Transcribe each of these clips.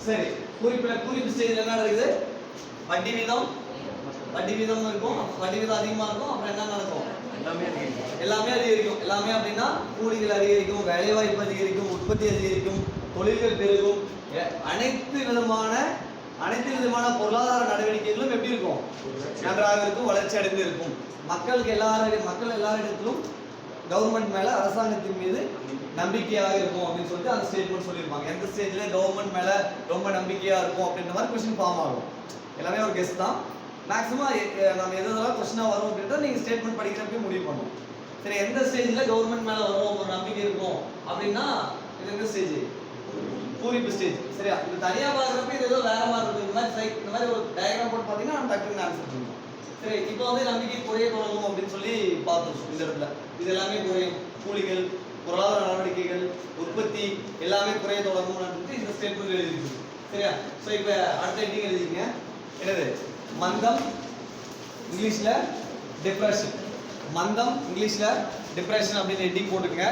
சரி, குறிப்பு ஸ்டேஜ்ல என்ன நடக்குது? வட்டி வீதம் இருக்கும். வட்டி வீதம் அதிகமா இருக்கும். அப்புறம் என்ன நடக்கும்? எல்லாமே அதிகரிக்கும். எல்லாமே அப்படின்னா கூலிகள் அதிகரிக்கும், வேலைவாய்ப்பு அதிகரிக்கும், உற்பத்தி அதிகரிக்கும், தொழில்கள் பெருகும். அனைத்து விதமான பொருளாதார நடவடிக்கைகளும் எப்படி இருக்கும்? நன்றாக இருக்கும், வளர்ச்சி அடைந்து இருக்கும். மக்கள் எல்லாரிடத்திலும் கவர்மெண்ட் மேல, அரசாங்கத்தின் மீது நம்பிக்கையாக இருக்கும் அப்படின்னு சொல்லிட்டு அந்த ஸ்டேட்மெண்ட் சொல்லியிருப்பாங்க. எந்த ஸ்டேஜ்ல கவர்மெண்ட் மேல ரொம்ப நம்பிக்கையா இருக்கும் அப்படின்ற மாதிரி கொஸ்டின் ஃபார்ம் ஆகும். எல்லாமே ஒரு கெஸ் தான். மேக்ஸிமம் நம்ம எதெல்லாம் கொஸ்டினா வரும் அப்படின்றத நீங்க ஸ்டேட்மெண்ட் படிக்கிறப்ப முடிவு பண்ணும். சரி, எந்த ஸ்டேஜ்ல கவர்மெண்ட் மேல வரும் ஒரு நம்பிக்கை இருக்கும் அப்படின்னா இது எந்த ஸ்டேஜ்? பூரிப்பு ஸ்டேஜ். சரியா? இது தனியா பார்க்குறப்ப இது ஏதோ வேற மாதிரி இருக்கும். இந்த மாதிரி ஒரு டயக்ராம் போட்டு பார்த்தீங்கன்னா நம்ம டக்குன்னு ஆன்சர் பண்ணுவோம். சரி, இப்போ வந்து நம்பிக்கை குறைய தொடங்கும் அப்படின்னு சொல்லி பார்த்தோம். இந்த இடத்துல இது எல்லாமே குறையும். கூலிகள், பொருளாதார நடவடிக்கைகள், உற்பத்தி எல்லாமே குறைய தொடங்கும் இந்த ஸ்டேட்மெண்ட் எழுதிருக்கு. சரியா? ஸோ இப்போ அடுத்த ஹெட்டிங் எழுதிங்க. என்னது? மந்தம், இங்கிலீஷ்ல டிப்ரெஷன். மந்தம், இங்கிலீஷ்ல டிப்ரெஷன் அப்படின்னு ஹெட்டிங் போட்டுக்கங்க.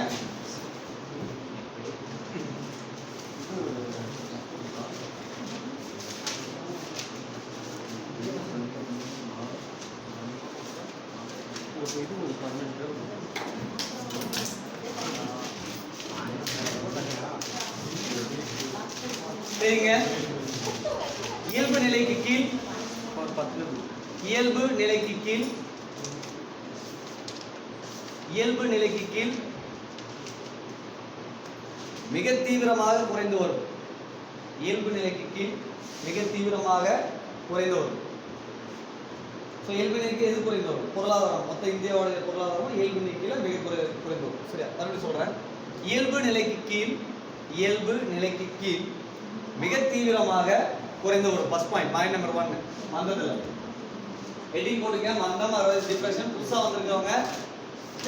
சரிங்க, இயல்பு நிலைக்கு கீழ் மிக தீவிரமாக குறைந்து வரும். இயல்பு நிலைக்கு கீழ் மிக தீவிரமாக குறைந்து வரும். இயல்பு நிலைக்கு எது குறைந்து வரும்? பொருளாதாரம். மொத்த இந்தியாவோட பொருளாதாரம் இயல்பு நிலைக்கு மிக குறைந்து வரும். சரியா? மறுபடியும் சொல்றேன். இயல்பு நிலைக்கு கீழ் மிக தீவிரமாக குறைந்து வரும். First point, point number 1. மந்தத்துல ஹெட்டிங் போட்டுங்க. மந்தம், டிப்ரெஷன். புதுசா வந்திருக்கவங்க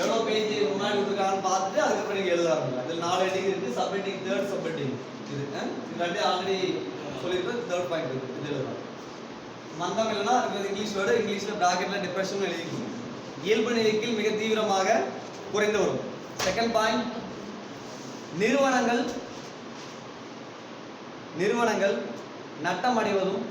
எவ்வளவு பேஜ் முன்னாடி கொடுத்துருக்காங்கன்னு பார்த்துட்டு அதுக்கப்புறம் நீங்க எழுத ஆரம்பிக்கலாம். இதில் 4 ஹெட்டிங் இருக்கு. Sub heading, third sub heading இது ஆல்ரெடி சொல்லியிருக்கேன். தேர்ட் பாயிண்ட் இருக்கு. இது எழுதலாம். மந்தம் இல்லைன்னா அதுக்கு இங்கிலீஷ் வேர்டு, இங்கிலீஷ்ல பிராக்கெட்ல டிப்ரெஷன் எழுதிக்கணும். இயல்பு நிலைக்கு மிக தீவிரமாக குறைந்து வரும். செகண்ட் பாயிண்ட், நிறுவனங்கள் நட்டமடைவதும்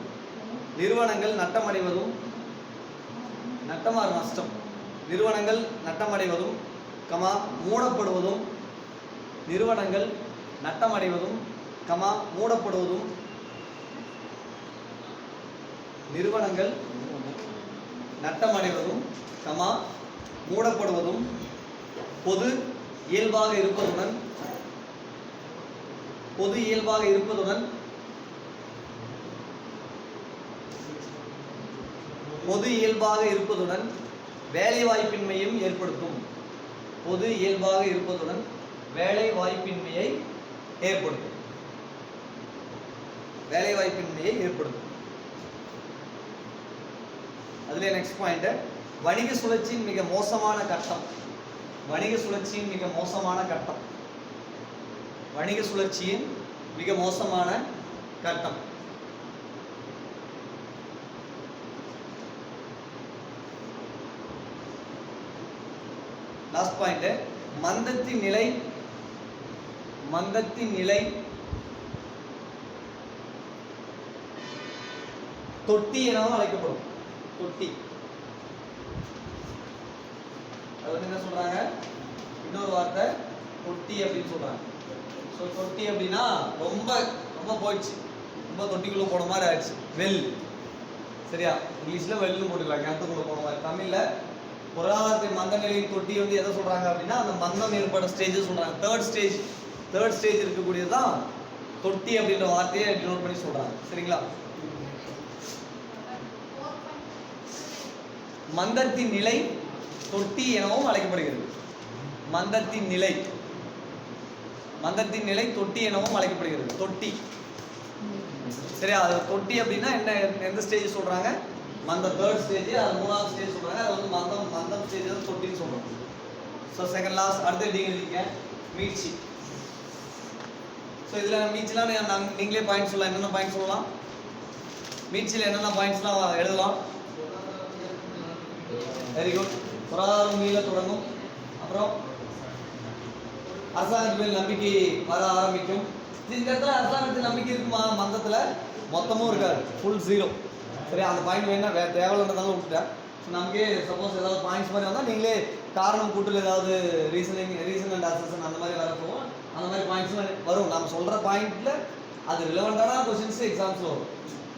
மூடப்படுவதும் பொது இயல்பாக இருப்பதுடன் வேலைவாய்ப்பின்மையும் ஏற்படுத்தும். அதுல நெக்ஸ்ட் பாயிண்ட், வணிக சுழற்சியின் மிக மோசமான கட்டம். லாஸ்ட் பாயிண்ட், மந்தத்தின் நிலை தொட்டி எனவும் அழைக்கப்படும். அது வந்து என்ன சொல்றாங்க? இன்னொரு வார்த்தை தொட்டி அப்படின்னு சொல்றாங்க. தொட்டி அப்படின்னா ரொம்ப போயிடுச்சு, ரொம்ப தொட்டிக்குள்ள போன மாதிரி ஆயிடுச்சு. வெல். சரியா? இங்கிலீஷ்ல வெல்னு போட்டுக்கலாம், கிணத்துக்குள்ள போன மாதிரி. தமிழ்ல பொருளாதாரத்தின் மந்த நிலையின் தொட்டி வந்து எதை சொல்றாங்க அப்படின்னா அந்த மந்தம் ஏற்பட ஸ்டேஜ் சொல்றாங்க. தேர்ட் ஸ்டேஜ் இருக்கக்கூடியதுதான் தொட்டி அப்படின்ற வார்த்தையை நோட் பண்ணி சொல்றாங்க. சரிங்களா? மந்தத்தின் நிலை தொட்டி எனவும் அழைக்கப்படுகிறது. மந்தத்தின் நிலை தொட்டி எனவும் அழைக்கப்படுகிறது. தொட்டி. சரியா? அது தொட்டி அப்படின்னா என்ன, எந்த ஸ்டேஜ் சொல்றாங்க? மந்த தேர்ட் ஸ்டேஜ். அது 3வது ஸ்டேஜ் சொல்றாங்க. அது வந்து மந்தம் ஸ்டேஜ் வந்து தொட்டின்னு சொல்றோம். செகண்ட் லாஸ்ட் அடுத்த ஹெட்டிங் எழுதிங்க, மீட்சி. இதுல மீட்சிலாம் நீங்களே பாயிண்ட் சொல்லலாம். என்னென்ன பாயிண்ட் சொல்லலாம்? மீட்சியில் என்னென்ன பாயிண்ட்ஸ்லாம் எழுதலாம்? Very good. பொருளாதாரம் மீள தொடங்கும். அப்புறம் அரசாங்கத்தின் மேல் நம்பிக்கை வர ஆரம்பிக்கும். இந்த இடத்துல அரசாங்கத்து நம்பிக்கை இருக்குமா? மந்தத்துல மொத்தமும் இருக்காது, ஃபுல் ஜீரோ. சரி, அந்த பாயிண்ட் வேணா வேற தேவையில்லைன்றதால விட்டுட்டேன். ஸோ நமக்கே சப்போஸ் ஏதாவது பாயிண்ட்ஸ் மாதிரி வந்தால் நீங்களே காரணம் கூட்டல் ஏதாவது ரீசன் அண்ட் அசன் அந்த மாதிரி வரப்போ அந்த மாதிரி பாயிண்ட்ஸ்லாம் வரும். நம்ம சொல்கிற பாயிண்ட்ல அது ரிலவெண்ட்டான கொஸ்டின்ஸ் எக்ஸாம்ஸில் வரும்.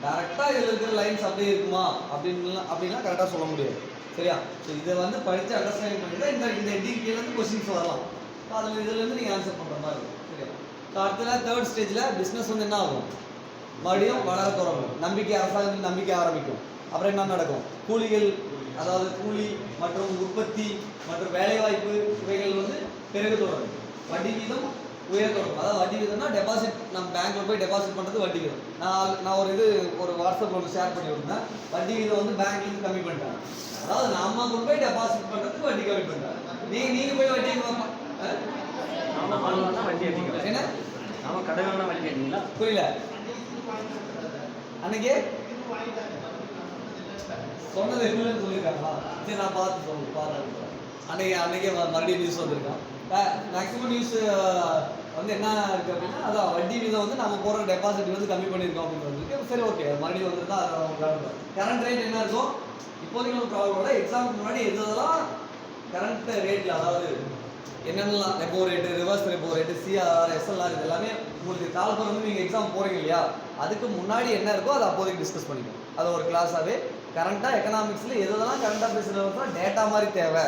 டேரெக்டாக இதில் இருக்கிற லைன்ஸ் அப்படியே இருக்குமா அப்படின்னா கரெக்டாக சொல்ல முடியாது. சரியா? ஸோ இதை வந்து படித்து அண்டர்ஸ்டாண்டிங் பண்ணிட்டு இந்த டிகிரிலேருந்து கொஸ்டின்ஸ் வரலாம். ஸோ அதில் இதுலேருந்து நீங்கள் ஆன்சர் பண்ணுற மாதிரி இருக்கும். சரியா? ஸோ அடுத்தது தேர்ட் ஸ்டேஜில் பிஸ்னஸ் வந்து என்ன ஆகும்? மறுபடியும் வளர தொடங்கும். அரசாங்கத்தில் நம்பிக்கை ஆரம்பிக்கும். அப்புறம் என்ன நடக்கும்? கூலிகள், அதாவது கூலி மற்றும் உற்பத்தி மற்றும் வேலைவாய்ப்பு இவைகள் வந்து பெருக தொடங்கும். வட்டி வீதம் உயர தொடங்கும். அதாவது வட்டி வீதம்னா டெபாசிட், நம்ம பேங்க்ல போய் டெபாசிட் பண்ணுறது வட்டி வீதம். நான் ஒரு வாட்ஸ்அப்பில் ஒன்று ஷேர் பண்ணி விட்டுருந்தேன். வட்டி வீதம் வந்து பேங்க்லேருந்து கம்மி பண்ணிட்டாங்க. அதாவது நம்ம கொண்டு போய் டெபாசிட் பண்ணுறதுக்கு வட்டி கம்மி பண்ணிட்டாங்க. நீங்கள் போய் வட்டி என்ன நாம கடவுள்னா வட்டி கேட்டீங்களா? புரியல. அன்னைக்கு சொன்னது என்னன்னு சொல்லியிருக்காங்களா? சரி, நான் பார்த்தேன். அன்னைக்கே மறுபடியும் நியூஸ் வந்திருக்கான். மேக்ஸிமம் நியூஸ் வந்து என்ன இருக்கு அப்படின்னா, அதான் வட்டி வீதம் வந்து நம்ம போடுற டெபாசிட் வந்து கம்மி பண்ணியிருக்கோம் அப்படின்னு வந்துருக்கு. சரி, ஓகே, மறுபடியும் வந்துருந்தா அதை கரண்ட் ரேட் என்ன இருக்கும் இப்போதைக்கு ஒரு ப்ராப்ளம் இல்லை. எக்ஸாமுக்கு முன்னாடி எதெல்லாம் கரண்ட் ரேட்டில், அதாவது என்னென்னலாம் repo rate, reverse repo rate, CRR, SLR, இது எல்லாமே உங்களுக்கு காலத்தில் வந்து நீங்கள் எக்ஸாம் போகிறீங்க இல்லையா, அதுக்கு முன்னாடி என்ன இருக்கோ அதை அப்போதைக்கு டிஸ்கஸ் பண்ணிக்கணும். அது ஒரு கிளாஸாகவே கரண்ட்டாக எக்கனாமிக்ஸில் எதெல்லாம் கரண்ட் அஃபேர்ஸில் டேட்டா மாதிரி தேவை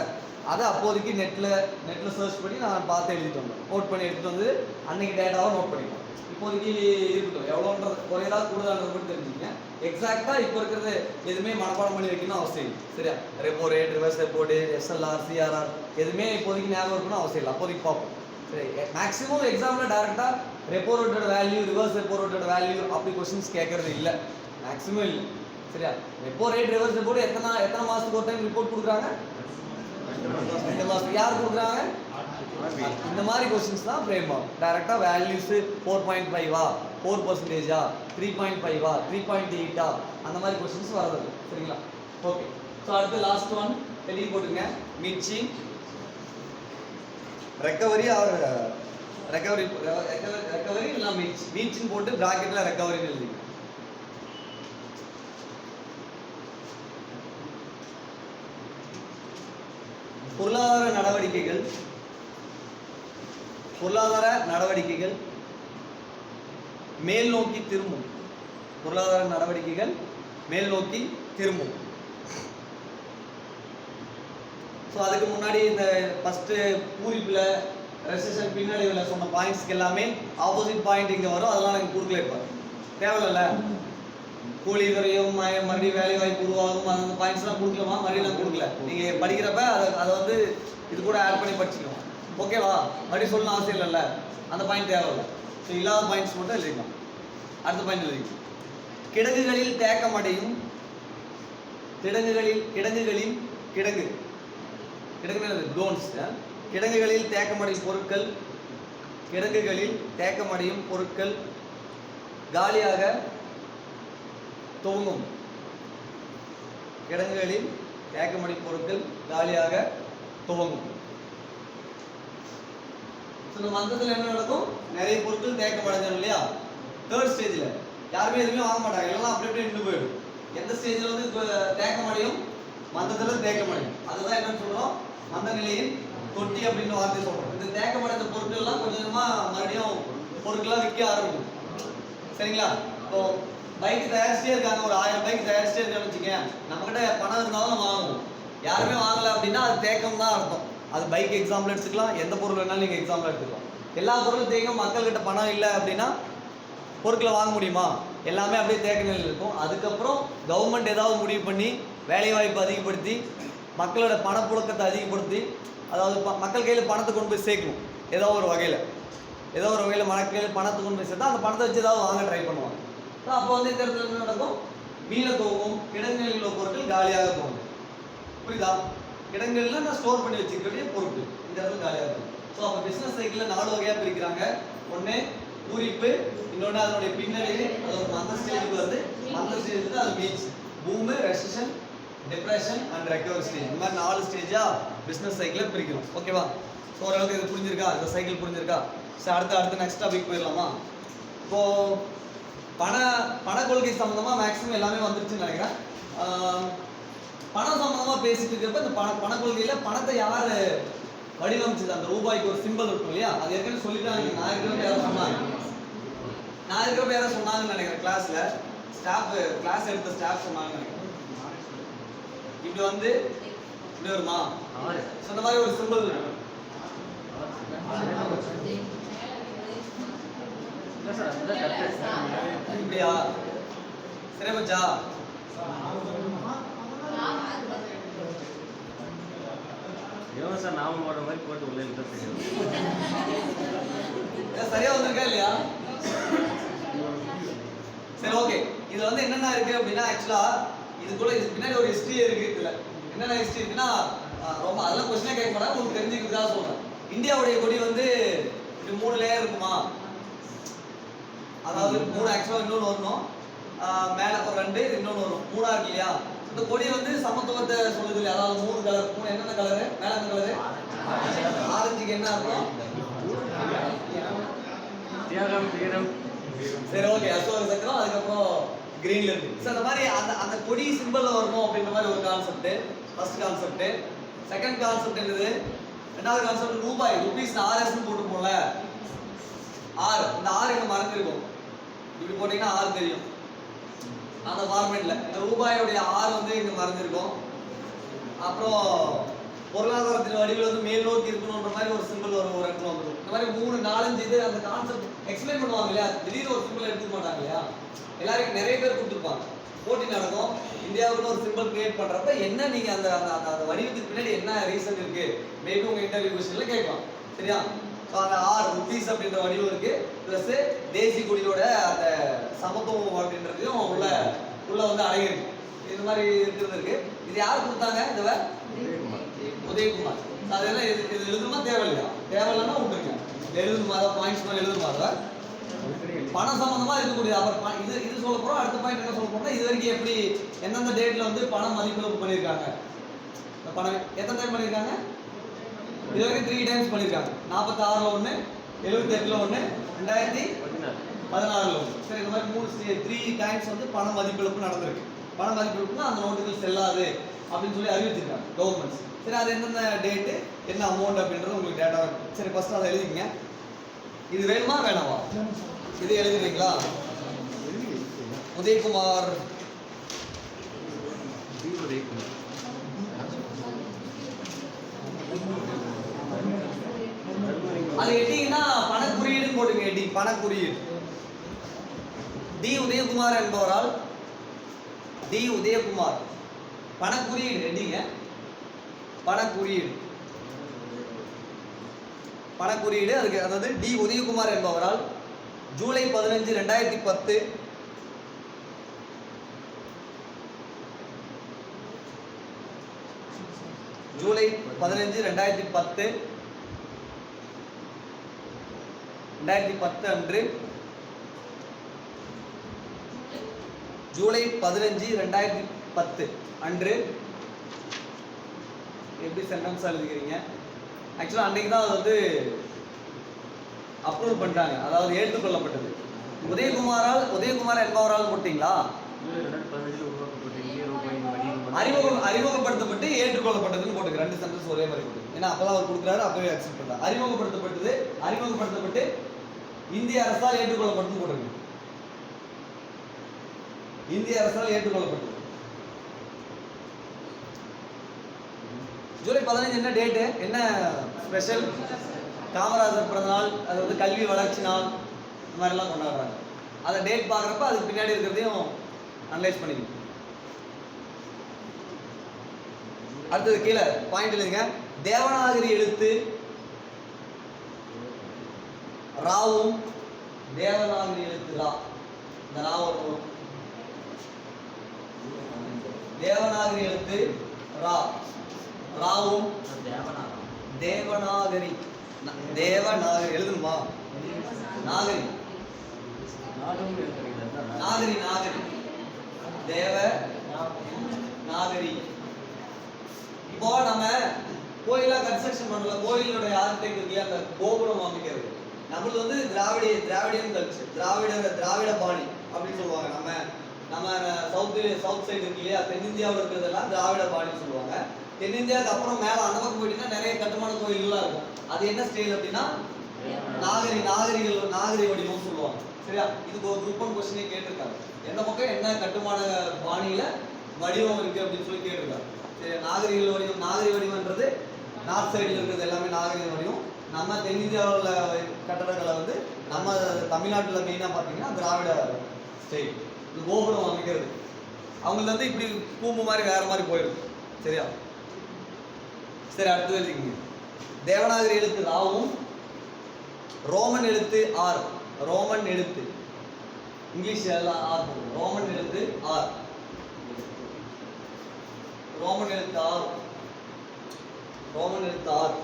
அதை அப்போதைக்கு நெட்டில் சர்ச் பண்ணி நான் பார்த்து எழுதிட்டு வந்தேன். நோட் பண்ணி எடுத்துகிட்டு வந்து அன்னைக்கு டேட்டாவை நோட் பண்ணிக்கலாம். இப்போதைக்கு இருக்கட்டும், எவ்வளோன்றது குறையதா கூடுதலான்றது மட்டும் தெரிஞ்சுக்கங்க. எக்ஸாக்டாக இப்போ இருக்கிறது எதுவுமே மனப்பாடம் பண்ணி வைக்கணும் அவசியம் இல்லை. சரியா? Repo rate, reverse repo rate, SLR, CRR எதுவுமே இப்போதைக்கு ஞாபகம் இருக்கணும் அவசியம் இல்லை. அப்போதைக்கு பார்ப்போம். சரி, மேக்ஸிமம் எக்ஸாமில் டேரெக்டாக ரெப்போ ரேட்டோட வேல்யூ, ரிவர்ஸ் ரெப்போ ரேட்டோட வேல்யூ அப்படி கொஸ்டின்ஸ் கேட்கறது இல்லை, மேக்ஸிமம் இல்லை. சரியா? Repo rate, reverse repo rate எத்தனை மாதத்துக்கு ஒரு டைம் ரிப்போர்ட் கொடுக்குறாங்க? 2 மாதத்துக்கு. யார் கொடுக்குறாங்க? இந்த மாதிரி கொஸ்டின்ஸ் தான் ஃப்ரேம் ஆகும். டேரெக்டாக வேல்யூஸ் 4.5வா, 4%, 3.5வா, 3.8ஆ, அந்த மாதிரி கொஸ்டின்ஸ் வரது. சரிங்களா? ஓகே. ஸோ அடுத்து லாஸ்ட் ஒன் தெளிவு போட்டுங்க. மீட்சி, ரெக்கவரி ஆர் ரெக்கவரி இல்லை மீட்சின்னு போட்டு ப்ராக்கெட்டில் ரெக்கவரின்னு எழுதி. பொருளாதார நடவடிக்கைகள் மேல் நோக்கி திரும்பும். பொருளாதார நடவடிக்கைகள் மேல் நோக்கி திரும்பும். ஸோ அதுக்கு முன்னாடி இந்த ஃபர்ஸ்ட் பூரிப்பில், ரெசிஷன் பின்னடைவில் சொன்ன பாயிண்ட்ஸ்க்கு எல்லாமே ஆப்போசிட் பாயிண்ட் இங்கே வரும். அதெல்லாம் எனக்கு கொடுக்கல, இப்போ தேவையில்ல. கூலி குறையும், மறுபடியும் வேலை வாய்ப்பு உருவாகும், அந்த பாயிண்ட்ஸ்லாம் கொடுக்கலாமா? மறுபடியும் நான் கொடுக்கல. நீங்கள் படிக்கிறப்ப அதை வந்து இது கூட ஆட் பண்ணி படிச்சுக்கலாம். ஓகேவா? மறுபடியும் சொல்லணும் அவசியம் இல்லைல்ல, அந்த பாயிண்ட் தேவையில்லை. ஸோ இல்லாத பாயிண்ட்ஸ் மட்டும் எழுதிக்கலாம். அடுத்த பாயிண்ட் எழுதிக்கலாம். கிடங்குகளில் தேக்கமடையும் கிடங்குகளில் தேக்கமடையும் பொருட்கள் காலியாக துவங்கும். கிடங்குகளில் தேக்கமடையும் பொருட்கள் காலியாக துவங்கும். நம்ம அந்தத்தில் என்ன நடக்கும்? நிறைய பொருட்கள் தேக்கமடைஞ்சிடும் இல்லையா? தேர்ட் ஸ்டேஜில் யாருமே எதுவுமே வாங்க மாட்டாங்க, எல்லாம் அப்படியே நின்று போயிடும். எந்த ஸ்டேஜில் வந்து தேக்கமடையும்? மந்தத்தில் தேக்கமடையும். அதுதான் என்னன்னு சொல்றோம்? மந்த நிலையின் தொட்டி அப்படின்னு வார்த்தை சொல்றோம். இந்த தேக்கமடைந்த பொருட்கள்லாம் கொஞ்சம் கொஞ்சமாக மறுபடியும் பொருட்களாக விற்க ஆரம்பிக்கும். சரிங்களா? இப்போ பைக் தயாரிச்சிட்டே இருக்காங்க, ஒரு 1000 பைக் தயாரிச்சிட்டே இருக்கான்னு வச்சுக்கேன். நம்மகிட்ட பணம் இருந்தாலும் நம்ம வாங்குவோம். யாருமே வாங்கலை அப்படின்னா அது தேக்கம் தான் அர்த்தம். அது பைக் எக்ஸாம்பிள் எடுத்துக்கலாம், எந்த பொருள் வேணாலும் நீங்கள் எக்ஸாம்பிள் எடுத்துக்கலாம். எல்லா பொருளும் தேக்கம். மக்கள்கிட்ட பணம் இல்லை அப்படின்னா பொருட்களை வாங்க முடியுமா? எல்லாமே அப்படியே தேக்க நிலையில் இருக்கும். அதுக்கப்புறம் கவர்மெண்ட் ஏதாவது முடிவு பண்ணி வேலைவாய்ப்பு அதிகப்படுத்தி மக்களோட பணப்புழக்கத்தை அதிகப்படுத்தி, அதாவது மக்கள் கையில் பணத்தை கொண்டு போய் சேர்க்கணும். ஏதோ ஒரு வகையில் மக்கள் கையில் பணத்தை கொண்டு போய் சேர்த்தா அந்த பணத்தை வச்சு ஏதாவது வாங்க ட்ரை பண்ணுவாங்க. ஸோ அப்போ வந்து இந்த இடத்துல என்ன நடக்கும்? மீள துவங்கும். கிடங்குகளில் உள்ள பொருட்கள் காலியாக போகும். புரியுதா? கிடங்குகளில் நான் ஸ்டோர் பண்ணி வச்சுக்கிற பொருட்கள் இந்த இடத்துல காலியாக இருக்கும். ஸோ அப்போ பிஸ்னஸ் சைக்கிளில் 4 வகையாக பிரிக்கிறாங்க. ஒன்று பூரிப்பு, இன்னொன்று அதனுடைய பின்னடைவு, அது ஒரு மந்த ஸ்டேஜுக்கு வருது. மந்த ஸ்டேஜுக்கு அது meets, பூமு, recession, depression and recovery stage. இந்த மாதிரி 4 ஸ்டேஜாக பிஸ்னஸ் சைக்கிளை பிரிக்கிறோம். ஓகேவா? ஸோ ஓரளவுக்கு இது புரிஞ்சிருக்கா? இந்த சைக்கிள் புரிஞ்சிருக்கா? ஸோ அடுத்து நெக்ஸ்ட் டாபிக் போயிடலாமா? இப்போ பண கொள்கை சம்பந்தமா மேக்ஸிமம் எல்லாமே வந்துருச்சுன்னு நினைக்கிறேன். பணம் சம்பந்தமா பேசிட்டு இருக்கப்ப இந்த பண கொள்கையில பணத்தை யாரு வடிவமைச்சது, அந்த ரூபாய்க்கு ஒரு சிம்பிள் இருக்கும் இல்லையா, அது ஏற்கனவே சொல்லிட்டாங்க. நான் இருக்கிறப்ப யாரும் சொன்னாங்கன்னு நினைக்கிறேன். கிளாஸ்ல கிளாஸ் எடுத்த ஸ்டாஃப் சொன்னாங்கன்னு நினைக்கிறேன். இப்படி வந்து இப்படி வருமா, சொன்ன மாதிரி ஒரு சிம்பிள் இப்படியா, சரி பச்சா. நாம போடுற மாதிரி போட்டு உள்ள சரியா வந்திருக்கா இல்லையா? சரி, ஓகே. இதுல வந்து என்னென்ன இருக்கு அப்படின்னா, ஆக்சுவலா இதுக்குள்ள இதுக்கு பின்னாடி ஒரு ஹிஸ்டரி இருக்கு. இதுல என்னென்ன ஹிஸ்டரி இருக்குன்னா, ரொம்ப அதெல்லாம் கொஸ்டினே கேட்க மாட்டேன், உங்களுக்கு தெரிஞ்சுக்கிறதுக்காக சொல்றேன். இந்தியாவுடைய கொடி வந்து இப்படி 3 லேயர் இருக்குமா, அதாவது 3 ஆக்சுவலா இன்னொன்று வரணும், மேல ஒரு 2 இன்னொன்று வரும், 3ஆ இருக்கு இல்லையா. இந்த கொடி வந்து சமத்துவத்தை சொல்லுது இல்லையா, அதாவது 3 கலர். 3 என்னென்ன கலரு, மேல என்ன கலரு, ஆரஞ்சுக்கு என்ன இருக்கும், சரி ஓகே, அசோக சக்கரம், அதுக்கப்புறம் கிரீன்ல இருக்கு. ஸோ அந்த மாதிரி அந்த கொடி சிம்பிள்ல வரணும் அப்படின்ற மாதிரி ஒரு concept, first concept. Second concept என்னது, ரெண்டாவது கான்செப்ட் ரூபாய், ருபீஸ் ஆர்எஸ் போட்டுப்போம்ல, ஆர். இந்த ஆர் எங்க மறந்துருக்கும், இப்படி போட்டீங்கன்னா ஆர் தெரியும் அந்த ஃபார்மேட்ல. இந்த ரூபாயோடைய ஆர் வந்து இங்க மறந்துருக்கும். அப்புறம் பொருளாதாரத்தின் வடிவில் வந்து மேல் நோக்கி இருக்கணும்ன்ற மாதிரி ஒரு சிம்பிள் ஒரு இடத்துல வந்துடும். இந்த மாதிரி 3 4 இது அந்த கான்செப்ட் எக்ஸ்பிளைன் பண்ணுவாங்க இல்லையா. திடீர்னு ஒரு சிம்பிள் எடுத்துக்க மாட்டாங்க இல்லையா, எல்லாருக்கும் நிறைய பேர் கொடுத்துருப்பாங்க. போட்டி நடக்கும், இந்தியாவுக்குன்னு ஒரு சிம்பிள் கிரியேட் பண்றப்ப என்ன நீங்க அந்த அந்த வடிவத்துக்கு பின்னாடி என்ன ரீசன் இருக்கு, மேபி உங்க இன்டர்வியூ கொஸ்டின்ல கேட்கலாம். சரியா? ஸோ அந்த ஆர் ருபீஸ் அப்படின்ற வடிவம் இருக்கு, பிளஸ் தேசிய கொடியோட அந்த சமத்துவம் அப்படின்றதையும் உள்ள வந்து அடங்கிருக்கு. இது மாதிரி இருக்கிறது இருக்கு. இது யார் கொடுத்தாங்க, இதுவ உதயகுமார். அதெல்லாம் இது எழுதுமா தேவையில்லையா, தேவையில்லைன்னா விட்டுருங்க. எழுதுமா, பாயிண்ட்ஸ் மாதிரி எழுதுமா, பணம் சம்பந்தமா இருக்கக்கூடிய அவர் இது சொல்ல போறோம். அடுத்த பாயிண்ட் என்ன சொல்ல போறோம்னா, இது வரைக்கும் எப்படி எந்தெந்த டேட்ல வந்து பணம் மதிப்பிழப்பு பண்ணியிருக்காங்க, பணம் எத்தனை டைம் பண்ணியிருக்காங்க, இது வரைக்கும் 3 டைம்ஸ் பண்ணியிருக்காங்க. 46ல் 1, 78ல் 1, 2016ல் 1. சரி, இந்த மாதிரி 3 டைம்ஸ் வந்து பண மதிப்பிழப்பு நடந்திருக்கு. பண மதிப்பிழப்புனா அந்த நோட்டுகள் செல்லாது அப்படின்னு சொல்லி அறிவிச்சிருக்காங்க கவர்மெண்ட்ஸ். சரி, அது எந்தெந்த டேட்டு, என்ன அமௌண்ட் அப்படின்றது உங்களுக்கு டேட்டா இருக்கும். சரி, ஃபர்ஸ்ட் அதை எழுதிக்கங்க. இது வேணுமா வேணாமா, இது எழுதுறீங்களா? உதயகுமார், அது எட்டிங்கன்னா பணக்குறியீடுன்னு போட்டுங்க. எட்டி பணக்குறியீடு. டி உதயகுமார் என்பவரால், டி உதயகுமார் பணக்குறியீடு எட்டிங்க. பணக்குறியீடு அதுக்கு, அதாவது டி உதயகுமார் என்பவரால் ஜூலை 15, 2010 ஜூலை 15, 2010 அன்று, ஜூலை 15, 2010 அன்று, எப்படி சென்டென்ஸ் எழுதிக்கிறீங்க, ஆக்சுவலா அன்னைக்கு தான் அது வந்து அப்ரூவ் பண்ணிட்டாங்க, அதாவது ஏற்றுக்கொள்ளப்பட்டது. உதயகுமார் என்பவரால் போட்டீங்களா, அறிமுகப்படுத்தப்பட்டு ஏற்றுக்கொள்ளப்பட்டதுன்னு போட்டுங்க. 2 சென்டென்ஸ் ஒரே மாதிரி போட்டுங்க. ஏன்னா அப்பதான் அவர் கொடுக்குறாரு, அப்பவே அக்செப்ட் பண்றாரு. அறிமுகப்படுத்தப்பட்டு இந்திய அரசால் ஏற்றுக்கொள்ளப்பட்டதுன்னு போட்டுங்க. இந்திய அரசால் ஏற்றுக்கொள்ளப்பட்டது. ஜூலை 15 என்ன டேட்டு, என்ன ஸ்பெஷல், காமராஜர் பிறந்த நாள், அது வந்து கல்வி வளர்ச்சி நாள், இந்த மாதிரிலாம் கொண்டாடுறாங்க. அதை டேட் பார்க்குறப்ப அதுக்கு பின்னாடி இருக்கிறதையும் அனலைஸ் பண்ணிக்கணும். அடுத்தது கீழே பாயிண்ட் இல்லைங்க, தேவநாகரி எழுத்து ராவும், தேவநாகரி எழுத்து ரா, இந்த ரா வரும். தேவநாகரி எழுத்து ரா, ராவும் தேவநாகரி எழுதணுமா, நாகரி தேவ நாகரி. இப்போ நம்ம கோயிலா கன்ஸ்ட்ரக்ஷன் பண்ணல, கோயிலுடைய ஆர்கிடெக்ட் இருக்கு, அந்த கோபுரம் அமைக்கிறது, நம்மளது வந்து திராவிடியன் கல்ச்சர், திராவிட பாணி அப்படின்னு சொல்லுவாங்க. நம்ம சவுத் சைடு இருக்கு இல்லையா, தென்னிந்தியாவில் இருக்கிறதெல்லாம் திராவிட பாணின்னு சொல்லுவாங்க. தென்னிந்தியாவுக்கு அப்புறம் மேலே அந்த பக்கம் போயிட்டீங்கன்னா நிறைய கட்டுமான கோயில்கள்லாம் இருக்கும். அது என்ன ஸ்டைல் அப்படின்னா நாகரிக வடிவம்னு சொல்லுவாங்க. சரியா, இதுக்கு ஒரு குரூப் 1 கொஸ்டினே கேட்டிருக்காங்க. எந்த பக்கம் என்ன கட்டுமான பாணியில வடிவம் இருக்கு அப்படின்னு சொல்லி கேட்டிருக்காங்க. சரி, நாகரிக வடிவம்ன்றது நார்த் சைடில் இருக்கிறது எல்லாமே நாகரிக வடிவம். நம்ம தென்னிந்தியாவில் கட்டடங்களை வந்து நம்ம தமிழ்நாட்டில் மெயினாக பார்த்தீங்கன்னா திராவிட ஸ்டைல். இந்த கோபுரம் அமைக்கிறது அவங்களுக்கு வந்து இப்படி பூம்பு மாதிரி வேற மாதிரி போயிடும். சரியா, சரி அடுத்து எழுதிக்கங்க. தேவநாகரி எழுத்து ராவும், ரோமன் எழுத்து ஆர். ரோமன் எழுத்து இங்கிலீஷ் எல்லாம் ஆர். ரோமன் எழுத்து ஆர். ரோமன் எழுத்து ஆர். ரோமன் எழுத்து ஆர்.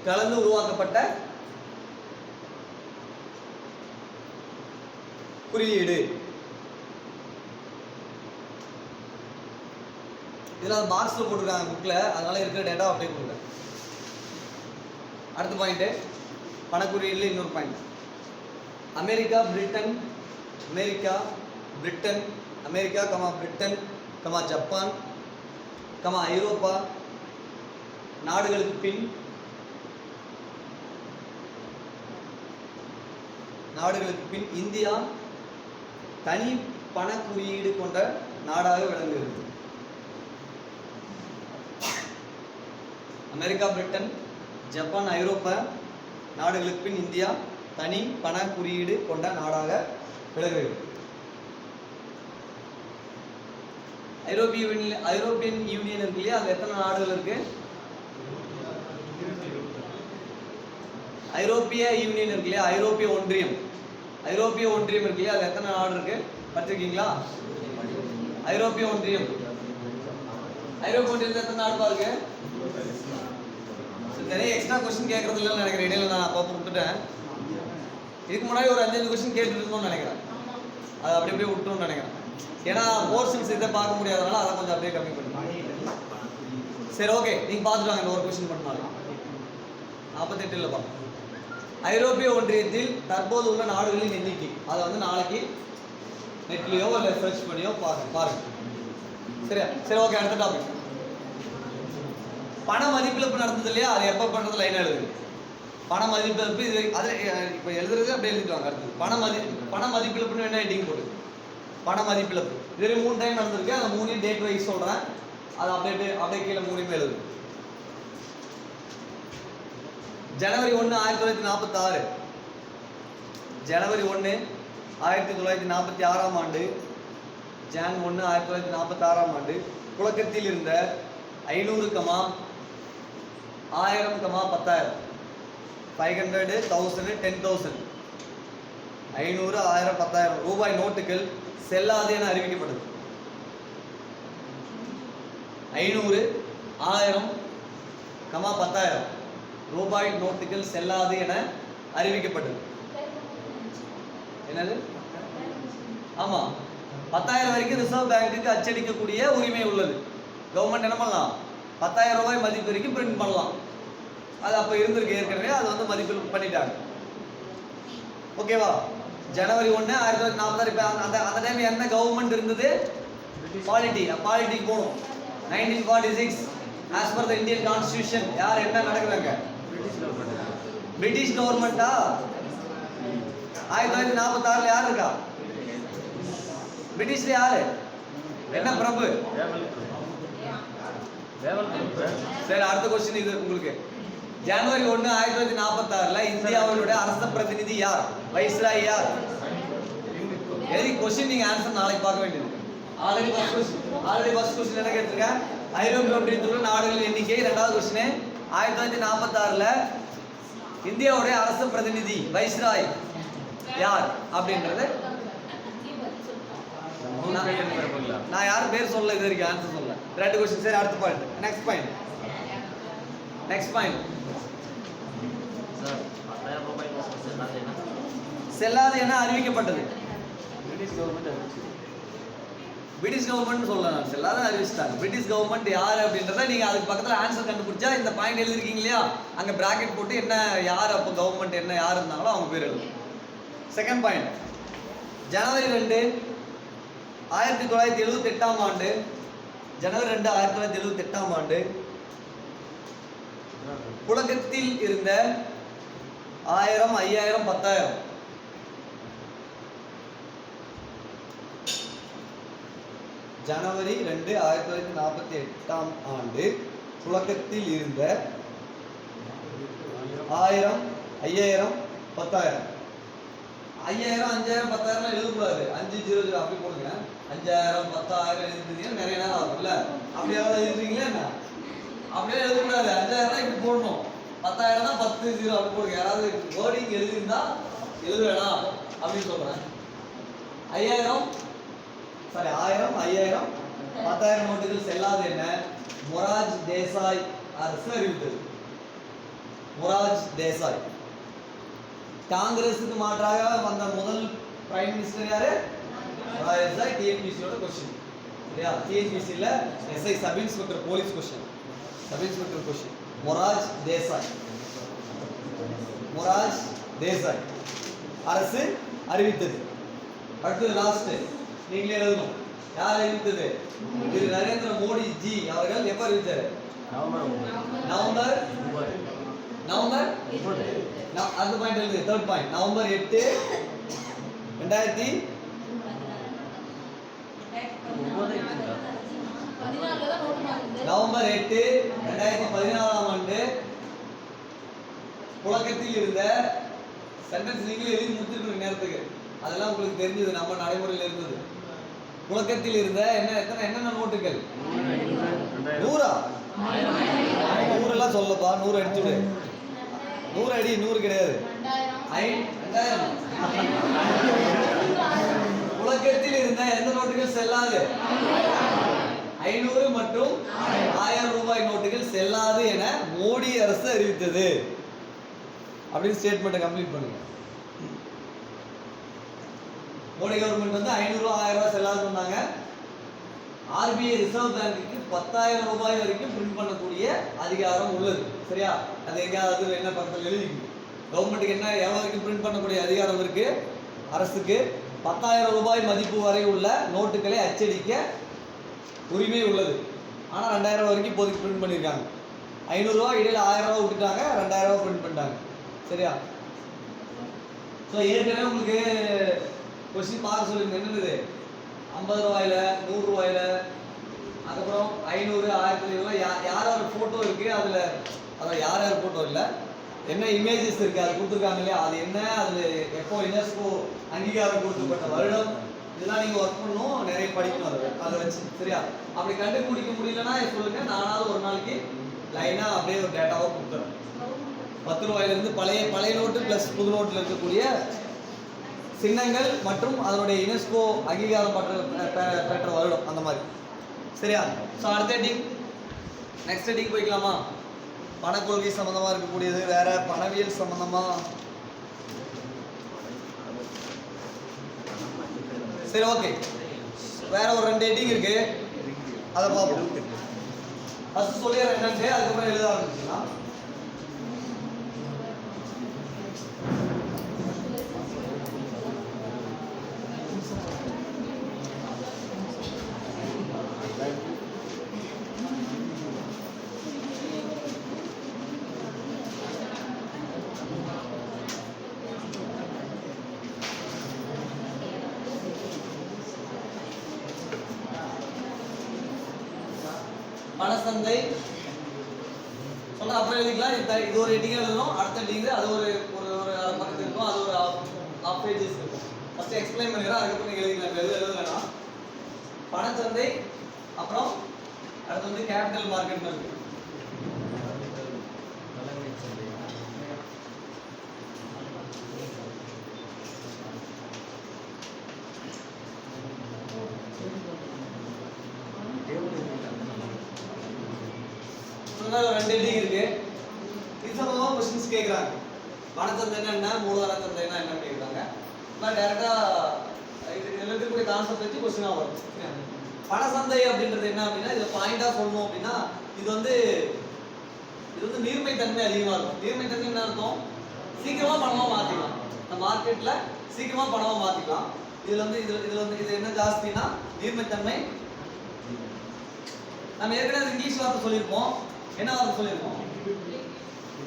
கலந்து உருவாக்கப்பட்ட குறியீடு. இதெல்லாம் பாக்ஸ்ல போட்டுருக்காங்க புக்ல, அதனால இருக்கிற டேட்டா அப்படியே கொடுங்க. அடுத்த பாயிண்ட் பணக்குறியீடுல இன்னொரு point. America Britain, Britain, Japan, ஐரோப்பா நாடுகளுக்கு பின் இந்தியா தனி பண குறியீடு கொண்ட நாடாக விளங்குகிறது. அமெரிக்கா, பிரிட்டன், ஜப்பான், ஐரோப்பா நாடுகளுக்கு பின் இந்தியா தனி பண குறியீடு கொண்ட நாடாக விளங்குகிறது. ஐரோப்பியன் யூனியன் இருக்கு இல்லையா, அது எத்தனை நாடுகள் இருக்கு? ஐரோப்பிய யூனியன் இருக்கு இல்லையா, ஐரோப்பிய ஒன்றியம் இருக்கு இல்லையா, அது எத்தனை நாடு இருக்கு படிச்சிருக்கீங்களா? ஐரோப்பிய ஒன்றியத்தில் எத்தனை நாடு பாருங்க. நிறைய எக்ஸ்ட்ரா கொஸ்டின் கேட்கறது இல்லைன்னு நினைக்கிறேன். இடையில நான் அப்போ விட்டுட்டேன். இதுக்கு முன்னாடி ஒரு 5 கொஸ்டின் கேட்டு இருந்தோம்னு நினைக்கிறேன். அதை அப்படியே விட்டோம்னு நினைக்கிறேன். ஏன்னா போர்ஷன்ஸ் இதை பார்க்க முடியாதனால அதை கொஞ்சம் அப்படியே கம்மி பண்ணுங்க. சரி, ஓகே, நீங்க பார்த்துட்டு வாங்க. ஒரு கொஸ்டின் பண்ணாலும் 48 இல்லைப்பா. ஐரோப்பிய ஒன்றியத்தில் தற்போது உள்ள நாடுகளின் எண்ணிக்கை. அதை வந்து நாளைக்கு நெட்லயோ இல்லை சர்ச் பண்ணியோ பாருங்க. சரியா, சரி, ஓகே. அடுத்த டாபிக் பண மதிப்பிழப்பு நடந்தது இல்லையா, அது எப்போ பண்ணுறது லைன் எழுதுங்க. பண மதிப்பிழப்பு இது அது இப்போ எழுதுறது அப்படியே எழுதிட்டுவாங்க. அடுத்தது பண மதிப்பிழப்புன்னு வேணா ஹெட்டிங் போட்டு பண மதிப்பிழப்பு இது 3 டைம் நடந்திருக்கு. அந்த 3 டேட் வைஸ் சொல்கிறேன். அது அப்படியே கீழே 3 எழுது. ஜனவரி 1 1946, ஜனவரி 1 1946 ஆண்டு, ஜான் 1 1946 ஆண்டு புழக்கத்தில் இருந்த 500, 1000, 10,000, 500, 1000, 10,000, 500, 1000, 10,000 ரூபாய் நோட்டுகள் செல்லாது என அறிவிக்கப்பட்டது. 500, 1000, 10,000 ரூபாய் நோட்டுகள் செல்லாது என அறிவிக்கப்பட்டது. என்னது? ஆமா, 10,000 வரைக்கும் ரிசர்வ் பேங்குக்கு அச்சடிக்கக்கூடிய உரிமை உள்ளது. கவர்மெண்ட் என்ன பண்ணலாம்? 10,000 ரூபாய் மதிப்பு வரைக்கும் பிரிண்ட் பண்ணலாம். அது அப்போ இருந்திருக்கு ஏற்கனவே, அது வந்து மதிப்பு பண்ணிட்டாங்க. ஓகேவா? ஜனவரி 1 1946. இப்போ அந்த டைம் என்ன கவர்மெண்ட் இருந்தது? பாலிட்டி போகணும். 1946 as per the Indian Constitution யார் என்ன நடக்குறாங்க? பிரிட்டிஷ் கவர்மெண்டா? 1946 யார் இருக்கா? பிரிட்டிஷ்ல யாரு? என்ன பிரபு? சரி, அடுத்த கொஸ்டின் இது உங்களுக்கு. ஜனவரி 1 1946 இந்தியாவினுடைய அரச பிரதிநிதி யார்? வைஸ்ராய் யார்? எது கொஸ்டின் நீங்க ஆன்சர் நாளைக்கு பார்க்க வேண்டியது. ஆல்ரெடி ஃபர்ஸ்ட் கொஸ்டின் என்ன கேட்டிருக்கேன்? ஐரோப்பிய ஒன்றியத்துள்ள நாடுகளின் எண்ணிக்கை. 2வது கொஸ்டின் 1946 இந்தியாவுடைய அரச பிரதிநிதி வைஸ்ராய் யார் அப்படின்றது நான் யாரும் பேர் சொல்ல, இது வரைக்கும் ஆன்சர் சொல்ல. 2 கொஸ்டின். சரி, அடுத்த பாயிண்ட். நெக்ஸ்ட் பாயிண்ட் செல்லாது என அறிவிக்கப்பட்டது. பிரிட்டிஷ் கவர்மெண்ட் அறிவிச்சது. பிரிட்டிஷ் கவர்மெண்ட் சொல்லலாம், எல்லாரும் அறிவிச்சிட்டாங்க. பிரிட்டிஷ் கவர்மெண்ட் யார் அப்படின்றத நீங்கள் அதுக்கு பக்கத்தில் ஆன்சர் கண்டுபிடிச்சா இந்த பாயிண்ட் எழுதிருக்கீங்க இல்லையா, அங்கே பிராக்கெட் போட்டு என்ன யார் அப்போ கவர்மெண்ட் என்ன யார் இருந்தாங்களோ அவங்க பேர் எழுதும். செகண்ட் பாயிண்ட், ஜனவரி 2 1978 ஆண்டு, ஜனவரி 2 1978 ஆண்டு புழக்கத்தில் இருந்த 1000, 5000, 10,000 ஜனவரி 2 1948 ஆண்டு புழக்கத்தில் இருந்த 1000, 5000, 10,000. 5000, 5000, 10,000 எழுதக்கூடாது, 500 அப்படி போடுங்க. 5000, 10,000 எழுதுறீங்கன்னா நிறைய நேரம் ஆகும்ல, அப்படியே எழுதுறீங்களா என்ன? அப்படியே எழுதக்கூடாது, 5000 இப்படி போடணும், 10,000 10 0 அப்படி போடுங்க. யாராவது வேர்டிங் எழுதிருந்தா எழுத வேணாம் அப்படின்னு சொல்றேன். 1000, 5000, 10,000 நோட்டுகள் செல்லாது என மொரார்ஜி தேசாய் அரசு அறிவித்தது. மொரார்ஜி தேசாய். காங்கிரஸுக்கு மாற்றாக வந்த முதல் பிரைம் மினிஸ்டர் யாரு? மொரார்ஜி தேசாய். டிஎன்பிசியோட கொஸ்டின் சரியா? டிஎன்பிசியில் SI sub inspector police question, sub inspector question. Morarji Desai, Morarji Desai அரசு அறிவித்தது. அடுத்தது லாஸ்ட், நீங்களே எழுதணும். யார் அறிவித்தது? திரு நரேந்திர மோடி ஜி அவர்கள் எப்ப அறிவித்தார்? நவம்பர் அந்த பாயிண்ட் எழுது. தேர்ட் பாயிண்ட், நவம்பர் 8 2014 நவம்பர் 8 2014 ஆண்டு புழக்கத்தில் இருந்த சென்டென்ஸ் நீங்களே எழுதி முடிச்சிருக்கிற நேரத்துக்கு அதெல்லாம் உங்களுக்கு தெரிஞ்சது, நம்ம நடைமுறையில் இருந்தது. புழக்கத்தில் இருந்த என்னென்ன நோட்டுகள்? 100 100 சொல்லப்பா, 100 அடிச்சுடு. 100 அடி, 100 கிடையாது. 2000 புழக்கத்தில் இருந்த எந்த நோட்டுகள் செல்லாது? 500 மற்றும் 1000 ரூபாய் நோட்டுகள் செல்லாது என மோடி அரசு அறிவித்தது அப்படின்னு ஸ்டேட்மெண்ட்டை கம்ப்ளீட் பண்ணுங்க. மோடி கவர்மெண்ட் வந்து 500, 1000 ரூபாய் செல்லாது சொன்னாங்க. ஆர்பிஐ ரிசர்வ் பேங்க்குக்கு 10,000 ரூபாய் வரைக்கும் பிரிண்ட் பண்ணக்கூடிய அதிகாரம் உள்ளது. சரியா? அது எங்கேயாவது என்ன பக்கத்தில் எழுதிக்கணும். கவர்மெண்ட்டுக்கு என்ன எவ்வளோ வரைக்கும் பிரிண்ட் பண்ணக்கூடிய அதிகாரம் இருக்கு? அரசுக்கு 10,000 ரூபாய் மதிப்பு வரை உள்ள நோட்டுகளை அச்சடிக்க உரிமை உள்ளது. ஆனால் 2,000 ரூபாய் வரைக்கும் இப்போதைக்கு பிரிண்ட் பண்ணியிருக்காங்க. 500 ரூபா இடையில 1000 ரூபா விட்டுட்டாங்க, 2,000 ரூபா பிரிண்ட் பண்ணிட்டாங்க. சரியா? ஸோ ஏற்கனவே உங்களுக்கு கொஸ்டின் பார்க்க சொல்லுங்க. என்னது? 50 ரூபாயில, 100 ரூபாயில, அதுக்கப்புறம் 500, 1000 யார் ஃபோட்டோ இருக்கு அதில், அதான் யார் ஃபோட்டோ இல்லை, என்ன இமேஜஸ் இருக்கு அது கொடுத்துருக்காங்க இல்லையா, அது என்ன, அதில் எப்போ யுனெஸ்கோ அங்கீகாரம் கொடுக்கப்பட்ட வருடம், இதெல்லாம் நீங்கள் ஒர்க் பண்ணணும், நிறைய படிக்கணும் அதை வச்சு. சரியா? அப்படி கண்டுபிடிக்க முடியலன்னா சொல்லுங்க, நானாவது ஒரு நாளைக்கு லைனாக அப்படியே ஒரு டேட்டாவாக கொடுத்துறேன். 10 ரூபாயிலிருந்து பழைய நோட்டு ப்ளஸ் புது நோட்டில் இருக்கக்கூடிய சின்னங்கள் மற்றும் அதனுடைய யுனெஸ்கோ அங்கீகாரம் பெற்ற வருடம் அந்த மாதிரி. சரியா? ஸோ அடுத்த ஹெட்டிங், நெக்ஸ்ட் ஹெட்டிங் போய்க்கலாமா? பணக்கொள்கை சம்மந்தமாக இருக்கக்கூடியது, வேற பணவியல் சம்மந்தமாக. சரி, ஓகே. வேற ஒரு 2 ஹெட்டிங் இருக்கு, அதை பார்ப்போம். ஃபர்ஸ்ட் சொல்லிடுறேன் என்னன்ட்டு, அதுக்கப்புறம் எழுத ஆரம்பிச்சுக்கலாம். பணசந்தை சொன்னா அப்புறம் எழுதிக்கலாம். இது ஒரு ஹெட்டிங் எழுதணும், அடுத்த ஹெட்டிங் அது ஒரு அரை பக்கத்து இருக்கும், அது ஒரு half pages இருக்கும். ஃபர்ஸ்ட் எக்ஸ்பிளைன் பண்ணிடுறேன், அதுக்கப்புறம் நீங்கள் எழுதிக்கலாம். எழுத வேணாம். பணச்சந்தை, அப்புறம் அடுத்து வந்து கேபிட்டல் மார்க்கெட் இருக்கு. ஒரு 2 ஹெட்டிங் இருக்கு. இது சம்பந்தமா क्वेश्चंस கேக்குறாங்க. பணச்சந்தைனா என்ன, மூலதன சந்தைனா என்னன்னு கேக்குறாங்க. நான் டைரக்டா இதுல இருக்கக்கூடிய கான்செப்ட் வச்சு क्वेश्चन வரும். பணசந்தை அப்படின்றது என்ன அப்படின்னா இதுல பாயிண்டா சொல்லணும் அப்படின்னா இது வந்து நீர்மைத்தன்மை அதிகமா இருக்கும். நீர்மைத்தன்மை என்ன அர்த்தம்? சீக்கிரமா பணமா மாத்திக்கலாம். இந்த மார்க்கெட்ல சீக்கிரமா பணமா மாத்திக்கலாம். இது என்ன ஜாஸ்தினா நீர்மைத்தன்மை. நம்ம ஏற்கனவே இங்கிலீஷ் வார்த்தை சொல்லியிருப்போம். என்ன வார்த்தை சொல்லியிருப்போம்?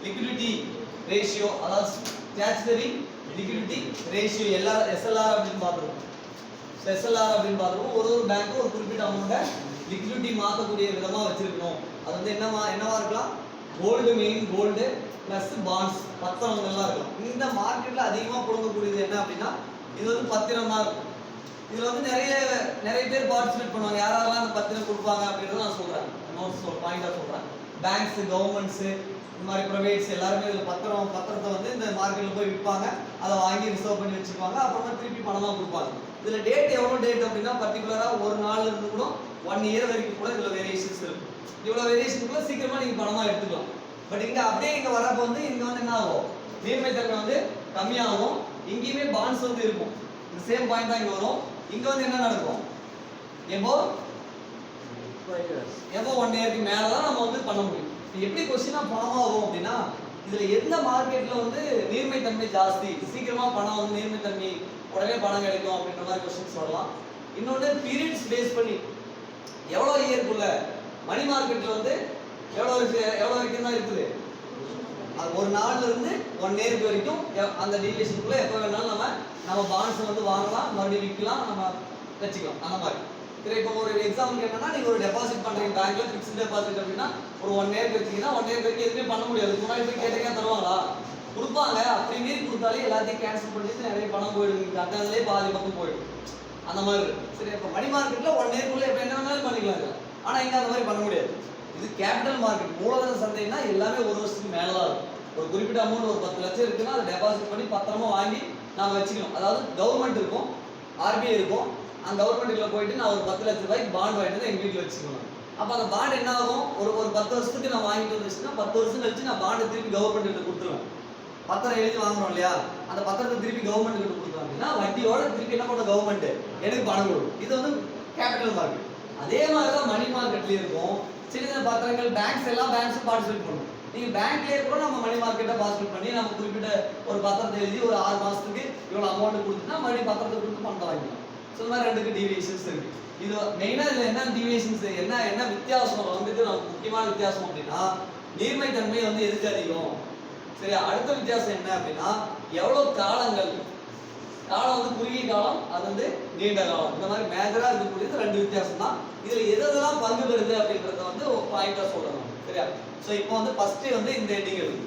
லிக்விடிட்டி ரேஷியோ, அதாவது ஸ்டாச்சுட்டரி லிக்விடிட்டி ரேஷியோ எஸ்எல்ஆர் அப்படின்னு பார்த்துருக்கோம். எஸ்எல்ஆர் அப்படின்னு பார்த்துருக்கோம். ஒரு பேங்க்கும் ஒரு குறிப்பிட்ட அமௌண்ட்டை லிக்விடிட்டி மாற்றக்கூடிய விதமாக வச்சிருக்கணும். அது வந்து என்னவா இருக்கலாம்? Gold, main gold plus bonds, பத்திரங்கள்லாம் இருக்கலாம். இந்த மார்க்கெட்ல அதிகமாக புழங்கக்கூடியது என்ன அப்படின்னா இது வந்து பத்திரமா இருக்கும். இதுல வந்து நிறைய பேர் பார்ட்டிசிபேட் பண்ணுவாங்க. யாரெல்லாம் அந்த பத்திரம் கொடுப்பாங்க அப்படின்றத நான் சொல்றேன். நோட்ஸ் பாயிண்டா சொல்றேன். பேங்க்ஸ், கவர்மெண்ட்ஸ், இந்த மாதிரி பிரைவேட்ஸ் எல்லாருமே இதுல பத்திரத்தை வந்து இந்த மார்க்கெட்ல போய் விற்பாங்க. அதை வாங்கி ரிசர்வ் பண்ணி வச்சுக்குவாங்க. அப்புறமா திருப்பி பணமா கொடுப்பாங்க. இதுல டேட் எவ்வளவு டேட் அப்படின்னா பர்டிகுலரா ஒரு நாள்ல இருந்து கூட 1 year வரைக்கும் கூட இதுல வேரியேஷன்ஸ் இருக்கு. இவ்வளவு வேரியேஷனுக்குள்ள சீக்கிரமா நீங்க பணமா எடுத்துக்கலாம். பட் இங்க அப்படியே இங்க வரப்போ வந்து இங்க வந்து என்ன ஆகும்? நீர்மைத்தன்மை வந்து கம்மியாகும். இங்கேயுமே பாண்ட்ஸ் வந்து இருக்கும். இந்த சேம் பாயிண்ட் தான் இங்க வரும். இங்க வந்து என்ன நடக்கும்? எபோ 1 yearக்கு மேல தான் நம்ம வந்து பண்ண முடியும். எப்படி क्वेश्चनா ஃபார்ம் ஆகும் அப்படின்னா இதுல எந்த மார்க்கெட்ல வந்து நீர்மைத்தன்மை ஜாஸ்தி, சீக்கிரமா பணம் வந்து நீர்மைத்தன்மை உடனே பணம் கிடைக்கும் அப்படின்ற மாதிரி क्वेश्चन சொல்லலாம். இன்னொன்று பீரியட்ஸ் பேஸ் பண்ணி எவ்வளவு இயர்க்குள்ள மணி மார்க்கெட்ல வந்து எவ்வளவு வரைக்கும் தான் இருக்குது? அது ஒரு நாள்ல இருந்து 1 yearக்கு வரைக்கும் அந்த டீவியேஷனுக்குள்ள எப்போ வேணாலும் நம்ம பாண்ட்ஸ் வந்து வாங்கலாம், மறுபடியும் விற்கலாம், நம்ம வச்சுக்கலாம். அந்த மாதிரி சரி. இப்போ ஒரு எக்ஸாம்பிள் என்னன்னா நீங்க ஒரு டெபாசிட் பண்றீங்க பேங்க்ல, ஃபிக்ஸ்ட் டெபாசிட் அப்படின்னா ஒரு 1 year வச்சீங்கன்னா 1 year வரைக்கும் எதுவுமே பண்ண முடியாது. முன்னாடி போய் கேட்டீங்க தருவாங்களா? கொடுப்பாங்க. அப்படி மீறி கொடுத்தாலே எல்லாத்தையும் கேன்சல் பண்ணிட்டு நிறைய பணம் போயிடுங்க. அதுலேயே பாதி பக்கம் போயிடும். அந்த மாதிரி சரி. இப்போ மணி மார்க்கெட்ல 1 yearக்குள்ள எப்போ என்ன வேணாலும் பண்ணிக்கலாங்க. ஆனா இங்க அந்த மாதிரி பண்ண முடியாது. இது கேபிட்டல் மார்க்கெட், மூலதன சந்தைன்னா எல்லாமே ஒரு வருஷத்துக்கு மேல தான் இருக்கும். ஒரு குறிப்பிட்ட அமௌண்ட் ஒரு 10 லட்சம் இருக்குன்னா அதை டெபாசிட் பண்ணி பத்திரமா வாங்கி நாம வச்சுக்கணும். அதாவது கவர்மெண்ட் இருக்கும், ஆர்பிஐ இருக்கும். அந்த கவர்மெண்ட்ல போயிட்டு நான் ஒரு 10 லட்சம் ரூபாய்க்கு பாண்ட் வாங்கிட்டு எங்க வீட்டுல வச்சுக்கணும். அப்ப அந்த பாண்ட் என்ன ஆகும்? ஒரு 10 வருஷத்துக்கு நான் வாங்கிட்டு வந்துச்சுன்னா 10 வருஷம் கழிச்சு நான் பாண்டை திருப்பி கவர்மெண்ட் கிட்ட கொடுத்துருவேன். பத்திரம் எழுதி வாங்குறோம் இல்லையா? அந்த பத்திரத்தை திருப்பி கவர்மெண்ட் கிட்ட கொடுத்துருவோம் அப்படின்னா வட்டியோட திருப்பி என்ன பண்ண கவர்மெண்ட் எனக்கு பணம் கொடுக்கும். இது வந்து கேபிட்டல் மார்க்கெட். அதே மாதிரிதான் மணி மார்க்கெட்லயும் இருக்கும். சின்ன சின்ன பத்திரங்கள் பேங்க்ஸும் பார்ட்டிசிபேட் பண்ணும். நீங்க பேங்க்லயே கூட நம்ம மணி மார்க்கெட்டை பார்ட்டிசிபேட் பண்ணி நம்ம குறிப்பிட்ட ஒரு பத்திரத்தை எழுதி ஒரு 6 மாசத்துக்கு இவ்வளவு அமௌண்ட் கொடுத்துட்டா மறுபடியும் பத்திரத்தை கொடுத்து பணத்தை வாங்கிக்கலாம். ஸோ இந்த மாதிரி ரெண்டுக்கு டீவியேஷன்ஸ் இருக்கு. இது மெயினா இதுல என்ன டீவியேஷன்ஸ், என்ன வித்தியாசம் வந்துட்டு நமக்கு முக்கியமான வித்தியாசம் அப்படின்னா நீர்மைத்தன்மை வந்து எதுக்கு அதிகம்? சரி. அடுத்த வித்தியாசம் என்ன அப்படின்னா எவ்வளவு காலம் வந்து குறுகிய காலம், அது வந்து நீண்ட காலம். இந்த மாதிரி மேஜரா இருக்கக்கூடியது 2 வித்தியாசம் தான். இதுல எதெல்லாம் பங்கு பெறுது அப்படின்றத வந்து ஒரு பாயிண்டா சொல்லணும். சரியா? ஸோ இப்போ வந்து ஃபர்ஸ்ட் வந்து இந்த ஹெட்டிங் எழுது.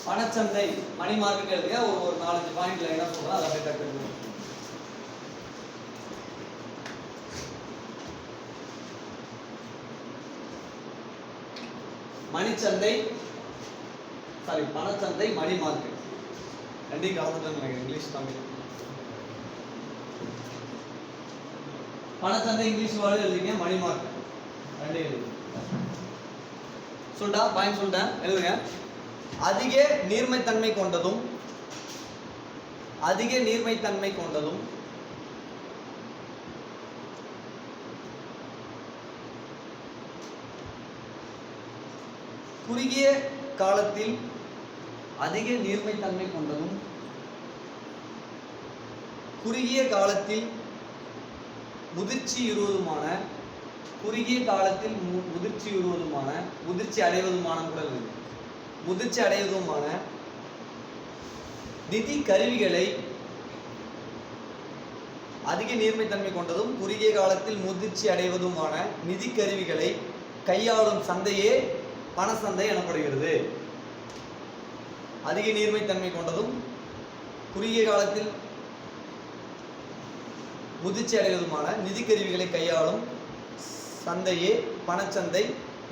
பணச்சந்தை மணி மார்க்கெட் எழுதுங்க. ஒரு 4-5 பாயிண்ட்ல என்ன சொல்றோம் அதை அப்படியே டக்கு. பணச்சந்தை மணி மார்க்கெட் ரெண்டையும் கலந்துட்டு இங்கிலீஷ் தமிழ். பணச்சந்தை இங்கிலீஷ் வேர்டு எழுதிங்க, மணி மார்க்கெட் ரெண்டையும் எழுதுங்க. சொல்லிட்டேன் எழுதுங்க. அதிக நீர்மைத்தன்மை கொண்டதும் குறுகிய காலத்தில் அதிக நீர்மைத்தன்மை கொண்டதும் குறுகிய காலத்தில் முதிர்ச்சி அடைவதுமான நிதி கருவிகளை அதிக நீர்மைத்தன்மை கொண்டதும் குறுகிய காலத்தில் முதிர்ச்சி அடைவதுமான நிதி கருவிகளை கையாளும் சந்தையே பணசந்தை எனப்படுகிறது. அதிக நீர்மைத்தன்மை கொண்டதும் குறுகிய காலத்தில் முதிர்ச்சி அடைவதுமான நிதி கருவிகளை கையாளும் சந்தையே பணச்சந்தை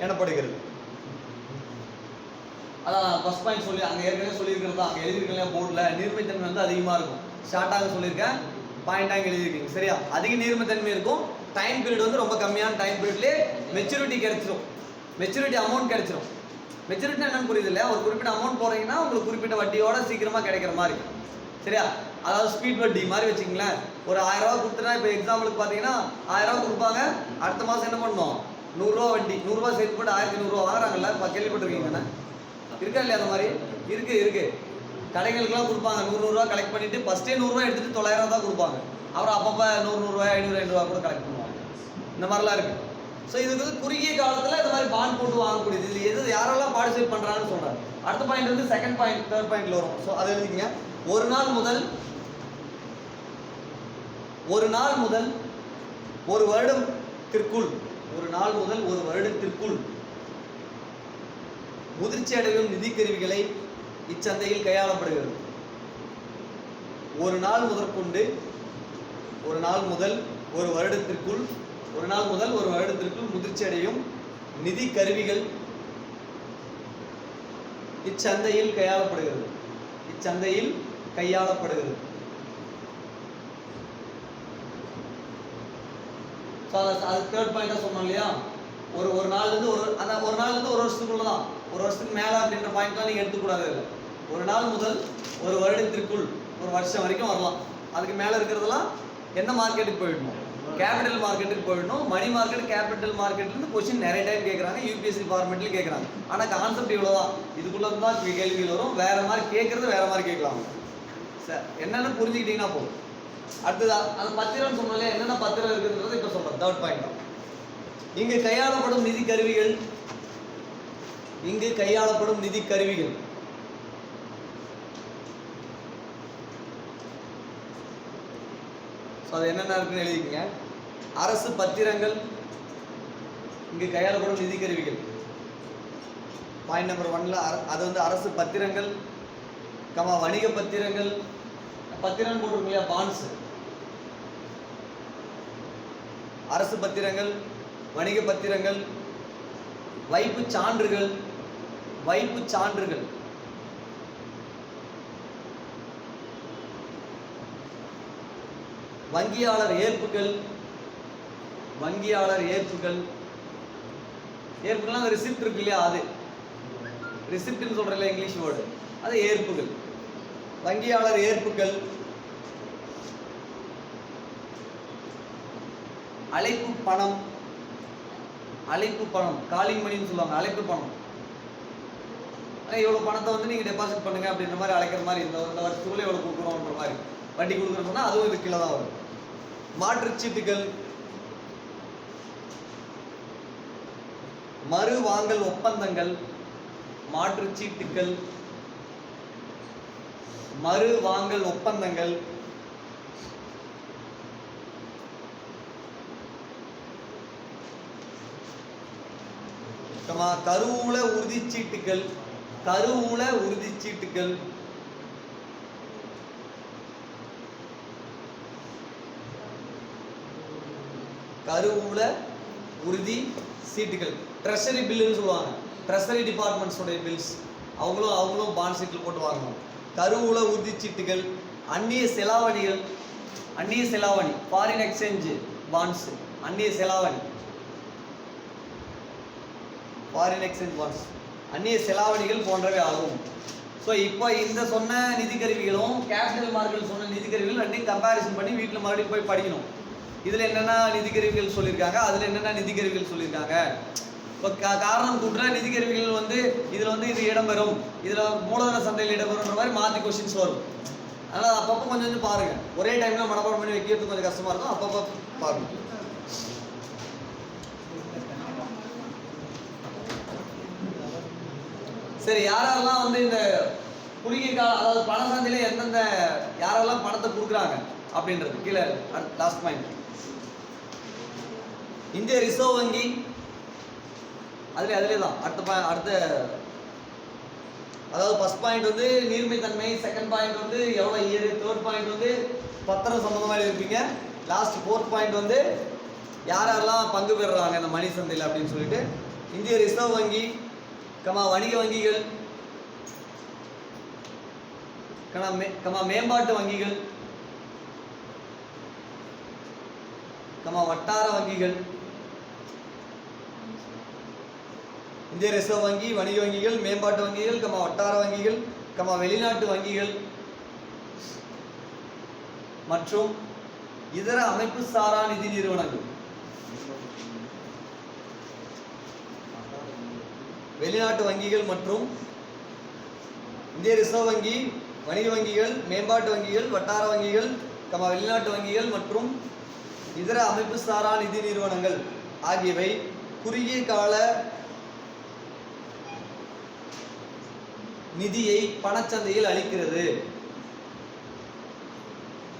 எனப்படுகிறது. அதான் ஃபர்ஸ்ட் பாயிண்ட் சொல்லி அங்க ஏற்கனவே சொல்லியிருக்கிறது தான். அங்க எழுதியிருக்கேன் போர்டில் நீர்மைத்தன்மை வந்து அதிகமா இருக்கும். ஷார்ட்டாக சொல்லியிருக்கேன், பாயிண்டாக எழுதியிருக்கீங்க. சரியா? அதிக நீர்மைத்தன்மை இருக்கும். டைம் பீரியட் வந்து ரொம்ப கம்மியான டைம் பீரியட்லேயே மெச்சூரிட்டி கிடைச்சிடும். மெச்சூரிட்டி அமௌண்ட் கிடைச்சிடும். மெச்சூரிட்டி என்னன்னு புரியுது இல்லையா? ஒரு குறிப்பிட்ட அமௌண்ட் போறீங்கன்னா உங்களுக்கு குறிப்பிட்ட வட்டியோட சீக்கிரமா கிடைக்கிற மாதிரி. சரியா? அதாவது ஸ்பீட் வட்டி மாதிரி வச்சுங்களேன். ஒரு 1000 ரூபா கொடுத்துனா இப்போ எக்ஸாம்பிளுக்கு பார்த்தீங்கன்னா 1000 ரூபா கொடுப்பாங்க, அடுத்த மாதம் என்ன பண்ணணும் 100 ரூபா வட்டி, 100 ரூபா சேர்த்து போட்டு 1100 ரூபா வாங்குறாங்கல்ல. இப்போ கேள்விப்பட்டிருக்கீங்கண்ணே, இருக்கா இல்லையா? அந்த மாதிரி இருக்கு. கடைகளுக்குலாம் கொடுப்பாங்க 100 ரூபா கலெக்ட் பண்ணிட்டு ஃபர்ஸ்டே 100 ரூபா எடுத்துட்டு 900 தான் கொடுப்பாங்க. அப்புறம் அப்பப்போ 100 ரூபாய் 500 ரூபா கூட கலெக்ட் பண்ணுவாங்க. இந்த மாதிரிலாம் இருக்கு. ஸோ இதுக்கு வந்து குறுகிய காலத்தில் இந்த மாதிரி பாண்ட் போட்டு வாங்கக்கூடியது. இது எது யாரெல்லாம் பார்ட்டிசிபேட் பண்ணுறாங்கன்னு சொல்கிறாங்க. அடுத்த பாயிண்ட் வந்து செகண்ட் பாயிண்ட், தேர்ட் பாயிண்ட்ல வரும். ஸோ அதை எழுதிக்கங்க. ஒரு நாள் முதல் ஒரு வருடத்திற்குள் முதிர்ச்சி அடையும் நிதி கருவிகளை இச்சந்தையில் கையாளப்படுகிறது. ஒரு நாள் முதல் ஒரு வருடத்திற்குள் முதிர்ச்சி அடையும் நிதி கருவிகள் இச்சந்தையில் கையாளப்படுகிறது. அது தேர்ட் பாயிண்டா சொன்னோம் இல்லையா? ஒரு நாள்லேருந்து ஒரு நாள்லேருந்து ஒரு வருஷத்துக்குள்ள தான், ஒரு வருஷத்துக்கு மேலே அப்படின்ற பாயிண்ட்லாம் நீங்கள் எடுத்துக்கூடாது. இல்லை, ஒரு நாள் முதல் ஒரு வருடத்திற்குள் ஒரு வருஷம் வரைக்கும் வரலாம். அதுக்கு மேலே இருக்கிறதெல்லாம் என்ன மார்க்கெட்டுக்கு போயிடணும்? கேபிட்டல் மார்க்கெட்டுக்கு போயிடணும். மணி மார்க்கெட், கேபிட்டல் மார்க்கெட்லேருந்து கொஸ்டின் நிறைய டைம் கேட்குறாங்க, யூபிஎஸ்சி ஃபார்மேட்லேயும் கேட்குறாங்க. ஆனால் கான்செப்ட் இவ்வளோ தான், இதுக்குள்ளே தான் கேள்விகள் வரும். வேறு மாதிரி கேட்குறது வேறு மாதிரி கேட்கலாம். சார் என்னென்னு புரிஞ்சுக்கிட்டீங்கன்னா போதும். அடுத்ததா அது பத்திரம்னு சொன்னாலே என்னென்ன பத்திரம் இருக்குன்றது இப்போ சொல்கிறேன். தேர்ட் பாயிண்ட் தான். இங்கு கையாளப்படும் நிதி கருவிகள் அது என்னென்ன இருக்குன்னு எழுதிக்கங்க. அரசு பத்திரங்கள், இங்கு கையாளப்படும் நிதி கருவிகள். பாயிண்ட் நம்பர் 1ல அது வந்து அரசு பத்திரங்கள், வணிக பத்திரங்கள், பத்திரம் போட்டிருக்கோம் இல்லையா, பாண்ட்ஸ். அரசு பத்திரங்கள், வணிக பத்திரங்கள், வைப்பு சான்றுகள், வங்கியாளர் ஏற்புகள் அந்த ரிசிப்ட் இருக்கு இல்லையா, அது ரிசிப்ட்னு சொல்றல இங்கிலீஷ் வேர்டு, அது ஏற்புகள். வங்கியாளர் ஏற்புகள், அழைப்பு பணம், காலிங் மணின்னு சொல்லுவாங்க. அழைப்பு பணம், இவ்வளவு பணத்தை வந்து நீங்க டெபாசிட் பண்ணுங்க அப்படின்ற மாதிரி அழைக்கிற மாதிரி, இந்த வருஷத்துக்குள்ள எவ்வளவு கொடுக்குறோம்ன்ற மாதிரி வட்டி கொடுக்குறோம்னு சொன்னா அதுவும் இது கீழே தான் வரும். மாற்றுச்சீட்டுகள், மறு வாங்கல் ஒப்பந்தங்கள், கருவூல உறுதிச்சீட்டுகள், ட்ரெஷரி பில்லுன்னு சொல்லுவாங்க. ட்ரெஷரி டிபார்ட்மெண்ட்ஸ் உடைய பில்ஸ் அவங்களும் பாண்ட் சீட்டில் போட்டு வாங்கணும். கருவூல உறுதிச்சீட்டுகள், அந்நிய செலாவணி, ஃபாரின் எக்ஸ்சேஞ்ச் பாண்ட்ஸ், அந்நிய செலாவணிகள் போன்றவை ஆகும். ஸோ இப்போ இந்த சொன்ன நிதி கருவிகளும் கேபிட்டல் மார்க்கெட் சொன்ன நிதி கருவிகள் ரெண்டையும் கம்பேரிசன் பண்ணி வீட்டில் மறுபடியும் போய் படிக்கணும். இதில் என்னென்ன நிதி கருவிகள் சொல்லியிருக்காங்க, அதில் என்னென்ன நிதி கருவிகள் சொல்லியிருக்காங்க. இப்போ காரணம் கூட்டுற நிதி கருவிகள் வந்து இதில் வந்து இது இடம்பெறும், இதில் மூலதன சந்தையில் இடம்பெறும்ன்ற மாதிரி மாற்றி கொஸ்டின்ஸ் வரும். அதனால் அப்பப்போ கொஞ்சம் பாருங்க. ஒரே டைம்ல மனப்பாடம் பண்ணி வைக்கிறது கொஞ்சம் கஷ்டமா இருக்கும். அப்பப்போ பாருங்க. சரி, யாரெல்லாம் வந்து இந்த குறுகிய கால அதாவது பண சந்தையில எந்தெந்த யாரெல்லாம் பணத்தை கொடுக்குறாங்க அப்படின்றது கீழே லாஸ்ட் பாயிண்ட். இந்திய ரிசர்வ் வங்கி அதிலே தான் அடுத்த அதாவது ஃபர்ஸ்ட் பாயிண்ட் வந்து நீர்மைத்தன்மை, செகண்ட் பாயிண்ட் வந்து எவ்வளோ இயர், தேர்ட் பாயிண்ட் வந்து பத்திரம் சம்பந்தமாக இருப்பீங்க, லாஸ்ட் ஃபோர்த் பாயிண்ட் வந்து யாரெல்லாம் பங்கு பெறுறாங்க இந்த மணி சந்தையில் அப்படின்னு சொல்லிட்டு. இந்திய ரிசர்வ் வங்கி, வணிக வங்கிகள், மேம்பாட்டு வங்கிகள், வட்டார வங்கிகள். இந்திய ரிசர்வ் வங்கி, வணிக வங்கிகள், மேம்பாட்டு வங்கிகள், வட்டார வங்கிகள், வெளிநாட்டு வங்கிகள், மற்றும் இதர அமைப்பு சாரா நிதி நிறுவனங்கள். வெளிநாட்டு வங்கிகள் மற்றும் இந்திய ரிசர்வ் வங்கி, வணிக வங்கிகள், மேம்பாட்டு வங்கிகள், வட்டார வங்கிகள், வெளிநாட்டு வங்கிகள் மற்றும் இதர அமைப்பு சாரா நிதி நிறுவனங்கள் ஆகியவை குறுகிய கால நிதியை பணச்சந்தையில் அளிக்கிறது.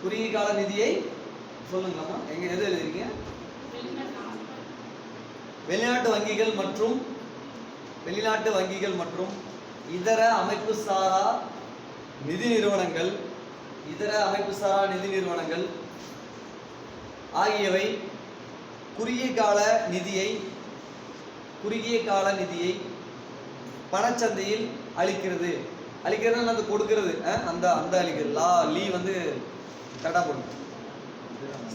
குறுகிய கால நிதியை சொல்லுங்கம்மா, எங்க எது எழுதிருக்கீங்க? வெளிநாட்டு வங்கிகள் மற்றும் இதர அமைப்பு சாரா நிதி நிறுவனங்கள் ஆகியவை குறுகிய கால நிதியை பணச்சந்தையில் அளிக்கிறது. அளிக்கிறதுன்னு அது கொடுக்கிறது, அந்த அளிக்கிறது. லீ வந்து கரெக்டாக போடுங்க,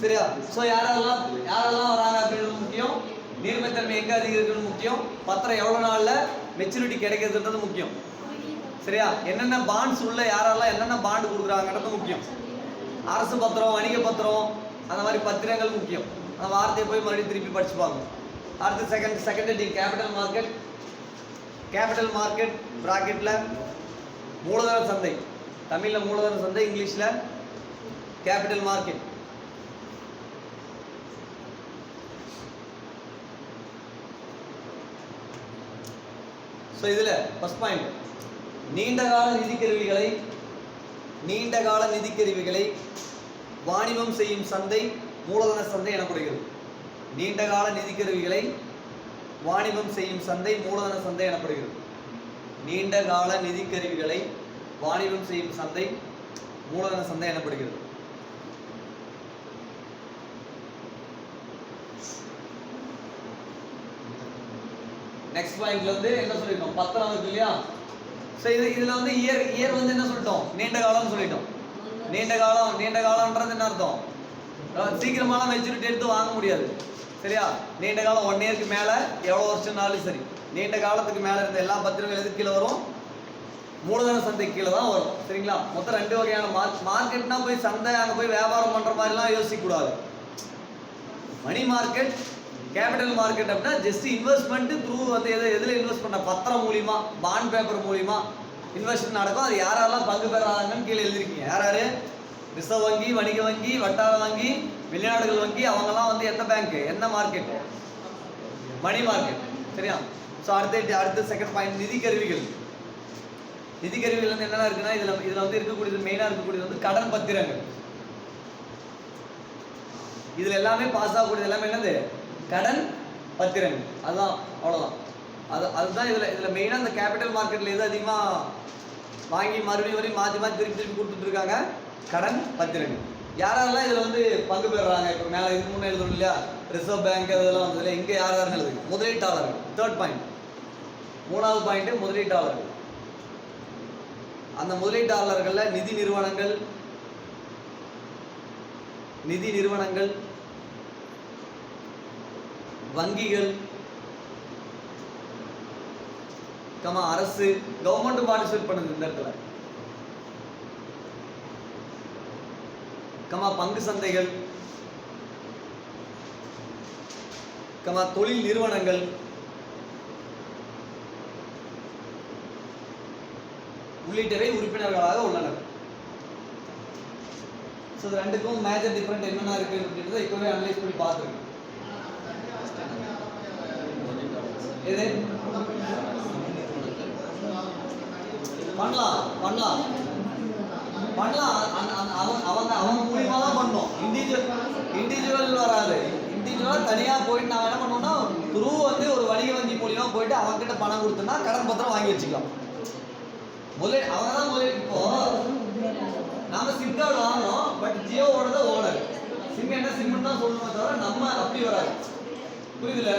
சரியா? ஸோ யாரெல்லாம் வராங்க அப்படின்றது முக்கியம். நீர்மைத்தன்மை எங்கே அதிகரிக்கிறது முக்கியம். பத்திரம் எவ்வளோ நாளில் மெச்சூரிட்டி கிடைக்கிறதுன்றது முக்கியம், சரியா? என்னென்ன பாண்ட்ஸ் உள்ள யாரெல்லாம் என்னென்ன பாண்டு கொடுக்குறாங்கன்றது முக்கியம். அரசு பத்திரம், வணிக பத்திரம், அந்த மாதிரி பத்திரங்கள் முக்கியம். அந்த வார்த்தையை போய் மறுபடியும் திருப்பி படிச்சுப்பாங்க. அடுத்து செகண்ட் ஹெட்டிங் கேபிட்டல் மார்க்கெட் பிராக்கெட்டில் மூலதன சந்தை. தமிழில் மூலதன சந்தை, இங்கிலீஷில் கேபிட்டல் மார்க்கெட். ஸோ இதில் ஃபர்ஸ்ட் பாயிண்ட், நீண்டகால நிதி கருவிகளை வாணிபம் செய்யும் சந்தை மூலதன சந்தை எனப்படுகிறது. நீண்டகால நிதி கருவிகளை வாணிபம் செய்யும் சந்தை மூலதன சந்தை எனப்படுகிறது. நீண்டகால நிதி கருவிகளை வாணிபம் செய்யும் சந்தை மூலதன சந்தை எனப்படுகிறது. நெக்ஸ்ட் பாயிண்ட்ல வந்து என்ன சொல்லிட்டோம்? பத்திரம் இருக்கு இல்லையா? ஸோ இதுல வந்து இயர் வந்து என்ன சொல்லிட்டோம்? நீண்ட காலம்னு சொல்லிட்டோம். நீண்ட காலம்ன்றது என்ன அர்த்தம்? சீக்கிரமான மெச்சூரிட்டி எடுத்து வாங்க முடியாது, சரியா? நீண்ட காலம் 1 இயருக்கு மேலே எவ்வளோ வருஷம்னாலும் சரி, நீண்ட காலத்துக்கு மேலே இருந்த எல்லா பத்திரங்கள் எதுக்கு கீழே வரும்? மூலதன சந்தை கீழே தான் வரும், சரிங்களா? மொத்தம் 2 வகையான மார்க்கெட்னா போய் சந்தை அங்கே போய் வியாபாரம் பண்ணுற மாதிரிலாம் யோசிக்கக்கூடாது. மணி மார்க்கெட், கேபிட்டல் மார்க்கெட் அப்படின்னா ஜஸ்ட் இன்வெஸ்ட்மெண்ட் த்ரூ வந்து எதில் இன்வெஸ்ட் பண்ண பத்திரம் மூலிமா, பாண்ட் பேப்பர் மூலிமா இன்வெஸ்ட்மெண்ட் நடக்கும். அது யாரெல்லாம் பங்கு பெறாங்கன்னு கீழே எழுதிருக்கீங்க. யாராரு? ரிசர்வ் வங்கி, வணிக வங்கி, வட்டார வங்கி, வெளிநாடுகள் வங்கி, அவங்கெல்லாம் வந்து எந்த பேங்க், என்ன மார்க்கெட்? மணி மார்க்கெட், சரியா? ஸோ அடுத்து செகண்ட் பாயிண்ட், நிதி கருவிகள் வந்து என்னென்ன இருக்குன்னா, இதில் வந்து இருக்கக்கூடியது மெயினாக இருக்கக்கூடியது வந்து கடன் பத்திரங்கள். இதில் எல்லாமே பாஸ் ஆகக்கூடியது எல்லாமே என்னது? கடன் பத்திரங்கள். அதுதான், அவ்வளோதான். அதுதான் இதில் மெயினாக இந்த கேபிட்டல் மார்க்கெட்டில் எது அதிகமாக வாங்கி மறுபடியும் மாற்றி திருப்பி கொடுத்துட்டு இருக்காங்க? கடன் பத்திரங்கள். யாரெல்லாம் இதில் வந்து பங்கு பெறுறாங்க? இப்போ மேலே இதுக்கு முன்னே எழுதணும் இல்லையா? ரிசர்வ் பேங்க் அதெல்லாம் வந்ததில்ல. இங்கே யாரும் எழுதுங்க? முதலீட்டாளர்கள். Third point. 3வது பாயிண்ட் முதலீட்டாளர்கள். அந்த முதலீட்டாளர்களில் நிதி நிறுவனங்கள், வங்கிகள், அரசு, கவர்மெண்ட் பார்ட்டிசிபேட் பண்ணுது இந்த இடத்துல. பங்கு சந்தைகள், தொழில் நிறுவனங்கள், உள்ளிட்டவை உறுப்பினர்களாக உள்ளனர். ஸோ இது ரெண்டுக்கும் மேஜர் டிஃபரெண்ட் என்னென்ன இருக்கு அப்படின்றத இப்பவே அனலைஸ் பண்ணி பார்த்துருக்கோம். எது பண்ணலாம் அவங்க மூலியமா தான் பண்ணோம். இண்டிவிஜுவல் வராது. இண்டிவிஜுவல் தனியா போயிட்டு நான் என்ன பண்ணோம்னா த்ரூ வந்து ஒரு வணிக வங்கி மூலியமா போயிட்டு அவங்க கிட்ட பணம் கொடுத்தோம்னா கடன் பத்திரம் வாங்கி வச்சுக்கலாம். அவங்க தான் முதலீடு. இப்போ நாம சிம் கார்டு வாங்குறோம், பட் ஜியோவோட தான் ஓனர். சிம் என்ன சிம்னு தான் சொல்லணுமே தவிர நம்ம அப்படி வராது. புரியுதுல?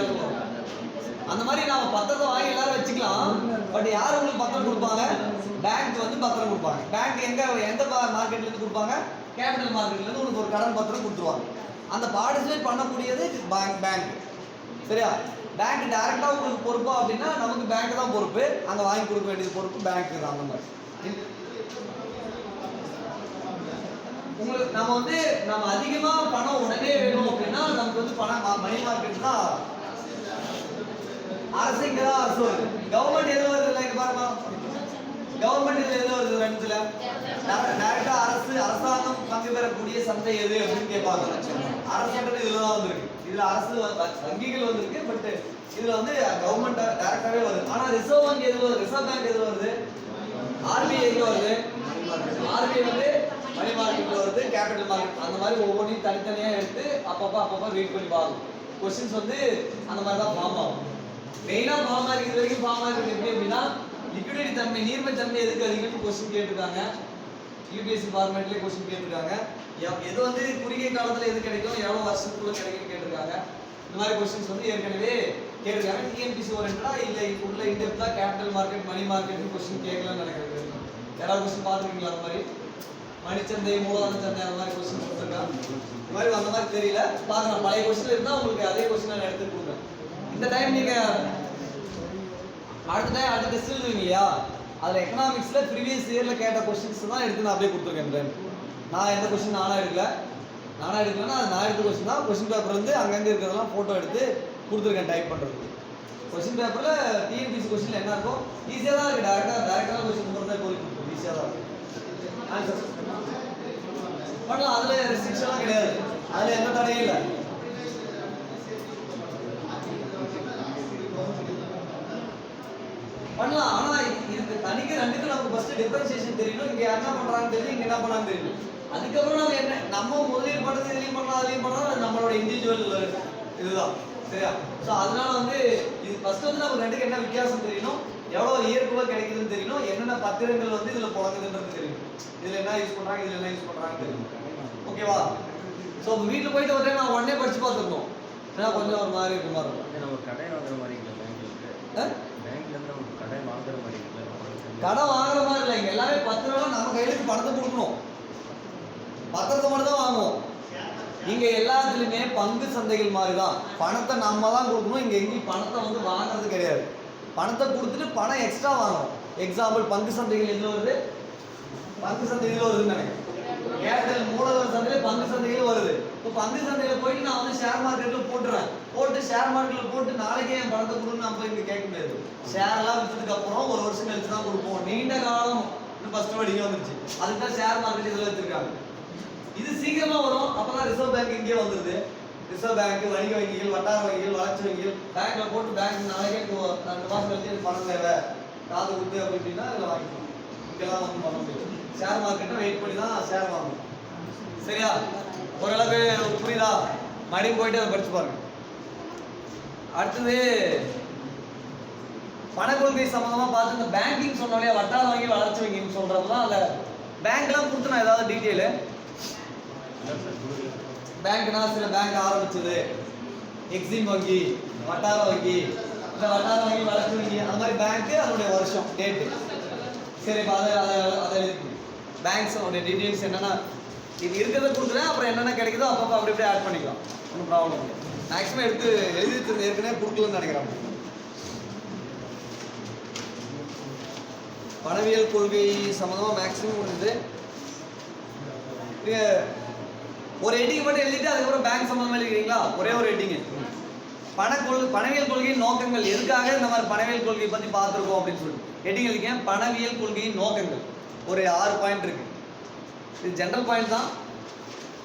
அந்த மாதிரி நாம பத்திரத்தை வாங்கி எல்லாரும் வச்சுக்கலாம். பட் யார் உங்களுக்கு பத்திரம் கொடுப்பாங்க? பேங்க் வந்து பத்திரம் கொடுப்பாங்க. பேங்க் எந்த மார்க்கெட்ல இருந்து கொடுப்பாங்க? கேபிட்டல் மார்க்கெட்ல இருந்து உங்களுக்கு ஒரு கடன் பத்திரம் கொடுத்துருவாங்க. அந்த பார்ட்டிசிபேட் பண்ணக்கூடியது பேங்க், சரியா? பேங்க் டைரக்டா உங்களுக்கு பொறுப்பா அப்படின்னா நமக்கு பேங்க் தான் பொறுப்பு. அங்க வாங்கி கொடுக்க வேண்டியது பொறுப்பு பேங்க் தான். அந்த மாதிரி உங்களுக்கு நம்ம அதிகமா பணம் உடனே வேணும் அப்படின்னா நமக்கு பணம் மணி மார்க்கெட் தான். அரசுங்க தான் அரசு வருது. கவர்மெண்ட் எது வருது இல்லை இங்க பாருமா, கவர்மெண்ட் இதுல எது வருது? ரெண்டுல டைரக்டா அரசாங்கம் பங்கு பெறக்கூடிய சந்தை எது அப்படின்னு கேட்பாங்க. அரசுன்றது இதுலதான் வந்திருக்கு. இதுல அரசு வங்கிகள் வந்திருக்கு. பட் இதுல கவர்மெண்ட் டைரக்டாவே வருது. ஆனா ரிசர்வ் வங்கி எது வருது? ரிசர்வ் பேங்க் எது வருது? ஆர்பிஐ எங்க வருது? ஆர்பிஐ மணி மார்க்கெட்ல வருது, கேபிட்டல் மார்க்கெட். அந்த மாதிரி ஒவ்வொன்றையும் தனித்தனியா எடுத்து அப்பப்ப ரீட் பண்ணி பார்க்கணும். கொஸ்டின்ஸ் அந்த மாதிரி தான் ஃபார்ம் ஆகும். மெயினா ஃபார்ம் ஆகி இது வரைக்கும் ஃபார்ம் ஆகிறது எப்படி அப்படின்னா, லிக்விடிட்டி தன்மை, நீர்மை தன்மை எதுக்கு அதிகம்னு கொஸ்டின் கேட்டிருக்காங்க. யூபிஎஸ்சி ஃபார்மேட்லேயே கொஸ்டின் கேட்டிருக்காங்க. எது குறுகிய காலத்துல எது கிடைக்கும், எவ்வளவு வருஷத்துக்குள்ள கிடைக்கும்னு கேட்டிருக்காங்க. இந்த மாதிரி கொஸ்டின்ஸ் ஏற்கனவே கேட்டிருக்காங்க. டிஎன்பிசி ஓரியன்டா இல்ல உள்ள இன்டெப்தா capital market money market question கேட்கலாம்னு நினைக்கிறது. யாராவது கொஸ்டின் பார்த்துருக்கீங்களா? அந்த மாதிரி மணிச்சந்தை, மூலதன சந்தை, அந்த மாதிரி கொஸ்டின் கொடுத்துருக்காங்க. இந்த மாதிரி அந்த மாதிரி தெரியல, பார்க்கலாம். பழைய கொஸ்டின் இருந்தா உங்களுக்கு அதே கொஸ்டின் நான் எடுத்து கொடுங்க. இந்த டைம் நீங்க அடுத்த டெஸ்ட் எழுதுவீங்க இல்லையா, அதுல எக்கனாமிக்ஸ்ல ப்ரீவியஸ் இயர்ல கேட்ட கொஸ்டின்ஸ் தான் எடுத்து நான் அப்படியே கொடுத்துருக்கேன். நான் எந்த கொஸ்டின் நானா எடுக்கலன்னா அது நான் எடுத்த கொஸ்டின் தான். கொஸ்டின் பேப்பர் அங்கங்க இருக்கிறதெல்லாம் போட்டோ எடுத்து கொடுத்துருக்கேன் டைப் பண்றதுக்கு. கொஸ்டின் பேப்பர்ல டிஎன்பிசி கொஸ்டின்ல என்ன இருக்கும், ஈஸியா தான் இருக்கு. டைரக்டா கொஸ்டின் போடுறதா கோரி கொடுக்கும், ஈஸியா தான் இருக்கு. ஆன்சர் பண்ணலாம். அதுல ரெஸ்ட்ரிக்ஷன்லாம் கிடையாது, அதுல எந்த தடையும் இல்லை. பண்ணலாம். ஆனா இதுக்கு தனிக்கு ரெண்டுக்கு நமக்கு ஃபர்ஸ்ட் டிஃபரன்சியேஷன் தெரியணும். இங்க என்ன பண்றாங்க தெரியும், இங்க என்ன பண்ணாங்க தெரியும். அதுக்கப்புறம் நம்ம முதலீடு பண்றது இதுலயும் பண்ணலாம், அதுலயும் பண்ணலாம். அது நம்மளோட இண்டிவிஜுவல் இதுதான். சரியா? ஸோ அதனால இது ஃபர்ஸ்ட் நமக்கு ரெண்டுக்கு என்ன வித்தியாசம் தெரியணும், எவ்வளவு இயற்கையா கிடைக்குதுன்னு தெரியணும், என்னென்ன பத்திரங்கள் இதுல புழங்குதுன்றது தெரியும். இதுல என்ன யூஸ் பண்றாங்க, இதுல என்ன யூஸ் பண்றாங்க தெரியும். ஓகேவா? ஸோ வீட்டுல போயிட்டு ஒரு டைம் நான் உடனே படிச்சு பார்த்துருந்தோம். ஏன்னா கொஞ்சம் ஒரு மாதிரி இருக்க மாதிரி இருக்கும். நம்ம கடை வாங்குற மாதிரி இல்லை, பேங்க்ல இருந்து நம்ம கடை வாங்குற மாதிரி இல்லை. கடை வாங்குற மாதிரி இல்லை, இங்க எல்லாமே 10 ரூபா நம்ம கையிலுக்கு பணத்தை கொடுக்கணும். பத்திரத்தை மட்டும் தான் வாங்குவோம். இங்க எல்லாத்துலயுமே பங்கு சந்தைகள் மாதிரி தான். பணத்தை நம்ம தான் கொடுக்கணும். இங்க எங்கேயும் பணத்தை வாங்குறது கிடையாது. பணத்தை கொடுத்துட்டு பணம் எக்ஸ்ட்ரா வாங்கணும். எக்ஸாம்பிள் பங்கு சந்தைகள் எதுல வருது, பங்கு சந்தை இதுல வருதுன்னு நினைக்கிறேன். கேபிட்டல் மூலதன சந்தையில பங்கு சந்தைகள் வருது. இப்போ பங்கு சந்தையில போயிட்டு நான் ஷேர் மார்க்கெட்ல போட்டு ஷேர் மார்க்கெட்ல போட்டு நாளைக்கே என் பணத்தை கொடுன்னு நம்ம இங்க கேட்க முடியாது. ஷேர் எல்லாம் விற்றதுக்கு அப்புறம் ஒரு வருஷம் கழிச்சு தான் கொடுப்போம். நீண்ட காலம் ஃபர்ஸ்ட் வடிங்க வந்துருச்சு. அதுக்கு தான் ஷேர் மார்க்கெட் இதுல வச்சிருக்காங்க. இது சீக்கிரமா வரும். அப்பதான் ரிசர்வ் பேங்க் இங்கே வந்துருது. ரிசர்வ் பேங்க், வணிக வங்கிகள், வட்டார வங்கிகள், வளர்ச்சி வங்கிகள் பேங்க்ல போட்டு பேங்க் நாளைக்கே 2 மாசம் கழிச்சு பணம் தேவை, காது கொடுத்து அப்படின்னா இதில் வாங்கிக்கலாம். இங்கெல்லாம் பண்ண முடியாது. ஷேர் மார்க்கெட்டை வெயிட் பண்ணி தான் ஷேர் வாங்கணும். சரியா? ஓரளவுக்கு புரியுதா? மறுபடியும் போயிட்டு அதை படிச்சு பாருங்க. அடுத்தது பண கொள்கை சம்பந்தமா பார்த்து இந்த பேங்கிங் சொன்னோம், வட்டார வங்கி, வளர்ச்சி வங்கின்னு சொல்றதுலாம் அந்த பேங்க்லாம் கொடுத்து நான் ஏதாவது டீட்டெயிலு. பேங்க்னா சில பேங்க் ஆரம்பிச்சது, எக்ஸிம் வங்கி, வட்டார வங்கி, இந்த வட்டார வங்கி, வளர்ச்சி வங்கி, அந்த மாதிரி பேங்க், அதனுடைய வருஷம், டேட்டு. சரி, இப்போ அதை எழுதி பேங்க்ஸோட டீட்டெயில்ஸ் என்னென்னா இது இருக்கிறத கொடுக்குறேன். அப்புறம் என்னென்ன கிடைக்குதோ அப்பப்போ அப்படி அப்படியே ஆட் பண்ணிக்கலாம். ஒன்றும் ப்ராப்ளம் இல்லை. மேக்ஸிமம் எடுத்து எழுதி ஏற்கனவே கொடுக்கலன்னு நினைக்கிறேன். பணவியல் கொள்கை சம்மந்தமாக மேக்ஸிமம் முடிஞ்சது. ஒரு ஹெட்டிங் மட்டும் எழுதிட்டு அதுக்கப்புறம் பேங்க் சம்மந்தமாக எழுதிக்கிறீங்களா? ஒரே ஒரு ஹெட்டிங்கு. பணவியல் கொள்கையின் நோக்கங்கள், எதுக்காக இந்த மாதிரி பணவியல் கொள்கையை பற்றி பார்த்துருக்கோம் அப்படின்னு சொல்லிட்டு ஹெட்டிங் எழுதிக்கேன். பணவியல் கொள்கையின் நோக்கங்கள் ஒரு 6 பாயிண்ட் இருக்கு. இது ஜென்ரல் பாயிண்ட் தான்,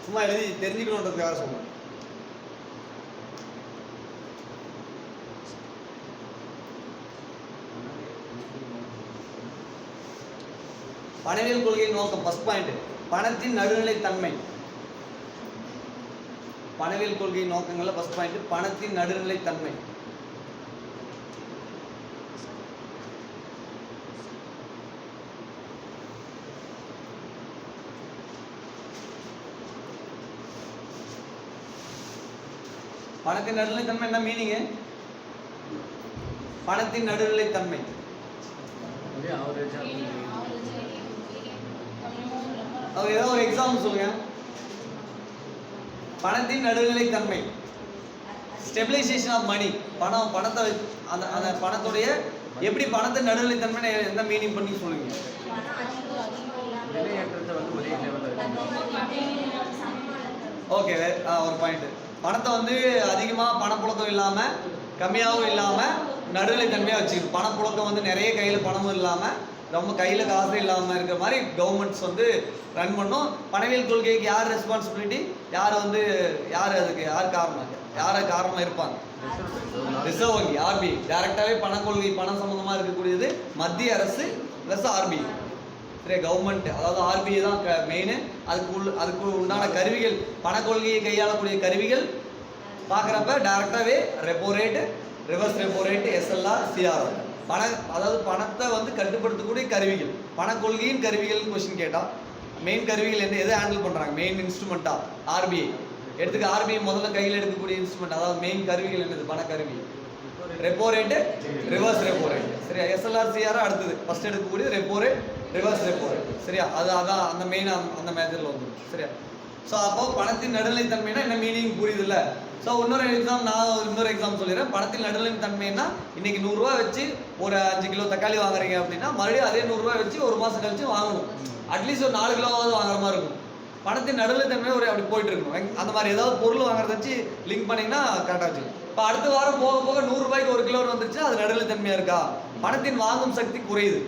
சும்மா எழுதி தெரிஞ்சுக்கணுன்றதுக்காக சொல்லுவேன். பணவியல் கொள்கையின் நோக்கம் ஃபர்ஸ்ட் பாயிண்ட், பணத்தின் நடுநிலைத்தன்மை. பணவியல் கொள்கையின் நோக்கங்கள்ல ஃபர்ஸ்ட் பாயிண்ட் பணத்தின் நடுநிலைத்தன்மை. பணத்தின் நடுநிலைத்தன்மை என்ன மீனிங்? பணத்தின் நடுநிலைத்தன்மை ஏதோ ஒரு எக்ஸாம்பிள் சொல்லுங்க. பணத்தின் நடுநிலைத்தன்மை, ஸ்டெபிலைசேஷன் ஆஃப் மணி. பணத்தை அந்த பணத்துடைய எப்படி பணத்தின் நடுநிலைத்தன்மை எந்த மீனிங் பண்ணி சொல்லுங்க. விலையேற்றத்தை வந்து ஒரே லெவலில் ஓகே, ஒரு பாயிண்ட். பணத்தை வந்து அதிகமாக பணப்புழக்கம் இல்லாமல் கம்மியாகவும் இல்லாமல் நடுநிலைத்தன்மையாக வச்சுக்கணும். பணப்புழக்கம் வந்து நிறைய கையில் பணமும் இல்லாமல் ரொம்ப கையில் காசு இல்லாமல் இருக்கிற மாதிரி கவர்மெண்ட்ஸ் வந்து ரன் பண்ணும். பணவியல் கொள்கைக்கு யார் ரெஸ்பான்சிபிலிட்டி, அதுக்கு யார் காரணமாக இருப்பாங்க? ரிசர்வ் வங்கி, ஆர்பிஐ. டைரக்டாகவே பணக்கொள்கை பணம் சம்மந்தமாக இருக்கக்கூடியது மத்திய அரசு ப்ளஸ் ஆர்பிஐ. சரி, கவர்மெண்ட் அதாவது ஆர்பிஐ தான் மெயின். அதுக்கு உண்டான கருவிகள், பணக்கொள்கையை கையாளக்கூடிய கருவிகள் பார்க்குறப்ப டைரக்டாகவே repo rate, reverse repo rate, SLR, CRR. அதாவது பணத்தை வந்து கட்டுப்படுத்தக்கூடிய கருவிகள், பணக்கொள்கையின் கருவிகள்னு கொஸ்டின் கேட்டால் மெயின் கருவிகள் என்ன, எதை ஹேண்டில் பண்ணுறாங்க? மெயின் இன்ஸ்ட்ருமெண்ட்டா ஆர்பிஐ எடுத்துக்க. ஆர்பிஐ முதல்ல கையில் எடுக்கக்கூடிய இன்ஸ்ட்ருமெண்ட், அதாவது மெயின் கருவிகள் என்னது? பணக்கருவி. Repo rate, reverse repo rate. சரியா? எஸ்எல்ஆர், சிஆர் அடுத்தது. ஃபர்ஸ்ட் எடுக்கக்கூடிய repo rate, reverse repo rate. சரியா? அதான் அந்த மெயின் அந்த மேஜரில் வந்துடும். சரியா? ஸோ அப்போ பணத்தின் நடுநிலைத்தன்மைனா என்ன மீனிங் புரியுது இல்லை? ஸோ இன்னொரு எக்ஸாம் சொல்லிடுறேன். பணத்தின் நடுநிலைத்தன்மைனா இன்னைக்கு 100 ரூபா வச்சு ஒரு 5 கிலோ தக்காளி வாங்குறீங்க அப்படின்னா மறுபடியும் அதே 100 ரூபா வச்சு ஒரு மாதம் கழிச்சு வாங்கணும். அட்லீஸ்ட் ஒரு 4 கிலோவாவது வாங்குற மாதிரி இருக்கும். பணத்தின் நடுநிலைத்தன்மை அப்படி போயிட்டு இருக்கணும். அந்த மாதிரி ஏதாவது பொருள் வாங்குறத வச்சு லிங்க் பண்ணிங்கன்னா கரெக்டாக வச்சுக்கணும். இப்போ அடுத்த வாரம் போக போக 100 ரூபாய்க்கு 1 கிலோ வந்துருச்சு, அது நடுநிலைத்தன்மையாக இருக்கா? பணத்தின் வாங்கும் சக்தி குறையுது.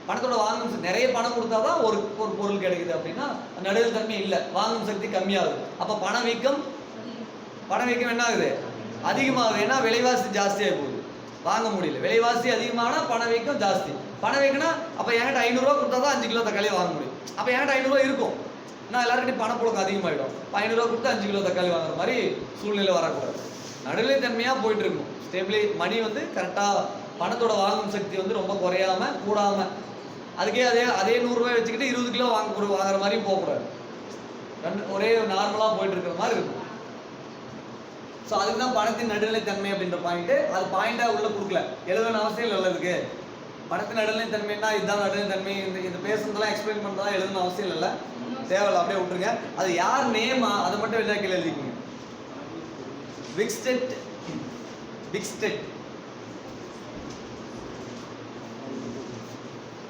பணத்தோட வாங்கும் நிறைய பணம் கொடுத்தா தான் ஒரு பொருள் கிடைக்குது அப்படின்னா நடுநிலைத்தன்மை இல்லை, வாங்கும் சக்தி கம்மியாகுது. அப்போ பணவீக்கம் என்ன ஆகுது? அதிகமாகுது. ஏன்னா விலைவாசி ஜாஸ்தியாக போகுது, வாங்க முடியல. விலைவாசி அதிகமானா பணவீக்கம் ஜாஸ்தி. பணவீக்கம்னா அப்போ என்கிட்ட 500 ரூபா கொடுத்தா தான் 5 கிலோ தக்காளி வாங்க முடியும். அப்போ என்கிட்ட 500 ரூபா இருக்கும், நான் எல்லாருக்கிட்டையும் பணப்புழக்கம் அதிகமாகிடும். 500 ரூபா கொடுத்து 5 கிலோ தக்காளி வாங்குற மாதிரி சூழ்நிலை வரக்கூடாது. நடுநிலைத்தன்மையாக போயிட்டு இருக்கும். மணி வந்து கரெக்டாக பணத்தோட வாங்கும் சக்தி வந்து ரொம்ப குறையாம கூடாம, அதுக்கே அதே 100 ரூபாய் வச்சுக்கிட்டு 20 கிலோ வாங்குற மாதிரியும் போகக்கூடாது. ஒரே நார்மலாக போயிட்டு இருக்கிற மாதிரி இருக்கும். ஸோ அதுக்கு தான் பணத்தின் நடுநிலைத்தன்மை அப்படின்ற பாயிண்ட். அது பாயிண்டாக உள்ள கொடுக்கல, எழுதணும் அவசியம் நல்லதுக்கு. பணத்தின் நடுநிலைத்தன்மைன்னா இதுதான் நடுநிலைத்தன்மை. இந்த பேசுறதெல்லாம் எக்ஸ்பிளைன் பண்ணுறதா எழுதணும் அவசியம் இல்லை, தேவையில்லை, அப்படியே விட்டுருங்க. அது யார் நேமா அதை மட்டும் வெளியே கீழே எழுதிக்கோங்க. விக்ஸ்டெட்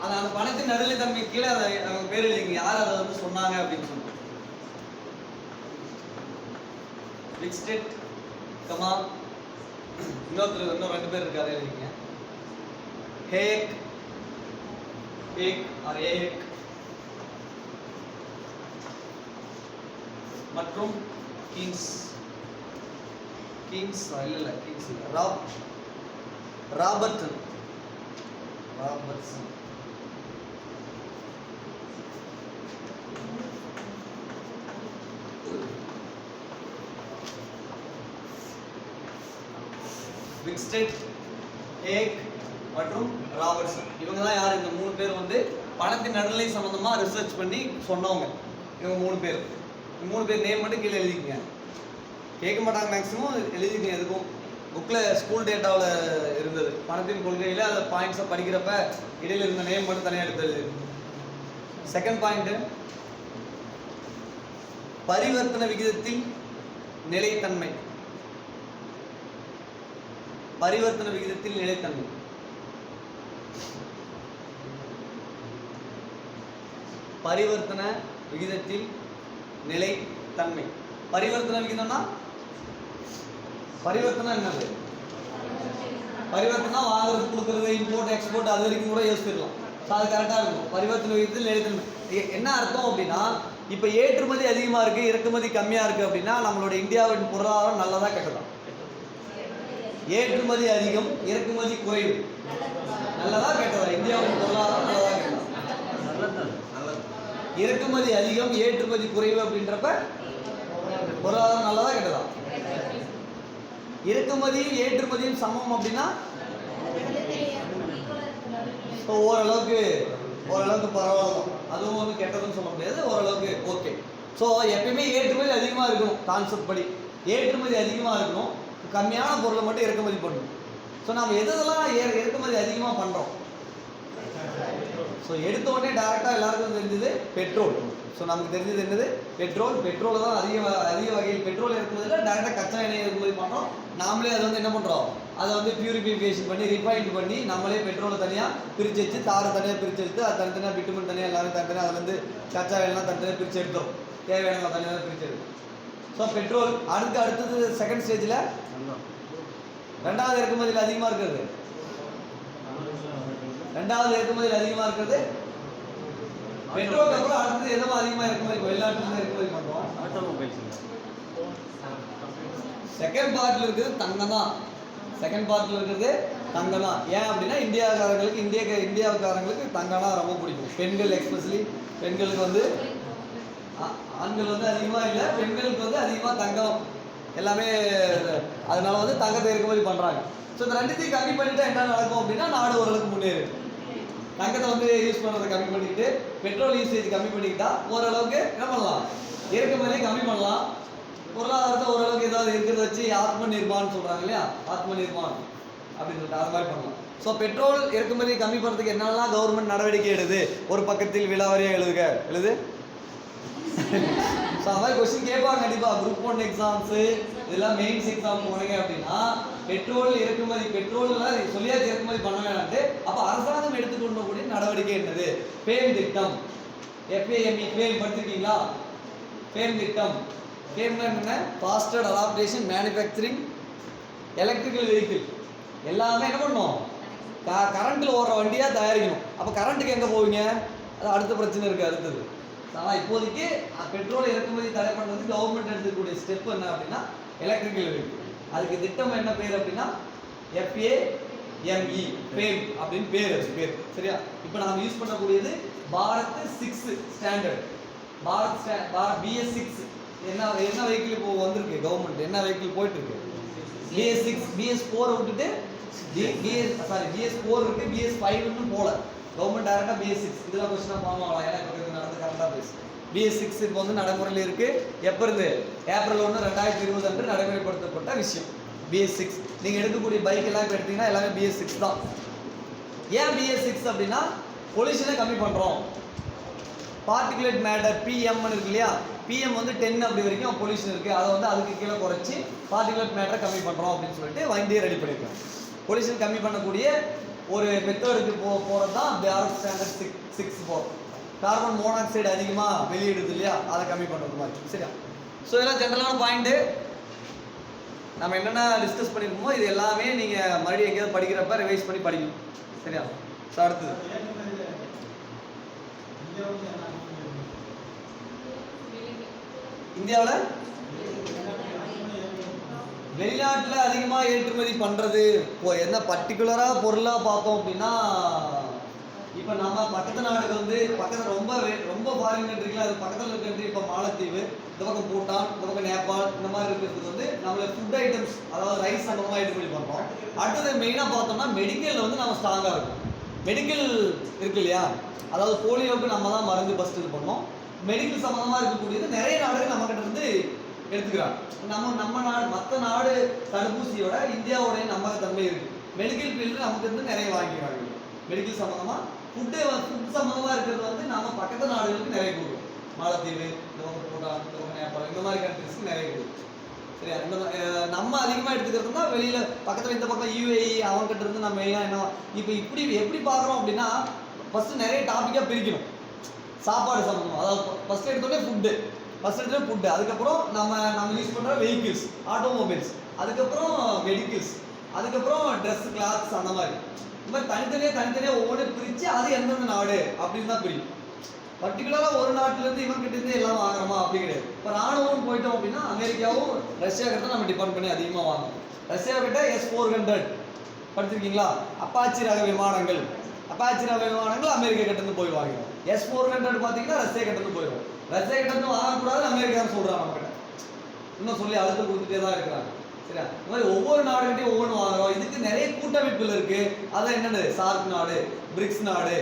அந்த பணத்தின் நடுநிலைத்தன்மை கீழே அதை பேர் எழுதிங்க, யார் அதை வந்து சொன்னாங்க அப்படின்னு சொன்னாங்க. விக்ஸ்டெட் கமா இன்னும் 2 பேர் இருக்காரு, எழுதிங்க. ஹேக் ஆர் ஏக் மற்றும் கிங்ஸ் ராபர்ட்சன். விக்ஸ்டெட், ஏக் மற்றும் ராபர்ட்சன். இவங்க தான் யார்? இந்த 3 பேர் வந்து பணத்தின் நடுநிலை சம்பந்தமா ரிசர்ச் பண்ணி சொன்னவங்க. இவங்க 3 பேர். இந்த 3 பேர் நேம் மட்டும் கீழே எழுதிக்கங்க. கேட்க மாட்டாங்க, மேக்ஸிமம் எழுதிக்கங்க. எதுக்கும் புக்கில் ஸ்கூல் டேட்டாவில் இருந்தது, பணத்தின் கொள்கையில் அந்த பாயிண்ட்ஸை படிக்கிறப்ப இடையில இருந்த நேம் மட்டும் தனியாக எடுத்து எழுது. செகண்ட் பாயிண்ட், பரிவர்த்தனை விகிதத்தில் நிலைத்தன்மை. பரிவர்த்தனை விகிதத்தில் நிலைத்தன்மை. பரிவர்த்தனை விகிதத்தில் நிலைத்தன்மை. பரிவர்த்தனை விகிதம்னா பரிவர்த்தனை என்னது? பரிவர்த்தனை வாங்குறது, கொடுக்கறது, இம்போர்ட் எக்ஸ்போர்ட் அது வரைக்கும் கூட யோசிச்சிடலாம். அது கரெக்டாக இருக்கும். பரிவர்த்தனை விகிதத்தில் நிலைத்தன்மை என்ன அர்த்தம் அப்படின்னா, இப்போ ஏற்றுமதி அதிகமாக இருக்குது, இறக்குமதி கம்மியாக இருக்குது அப்படின்னா நம்மளோட இந்தியாவின் பொருளாதாரம் நல்லதா கெட்டதா? ஏற்றுமதி அதிகம், இறக்குமதி குறைவு, நல்லதா கெட்டதா? இந்தியாவின் பொருளாதாரம் நல்லதா கெட்டதா? நல்லது. இறக்குமதி அதிகம், ஏற்றுமதி குறைவு அப்படின்றப்ப பொருளாதாரம் நல்லதா கெட்டதா? இறக்குமதியும் ஏற்றுமதியும் சமம் அப்படின்னா ஓரளவுக்கு பரவாயில்ல. அதுவும் வந்து கெட்டதுன்னு சொல்ல முடியாது, ஓரளவுக்கு ஓகே. ஸோ எப்பயுமே ஏற்றுமதி அதிகமாக இருக்கணும். கான்செப்ட் படி ஏற்றுமதி அதிகமாக இருக்கணும், கம்மியான பொருளை மட்டும் இறக்குமதி பண்ணணும். ஸோ நம்ம எதெல்லாம் இறக்குமதி அதிகமாக பண்ணுறோம்? ஸோ எடுத்த உடனே டேரெக்டாக எல்லாருக்கும் தெரிஞ்சது பெட்ரோல். ஸோ நமக்கு தெரிஞ்சது என்னது? பெட்ரோல் தான் அதிக வகையில் பெட்ரோல் இறக்குமதியில் டேரெக்டாக கச்சா எண்ணெய் இறக்குமதி பண்ணுறோம். நாமளே அது வந்து என்ன பண்ணுறோம்? அதை வந்து பியூரிஃபிகேஷன் பண்ணி ரிஃபைன் பண்ணி நம்மளே பெட்ரோலை தனியாக பிரித்து வச்சு தாரை தனியாக பிரித்து எடுத்து அது தனித்தனியாக பிட்டுமன் தனியாக எல்லாமே தனித்தனியாக அதுலேருந்து கச்சா எல்லாம் தனித்தனியாக பிரித்து எடுத்தோம், தேவையான தனியாக பிரித்து எடுத்தோம். ஸோ பெட்ரோல் அடுத்தது செகண்ட் ஸ்டேஜில் ரெண்டாவது இறக்குமதியில் அதிகமாக இருக்கிறது, ரெண்டாவது இறக்குமதியில் அதிகமாக இருக்கிறது பெட்ரோலுக்கு அப்புறம் அடுத்தது எதுவும் அதிகமாக இறக்குமதி, வெளிநாட்டுல இறக்குமதி பண்ணுறோம். ஆட்டோமொபைல்ஸ் செகண்ட் பார்ட்டில் இருக்கிறது தங்கம் தான், செகண்ட் பார்ட்டில் இருக்கிறது தங்கம் தான். ஏன் அப்படின்னா இந்தியாவுக்காரங்களுக்கு தங்கம்னா ரொம்ப பிடிக்கும். பெண்கள் எக்ஸ்பெஷலி பெண்களுக்கு வந்து ஆண்கள் வந்து அதிகமாக இல்லை, பெண்களுக்கு வந்து அதிகமாக தங்கம் எல்லாமே, அதனால வந்து தங்கத்தை இறக்குமதி பண்ணுறாங்க. ஸோ இந்த ரெண்டுத்தையும் கம்மி பண்ணிட்டா என்ன நடக்கும் அப்படின்னா நாடு ஓரளவுக்கு முன்னேறு. தங்கத்தை வந்து யூஸ் பண்ணுறதை கம்மி பண்ணிக்கிட்டு பெட்ரோல் யூசேஜ் கம்மி பண்ணிக்கிட்டா ஓரளவுக்கு என்ன பண்ணலாம், இறக்குமதியை கம்மி பண்ணலாம். பொருளாதாரத்தை ஓரளவுக்கு ஏதாவது இருக்கிறத வச்சு ஆத்ம நிர்மான்னு சொல்கிறாங்க இல்லையா, ஆத்ம நிர்மான் அப்படின்னு சொல்லிட்டு அது மாதிரி பண்ணலாம். ஸோ பெட்ரோல் இறக்குமதியை கம்மி பண்ணுறதுக்கு என்னெல்லாம் கவர்மெண்ட் நடவடிக்கை எடுது, ஒரு பக்கத்தில் விலாவரியாக எழுது. ஸோ அது மாதிரி கொஸ்டின் கேட்பாங்க கண்டிப்பாக. குரூப் 1 எக்ஸாம்ஸு இதெல்லாம் மெயின்ஸ் எக்ஸாம் போனீங்க அப்படின்னா பெட்ரோல் இறக்குமதி, பெட்ரோல்லாம் சொல்லியாச்சு இறக்குமதி பண்ண வேணான்ட்டு, அப்போ அரசாங்கம் எடுத்துக்கொள்ளக்கூடிய நடவடிக்கை என்னது, ஃபேம் திட்டம், FAME ஃபேம் படிச்சிருக்கீங்களா? ஃபேம் திட்டம், ஃபேம்னா என்ன, faster adaptation manufacturing electrical vehicle, எல்லாமே என்ன பண்ணணும், கரண்ட்டில் ஓடுற வண்டியாக தயாரிக்கணும். அப்போ கரண்ட்டுக்கு எங்கே போவீங்க, அது அடுத்த பிரச்சனை இருக்குது. அடுத்தது ஆனால் இப்போதைக்கு பெட்ரோல் இறக்குமதி தடை பண்ணுறதுக்கு கவர்மெண்ட் எடுத்துக்கூடிய ஸ்டெப் என்ன அப்படின்னா எலக்ட்ரிக்கல் வெஹிக்கிள். அதுக்கு திட்டம் என்ன பேர் அப்படின்னா FAME ஃபேம் அப்படின்னு பேர், அது பேர் சரியா. இப்போ நாம் யூஸ் பண்ணக்கூடியது பாரத் 6 ஸ்டாண்டர்ட், பாரத் BS6. என்ன வெஹிக்கிள் இப்போ வந்திருக்கு கவர்மெண்ட், என்ன வெஹிக்கிள் போயிட்டு இருக்கு, BS6. BS4 விட்டுட்டு BS4 இருக்கு, BS5 போல கவர்மெண்ட் டேரக்டாக BS6. இதெல்லாம் கொஸ்டினாக பார்க்கலாம், ஏன்னா இப்போ நடந்து கரெக்டாக பேசு. BS6 இப்போ வந்து நடைமுறையில் இருக்கு. எப்போ இருந்து, ஏப்ரல் 1, 2020 அன்று நடைமுறைப்படுத்தப்பட்ட விஷயம் BS6. நீங்கள் எடுக்கக்கூடிய பைக் எல்லாம் இப்போ எடுத்தீங்கன்னா எல்லாமே BS6 தான். ஏன் BS6 அப்படின்னா பொல்யூஷனை கம்மி பண்ணுறோம். பார்ட்டிகுலேட் மேட்டர் PM இருக்கு இல்லையா, PM வந்து 10 அப்படி வரைக்கும் பொல்யூஷன் இருக்குது, அதை வந்து அதுக்கு கீழே குறைச்சி பார்ட்டிகுலேட் மேட்டரை கம்மி பண்ணுறோம் அப்படின்னு சொல்லிட்டு வண்டியை ரெடி பண்ணியிருக்கோம். பொல்யூஷன் கம்மி பண்ணக்கூடிய ஒரு மெத்தடுக்கு போகிறது தான் பாரத் ஸ்டாண்டர்ட் 6. கார்பன் மோனாக்சைடு அதிகமாக வெளியிடுது இல்லையா, அதை கம்மி பண்ணுறது மாதிரி சரியா. ஸோ இதெல்லாம் ஜென்ரலான பாயிண்ட்டு. நம்ம என்னென்ன டிஸ்கஸ் பண்ணியிருக்கோமோ இது எல்லாமே நீங்கள் மறுபடியும் எங்கேயாவது படிக்கிறப்ப ரிவைஸ் பண்ணி படிக்கணும் சரியா. ஸோ அடுத்தது இந்தியாவில் வெளிநாட்டில் அதிகமாக ஏற்றுமதி பண்ணுறது என்ன பர்டிகுலராக பொருளாக பார்த்தோம் அப்படின்னா, இப்போ நம்ம பக்கத்து நாடுக்கு வந்து பக்கத்தில் ரொம்ப ஃபாரின் கண்ட்ரிகள், அது பக்கத்தில் இருக்க கண்ட்ரி, இப்போ மாலத்தீவு, இந்த பக்கம் பூட்டான், இந்த பக்கம் நேபாள், இந்த மாதிரி இருக்கிறதுக்கு வந்து நம்மள ஃபுட் ஐட்டம்ஸ், அதாவது ரைஸ் சம்பந்தமாக ஏற்றுமதி பண்ணுறோம். அடுத்தது மெயினாக பார்த்தோம்னா மெடிக்கலில் வந்து நம்ம ஸ்ட்ராங்காக இருக்கும். மெடிக்கல் இருக்கு இல்லையா, அதாவது போலியோவுக்கு நம்ம தான் மருந்து ஃபஸ்ட் இது பண்ணோம். மெடிக்கல் சம்மந்தமாக இருக்கக்கூடியது நிறைய நாடுகள் நம்மக்கிட்ட இருந்து எடுத்துக்கிறாங்க. நம்ம நாடு மற்ற நாடு தடுப்பூசியோட இந்தியாவோடைய நம்பகத்தன்மை இருக்குது. மெடிக்கல் ஃபீல்டு நமக்கு இருந்து நிறைய வாங்கிக்கிறாங்க. மெடிக்கல் சம்மந்தமாக ஃபுட் சம்மந்தமாக இருக்கிறது வந்து நம்ம பக்கத்து நாடுகளுக்கு நிறைய கொடுக்கும். மாலத்தீவு, இந்த பக்கம் பூட்டான், இந்த பக்கம் நேபாள், இந்த மாதிரி கண்ட்ரிஸ்க்கு நிறைய கொடுக்கும் சரியா. இந்த நம்ம அதிகமாக எடுத்துக்கிறதுனா வெளியில் பக்கத்தில் இந்த பக்கம் UAE அவங்ககிட்ட இருந்து நம்ம மெயினாக என்ன இப்போ எப்படி பார்க்குறோம் அப்படின்னா, ஃபஸ்ட்டு நிறைய டாப்பிக்காக பிரிக்கணும். சாப்பாடு சம்மந்தமாக, அதாவது ஃபஸ்ட்டு எடுத்தோடனே ஃபுட்டு, அதுக்கப்புறம் நம்ம யூஸ் பண்ணுற வெஹிக்கிள்ஸ், ஆட்டோமொபைல்ஸ், அதுக்கப்புறம் மெடிக்கல்ஸ், அதுக்கப்புறம் ட்ரெஸ், கிளாத்ஸ், அந்த மாதிரி இந்த மாதிரி தனித்தனியாக ஒவ்வொரு பிரித்து அது எந்தெந்த நாடு அப்படின்னு தான் பிரிக்கும். பர்டிகுலராக ஒரு நாட்டிலேருந்து இவங்ககிட்டேருந்து எல்லாம் வாங்குறோமா அப்படி கிடையாது. இப்போ ராணுவம் போயிட்டோம் அப்படின்னா அமெரிக்காவும் ரஷ்யாக்கிட்ட நம்ம டிபெண்ட் பண்ணி அதிகமாக வாங்கணும். ரஷ்யாக்கிட்ட S-400 படிச்சிருக்கீங்களா, அப்பாச்சி ரக விமானங்கள் அமெரிக்கா கிட்டேருந்து போய் வாங்கிடும். S-400 பார்த்தீங்கன்னா ரஷ்யா கிட்டேருந்து போயிடும். ரஷ்யா கிட்டேருந்து வாங்கக்கூடாதுன்னு அமெரிக்கான்னு சொல்கிறாங்க நம்மகிட்ட, இன்னும் சொல்லி அழுத்தம் கொடுத்துட்டே தான் இருக்கிறாங்க சரியா. இந்த மாதிரி ஒவ்வொரு நாடுகிட்டையும் ஒவ்வொன்று வாங்குறோம். இதுக்கு நிறைய கூட்டமைப்புகள் இருக்குது. அதான் என்னது, சார்க் நாடு, பிரிக்ஸ் நாடு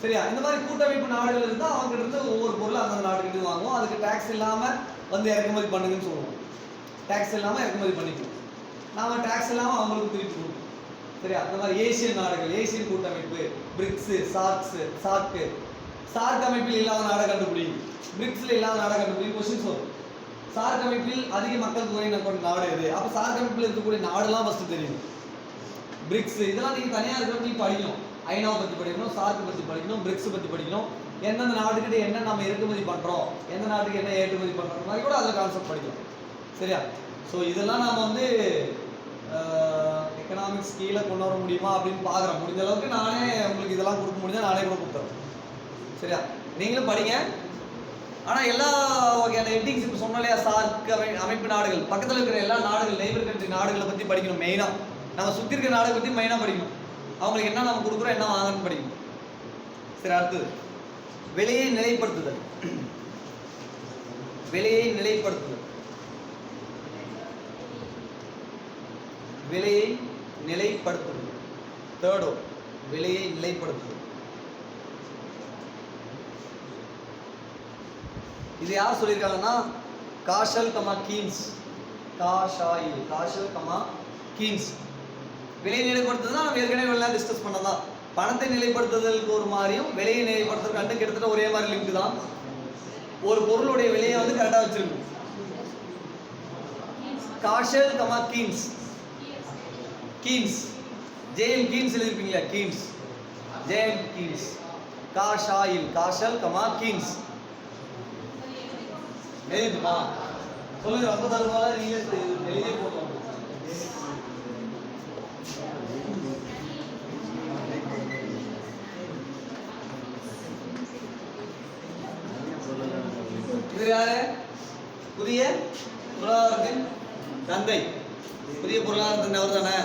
சரியா. இந்த மாதிரி கூட்டமைப்பு நாடுகள் இருந்தால் அவங்ககிட்ட இருந்து ஒவ்வொரு பொருளும் அந்த நாடுகிட்ட வாங்குவோம். அதுக்கு டேக்ஸ் இல்லாமல் வந்து இறக்குமதி பண்ணுங்கன்னு சொல்லுவோம். டேக்ஸ் இல்லாமல் இறக்குமதி பண்ணிக்குவோம். நாம் டேக்ஸ் இல்லாமல் அவங்களுக்கு திருப்பி கொடுப்போம் சரியா. அந்த மாதிரி ஏசியன் நாடுகள், ஏசியன் கூட்டமைப்பு, பிரிக்ஸு, சார்க் அமைப்பில் இல்லாத நாடை கண்டுபிடி, பிரிக்ஸில் இல்லாத நாடை கண்டுபிடி கொஸ்டின்ஸ் வரும். சார்க் அமைப்பில் அதிக மக்கள் தொகை கொண்ட நாடு எது? அப்ப சார்க் அமைப்பில் இருக்கக்கூடிய நாடுலாம் ஃபர்ஸ்ட் தெரியும். பிரிக்ஸ் இதெல்லாம் நீங்க தனியா இருக்கிற நீ படிக்கணும். ஐநாவை பத்தி படிக்கணும், சார்க் பத்தி படிக்கணும், பிரிக்ஸ் பத்தி படிக்கணும். எந்தெந்த நாடுகிட்ட என்ன நம்ம இறக்குமதி பண்றோம், எந்த நாட்டுக்கு என்ன ஏற்றுமதி பண்றோம் மாதிரி கூட அதுல கான்செப்ட் படிக்கணும். சரியா? ஸோ இதெல்லாம் நாம வந்து எக்கனாமிக்ஸ் கீழே கொண்டு வர முடியுமா அப்படின்னு பாக்குறேன். முடிஞ்ச அளவுக்கு நானே உங்களுக்கு இதெல்லாம் கொடுக்க முடிஞ்சா நானே கூட கொடுத்துறேன். சரியா? நீங்களும் படிங்க. ஆனா எல்லா வகையான ஹெட்டிங்ஸ் இப்போ சொன்ன இல்லையா, சார்க் அமைப்பு நாடுகள், பக்கத்தில் இருக்கிற எல்லா நாடுகள், நெய்பர் கண்ட்ரி நாடுகளை பத்தி படிக்கணும். மெயினா நம்ம சுத்தி இருக்கிற நாடுகளை பத்தி மெயினா படிக்கணும். அவங்களுக்கு என்ன நம்ம கொடுக்குறோம், என்ன வாங்கணும்னு படிக்கணும். சரி, அடுத்தது விலையை நிலைப்படுத்துதல். விலையை நிலைப்படுத்துதல். விலையை நிலைப்படுத்துதல். தேர்டோ விலையை நிலைப்படுத்துதல். இது யார் சொல்லியிருக்காங்கன்னா காஷல் கமா கீன்ஸ். காஷல் கமா கீன்ஸ். விலையை நிலைப்படுத்துதல் நம்ம ஏற்கனவே எல்லாம் டிஸ்கஸ் பண்ணதான். பணத்தை நிலைப்படுத்துதலுக்கு ஒரு மாதிரியும் விலையை நிலைப்படுத்துறது ரெண்டு கிட்டத்தட்ட ஒரே மாதிரி லிங்க் தான். ஒரு பொருளுடைய விலையை வந்து கரெக்டாக வச்சிருக்கும். காஷல் comma Keynes. Keynes JM Keynes எழுதிருப்பீங்களா? Keynes JM Keynes. காஷல் கமா கீன்ஸ் எழுதிட்டுமா சொல்லுங்க. ரொம்ப தருவாங்க நீங்க எழுதியே போட்டோம். இவர் யாரு? புதிய பொருளாதாரத்தின் தந்தை. புதிய பொருளாதாரத்தின் அவர் தானே.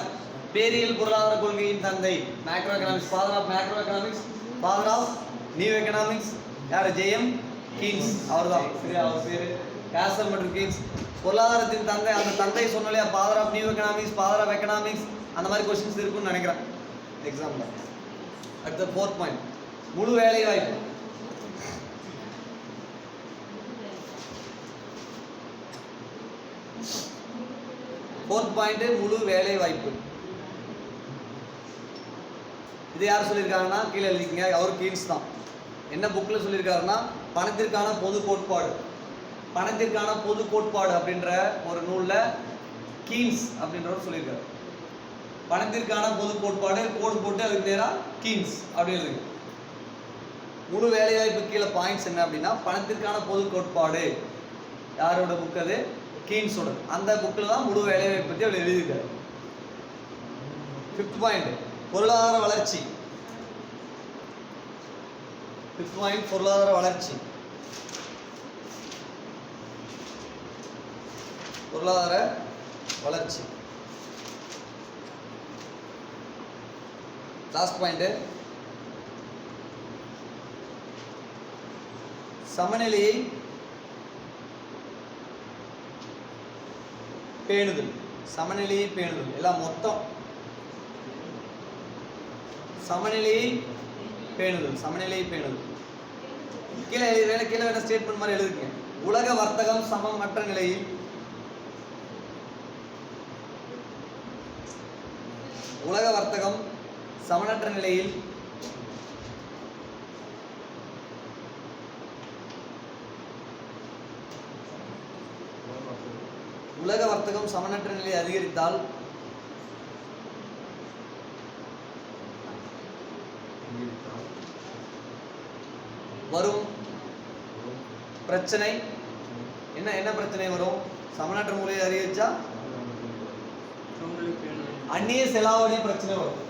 பேரியல் பொருளாதார கொள்கையின் தந்தை. Macro economics, father of macro economics, father of new economics யாரு? JM Keynes. அவர் தான். சரியா? அவர் பேரு காசல் மற்றும் கீன்ஸ். பொருளாதாரத்தின் தந்தை. அந்த தந்தை சொன்னாலே father of new economics, father of economics, அந்த மாதிரி கொஸ்டின்ஸ் இருக்குன்னு நினைக்கிறேன் எக்ஸாம்ல. அடுத்த 4th பாயிண்ட் முழு வேலை வாய்ப்பு. ஃபோர்த் பாயிண்ட் முழு வேலை வாய்ப்பு. இது யார் சொல்லியிருக்காங்கன்னா கீழே எழுதிக்கங்க. அவர் கீன்ஸ் தான். என்ன புக்கில் சொல்லியிருக்காருன்னா பணத்திற்கான பொது கோட்பாடு. பணத்திற்கான பொது கோட்பாடு அப்படின்ற ஒரு நூலில் கீன்ஸ் அப்படின்றவர் சொல்லியிருக்காரு. பணத்திற்கான பொது கோட்பாடு கோடு போட்டு அதுக்கு நேராக கீன்ஸ் அப்படி எழுதுங்க. முழு வேலைவாய்ப்பு கீழே பாயிண்ட்ஸ் என்ன அப்படின்னா பணத்திற்கான பொது கோட்பாடு யாரோட புக்? அது கீன்ஸோட. அந்த புக்கில் தான் முழு வேலைவாய்ப்பு பற்றி அவர் எழுதியிருக்காரு. 5th பாயிண்ட் பொருளாதார வளர்ச்சி. 5th பாயிண்ட் பொருளாதார வளர்ச்சி. பொருளாதார வளர்ச்சி. லாஸ்ட் பாயிண்ட் சமநிலையை பேணுதல். சமநிலையை பேணுதல் எல்லாம் மொத்தம் சமநிலையை பேணுதல். சமநிலையை பேணுதல். கீழே வேணா ஸ்டேட்மெண்ட் மாதிரி எழுதுங்க. உலக வர்த்தகம் சமமற்ற நிலையில் உலக வர்த்தகம் சமனற்ற நிலையில் உலக வர்த்தகம் சமனற்ற நிலையை அதிகரித்தால் வரும் பிரச்சனை என்ன? என்ன பிரச்சனை வரும்? சமனற்ற முறையை அதிகரிச்சா அந்நிய செலாவணி பிரச்சனை வரும்.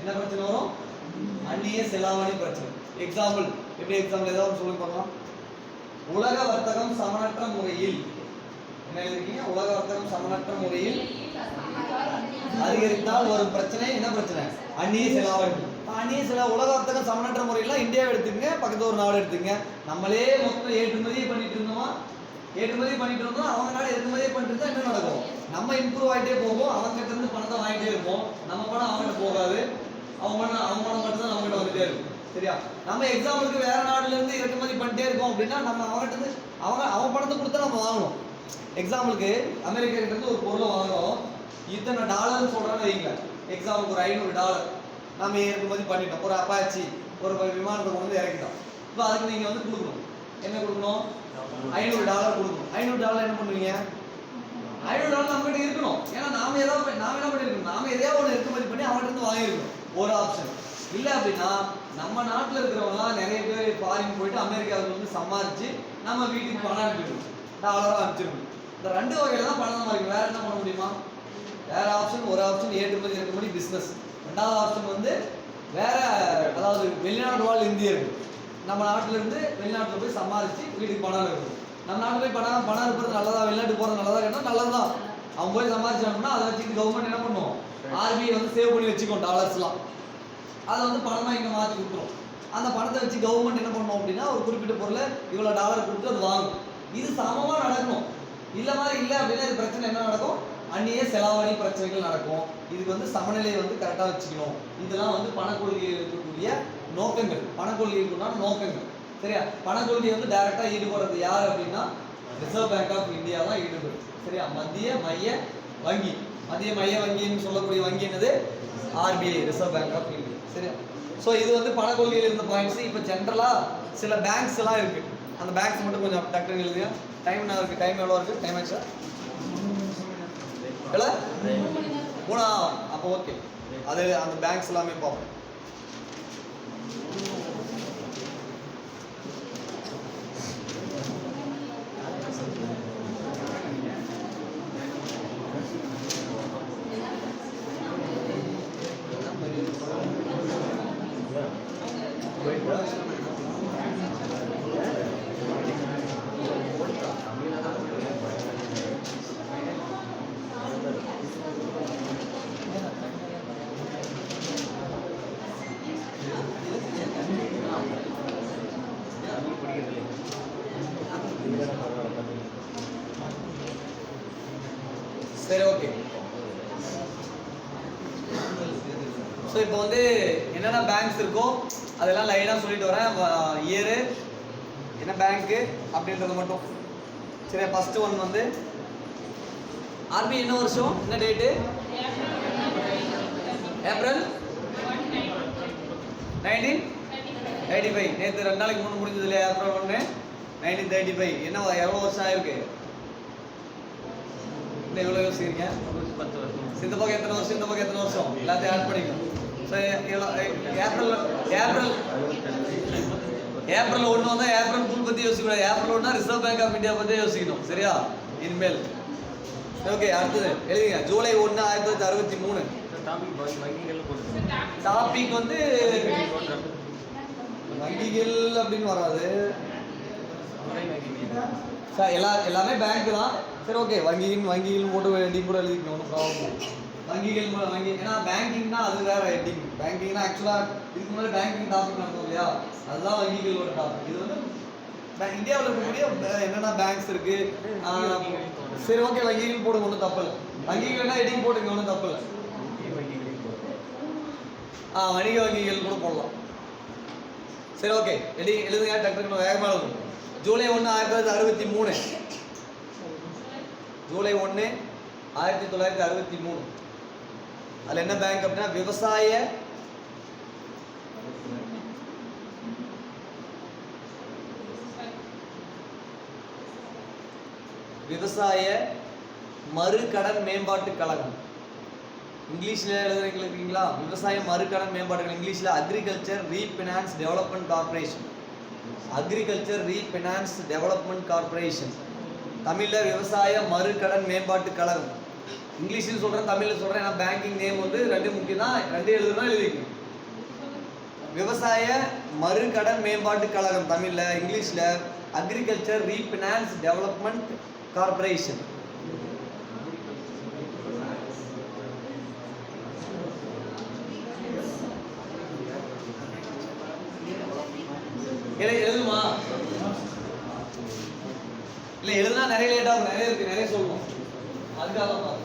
என்ன பிரச்சனை வரும்? அந்நிய செலாவணி பிரச்சனை. எக்ஸாம்பிள் எப்படி? எக்ஸாம்பிள் ஏதாவது சொல்லி பார்க்கலாம். உலக வர்த்தகம் சமனற்ற முறையில் என்ன எழுதிருக்கீங்க? உலக வர்த்தகம் சமனற்ற முறையில் அதிகரித்தால் வரும் பிரச்சனை என்ன பிரச்சனை? அந்நிய செலாவணி. அந்நிய செலா உலக வர்த்தகம் சமனற்ற முறையில் இந்தியாவை எடுத்துங்க, பக்கத்து ஒரு நாடு எடுத்துங்க. நம்மளே மொத்தம் ஏற்றுமதியே பண்ணிட்டு இருந்தோமா? ஏற்றுமதி பண்ணிட்டு இருந்தோம். அவங்க நாடு ஏற்றுமதியே பண்ணிட்டு இருந்தா என்ன நடக்கும்? நம்ம இம்ப்ரூவ் ஆகிட்டே போகும். அவங்க கிட்ட இருந்து பணத்தை வாங்கிட்டே இருப்போம். நம்ம பணம் அவங்ககிட்ட போகாது. அவங்க பணம் மட்டும் தான் நம்மகிட்ட வந்துட்டே இருக்கும். சரியா? நம்ம எக்ஸாம்பிளுக்கு வேற நாடுல இருந்து இறக்குமதி பண்ணிட்டே இருக்கோம் அப்படின்னா நம்ம அவங்ககிட்ட இருந்து அவன் பணத்தை கொடுத்தா நம்ம வாங்கணும். எக்ஸாம்பிளுக்கு அமெரிக்கா கிட்ட இருந்து ஒரு பொருளை வாங்குறோம். இத்தனை டாலர்னு சொல்றான்னு வைங்க. எக்ஸாம்பிளுக்கு ஒரு $500 நம்ம இறக்குமதி பண்ணிட்டோம். ஒரு அப்பாச்சி ஒரு விமானத்தை கொண்டு வந்து இறக்கிட்டோம். இப்போ அதுக்கு நீங்க வந்து கொடுக்கணும். என்ன கொடுக்கணும்? $500 கொடுக்கணும். $500 என்ன பண்ணுவீங்க? $500 நம்ம கிட்ட இருக்கணும். ஏன்னா நாம என்ன பண்ணிருக்கோம்? நாம எதையாவது ஒன்று இறக்குமதி பண்ணி அவங்ககிட்ட இருந்து வாங்கியிருக்கோம். ஒரு ஆப்ஷன். இல்ல அப்படின்னா நம்ம நாட்டுல இருக்கிறவங்கலாம் நிறைய பேர் ஃபாரின் போயிட்டு அமெரிக்காவுக்கு வந்து சம்பாதிச்சு நம்ம வீட்டுக்கு பணம் அனுப்பிடுவோம், டாலரா அனுப்பிச்சிருக்கோம். இந்த 2 வகையில தான் பணம் சம்பாதிக்கும். வேற என்ன பண்ண முடியுமா? வேற ஆப்ஷன், ஒரு ஆப்ஷன் ஏற்றுமதி இறக்குமதி பிசினஸ். ரெண்டாவது ஆப்ஷன் வந்து வேற, அதாவது வெளிநாடு வாழ் இந்தியர்கள் நம்ம நாட்டுல இருந்து வெளிநாட்டுல போய் சம்பாதிச்சு வீட்டுக்கு பணம் இருக்கும். நம்ம நாட்டுல போய் பணம் இருக்கிறது நல்லதா, வெளிநாட்டு போறது நல்லதா கேட்டா நல்லதுதான். அவன் போய் சம்பாதிச்சாங்கன்னா அதை வச்சுட்டு கவர்மெண்ட் என்ன பண்ணும்? RBI வந்து சேவ் பண்ணி வச்சுக்கோம் டாலர்ஸ்லாம். அதை வந்து பணமா இங்க மாற்றி கொடுத்துரும். அந்த பணத்தை வச்சு கவர்மெண்ட் என்ன பண்ணும் அப்படின்னா ஒரு குறிப்பிட்ட பொருளை இவ்வளோ டாலர் கொடுத்து அது வாங்கும். இது சமமா நடக்கணும். இல்ல மாதிரி இல்லை அப்படின்னா இது பிரச்சனை என்ன நடக்கும்? அந்நிய செலாவணி பிரச்சனைகள் நடக்கும். இதுக்கு வந்து சமநிலையை வந்து கரெக்டாக வச்சுக்கணும். இதெல்லாம் வந்து பணக்கொள்கையில் இருக்கக்கூடிய நோக்கங்கள், பணக்கொள்கைக்கு உண்டான நோக்கங்கள். சரியா? பணக்கொள்கை வந்து டைரக்டா ஈடுபடுறது யார் அப்படின்னா ரிசர்வ் பேங்க் ஆஃப் இந்தியா தான் ஈடுபடும். சரியா? மத்திய மைய வங்கி. மத்திய மைய வங்கின்னு சொல்லக்கூடிய வங்கி என்னது? RBI, Reserve Bank of India. சரியா? ஸோ இது வந்து பணக்கொள்கையில் இருந்த பாயிண்ட்ஸ். இப்போ ஜென்ரலாக சில பேங்க்ஸ் எல்லாம் இருக்கு. அந்த பேங்க்ஸ் மட்டும் கொஞ்சம் டக்குன்னு எழுதுங்க. டைம் என்ன இருக்கு? டைம் எவ்வளோ இருக்கு? டைம் ஆயிடுச்சா? எவ்வளோ? 3. அப்போ ஓகே. அது அந்த பேங்க்ஸ் எல்லாமே பார்ப்போம். சரி, ஓகே. ஸோ இப்போ வந்து என்னென்ன பேங்க்ஸ் இருக்கோ அதெல்லாம் லைனாக சொல்லிட்டு வரேன். இயரு என்ன பேங்க்கு அப்படின்றது மட்டும். சரி, ஃபர்ஸ்ட் ஒன் வந்து RBI என்ன வருஷம், என்ன டேட்டு? ஏப்ரல் 1935. நேற்று 2 நாளைக்கு முன்னே முடிஞ்சது இல்லையா? ஏப்ரல் 1 1935. என்ன எவ்வளோ வருஷம் ஆயிருக்கு? இன்னும் எவ்வளோ யோசிக்கிறீங்க? 10 வருஷம். இந்த பக்கம் எத்தனை வருஷம், இந்த பக்கம் எத்தனை வருஷம்? எல்லாத்தையும் ஆட் பண்ணிக்கணும். ஸோ ஏப்ரல் 1 வந்தால் ஏப்ரல் ஃபுல் பற்றி யோசிக்கக்கூடாது. ஏப்ரல் 1னா ரிசர்வ் பேங்க் ஆஃப் இந்தியா பற்றி யோசிக்கணும். சரியா? இனிமேல் ஓகே. அடுத்தது எழுதிங்க. ஜூலை 1 1963. டாபிக் வந்து வங்கிகள் அப்படின்னு வராது. எல்லாமே பேங்க் தான். சரி, ஓகே. வங்கிகள் போட்டு ஹெட்டிங் கூட எழுதிக்கணும், ஒன்றும் ப்ராப்ளம். வங்கி ஏன்னா பேங்கிங்னா அது வேற ஹெட்டிங். பேங்கிங்னா ஆக்சுவலாக இதுக்கு முன்னாடி பேங்கிங் டாபிக் நடக்கும் இல்லையா? அதுதான் வங்கிகளோட டாபிக். இது வந்து இந்தியாவில் இருக்கக்கூடிய என்னென்ன பேங்க்ஸ் இருக்கு. சரி, ஓகே. வங்கிகள் போடுங்க, ஒன்றும் தப்பு இல்லை. வங்கிகள்னா ஹெட்டிங் போட்டுங்க, ஒன்றும் தப்பு இல்லை. வணிக வங்கிகள் கூட போடலாம். சரி, ஓகே. எழுதுங்க, டக்குனு வேகமாக எழுதும். ஜூலை 1 1963. ஜூலை 1 1963. அதில் என்ன பேங்க் அப்படின்னா விவசாய மறுகடன் மேம்பாட்டு கழகம். இங்கிலீஷ்ல எழுதுறீங்களா? விவசாய மறுகடன் மேம்பாட்டு கழகம். இங்கிலீஷ்ல agriculture refinance development corporation. Agriculture refinance development corporation. தமிழ்ல விவசாய மறுகடன் மேம்பாட்டு கழகம். இங்கிலீஷ்ல சொல்றேன், தமிழ்ல சொல்றேன். ஏன்னா பேங்கிங் நேம் வந்து 2 முக்கியம் தான். 2 எழுதுனா எழுதிக்கணும். விவசாய மறுகடன் மேம்பாட்டு கழகம் தமிழ்ல, இங்கிலீஷ்ல அக்ரிகல்ச்சர் ரீஃபினான்ஸ் டெவலப்மெண்ட் கார்பரேஷன். எழுதுமா? இல்ல எழுதுனா நிறைய லேட் ஆகும். நிறைய இருக்கு, நிறைய சொல்லுவோம். அதுக்காக தான்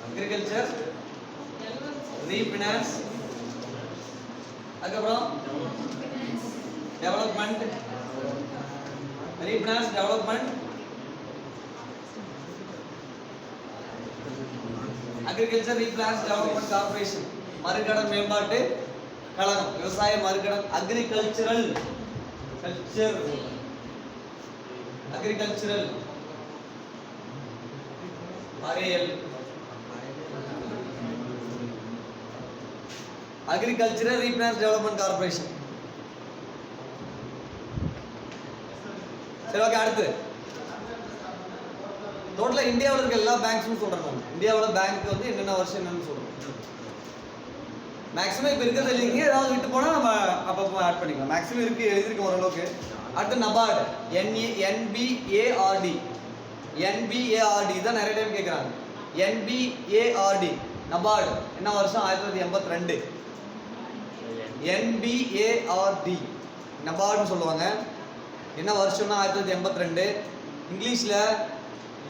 அக்ரிகல்ச்சர் ரீஃபினான்ஸ், அதுக்கப்புறம் development, refinance development agriculture refinance development corporation, மறுகடன் மேம்பாட்டு கழகம், விவசாய மறுகடன் agricultural RAL agricultural refinance development corporation. சரி ஓகே, அடுத்து டோட்டலா இந்தியாவில் இருக்க எல்லா பேங்க்ஸும் சொல்றேன் நான். இந்தியாவில் பேங்க் வந்து என்னென்ன வருஷம் என்னன்னு சொல்றேன். மேக்ஸிமம் இப்போ இருக்கிறது இல்லைங்க, ஏதாவது விட்டு போனால் நம்ம அப்பப்போ ஆட் பண்ணிக்கலாம். மேக்ஸிமம் இருக்கு, எழுதிருக்கோம் ஓரளவுக்கு. அடுத்து நபார்டு, NBARD தான் நிறைய டைம் கேட்குறாங்க. NBARD நபார்டு என்ன வருஷம்? 1982. NBARD நபார்டுன்னு சொல்லுவாங்க. என்ன வருஷம்னா 1982. இங்கிலீஷில்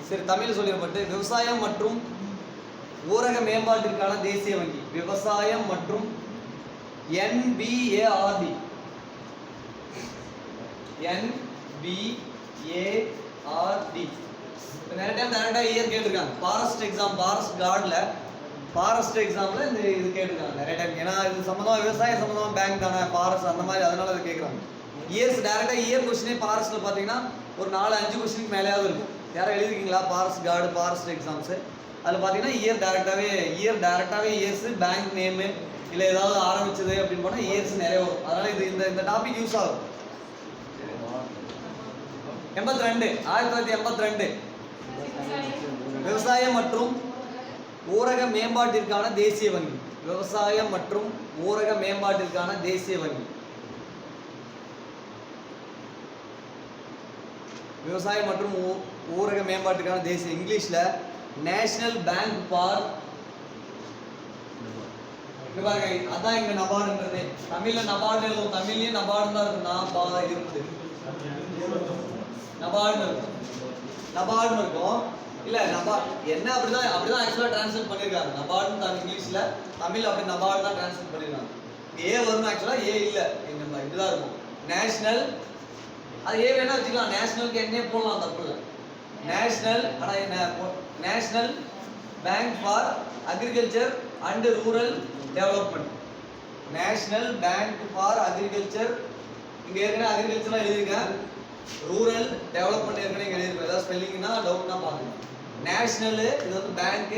சரி தமிழ் சொல்லிடப்பட்டு விவசாயம் மற்றும் ஊரக மேம்பாட்டிற்கான தேசிய வங்கி, விவசாயம் மற்றும் NBARD. நிறைய டைம் டேரக்டா இயர் கேட்டிருக்காங்க. ஃபாரஸ்ட் எக்ஸாம், ஃபாரஸ்ட் கார்டில் ஃபாரஸ்ட் எக்ஸாமில் இந்த இது கேட்டிருக்காங்க நிறைய டைம். ஏன்னா இது சம்மந்தமாக விவசாய சம்மந்தமாக பேங்க் தானே ஃபாரஸ்ட், அந்த மாதிரி அதனால அது கேட்குறாங்க. இயர்ஸ் டேரெக்டாக இயர் கொஸ்டினே ஃபாரஸ்ட்டில் பார்த்தீங்கன்னா ஒரு 4-5 கொஸ்டினுக்கு மேலேயாவது இருக்கும். யாரும் எழுதிருக்கீங்களா ஃபாரஸ்ட் கார்டு, ஃபாரஸ்ட் எக்ஸாம்ஸு? அதில் பார்த்தீங்கன்னா இயர் டேரெக்டாகவே இயர்ஸு, பேங்க் நேமு இல்லை ஏதாவது ஆரம்பிச்சது அப்படின்னு போனால் இயர்ஸ் நிறைய வரும். அதனால் இது இந்த டாபிக் யூஸ் ஆகும். 1982 விவசாயம் மற்றும் ஊரக மேம்பாட்டிற்கான தேசிய வங்கி, விவசாயம் மற்றும் ஊரக மேம்பாட்டிற்கான தேசிய வங்கி, விவசாயம் மற்றும் ஊரக மேம்பாட்டுக்கான தேசிய, இங்கிலீஷ்ல நேஷனல் பேங்க் ஃபார், பாருங்க அதான் இங்க நபார்டுன்றது. தமிழ்ல நபார்டு எழுதும், தமிழ்லயும் நபார்டு தான் இருக்கு. நபார்டுன்னு இருக்கும். இல்ல என்ன அப்படிதான் ஆக்சுவலா டிரான்ஸ்லேட் பண்ணிருக்காங்க. நபார்டுன்னு இங்கிலீஷ்ல, தமிழ் அப்படி நபார்டு தான் டிரான்ஸ்லேட் பண்ணிருக்காங்க. ஏ வரும் ஆக்சுவலா, ஏ இல்ல இப்படிதான் இருக்கும். நேஷனல், அது ஏ வேணா வச்சுக்கலாம். நேஷனலுக்கு என்ன போடலாம், தப்பு இல்லை. நேஷனல், ஆனா என்ன national bank for agriculture and rural development, national bank for agriculture. இங்க ஏற்கனவே அக்ரிகல்ச்சர்லாம் எழுதியிருக்கேன், ரூரல் டெவலப்மெண்ட் ஏற்கனவே இங்க எழுதியிருக்கேன். ஏதாவது ஸ்பெல்லிங்னா டவுட்னா பாருங்க. நேஷனல் இது வந்து பேங்க்,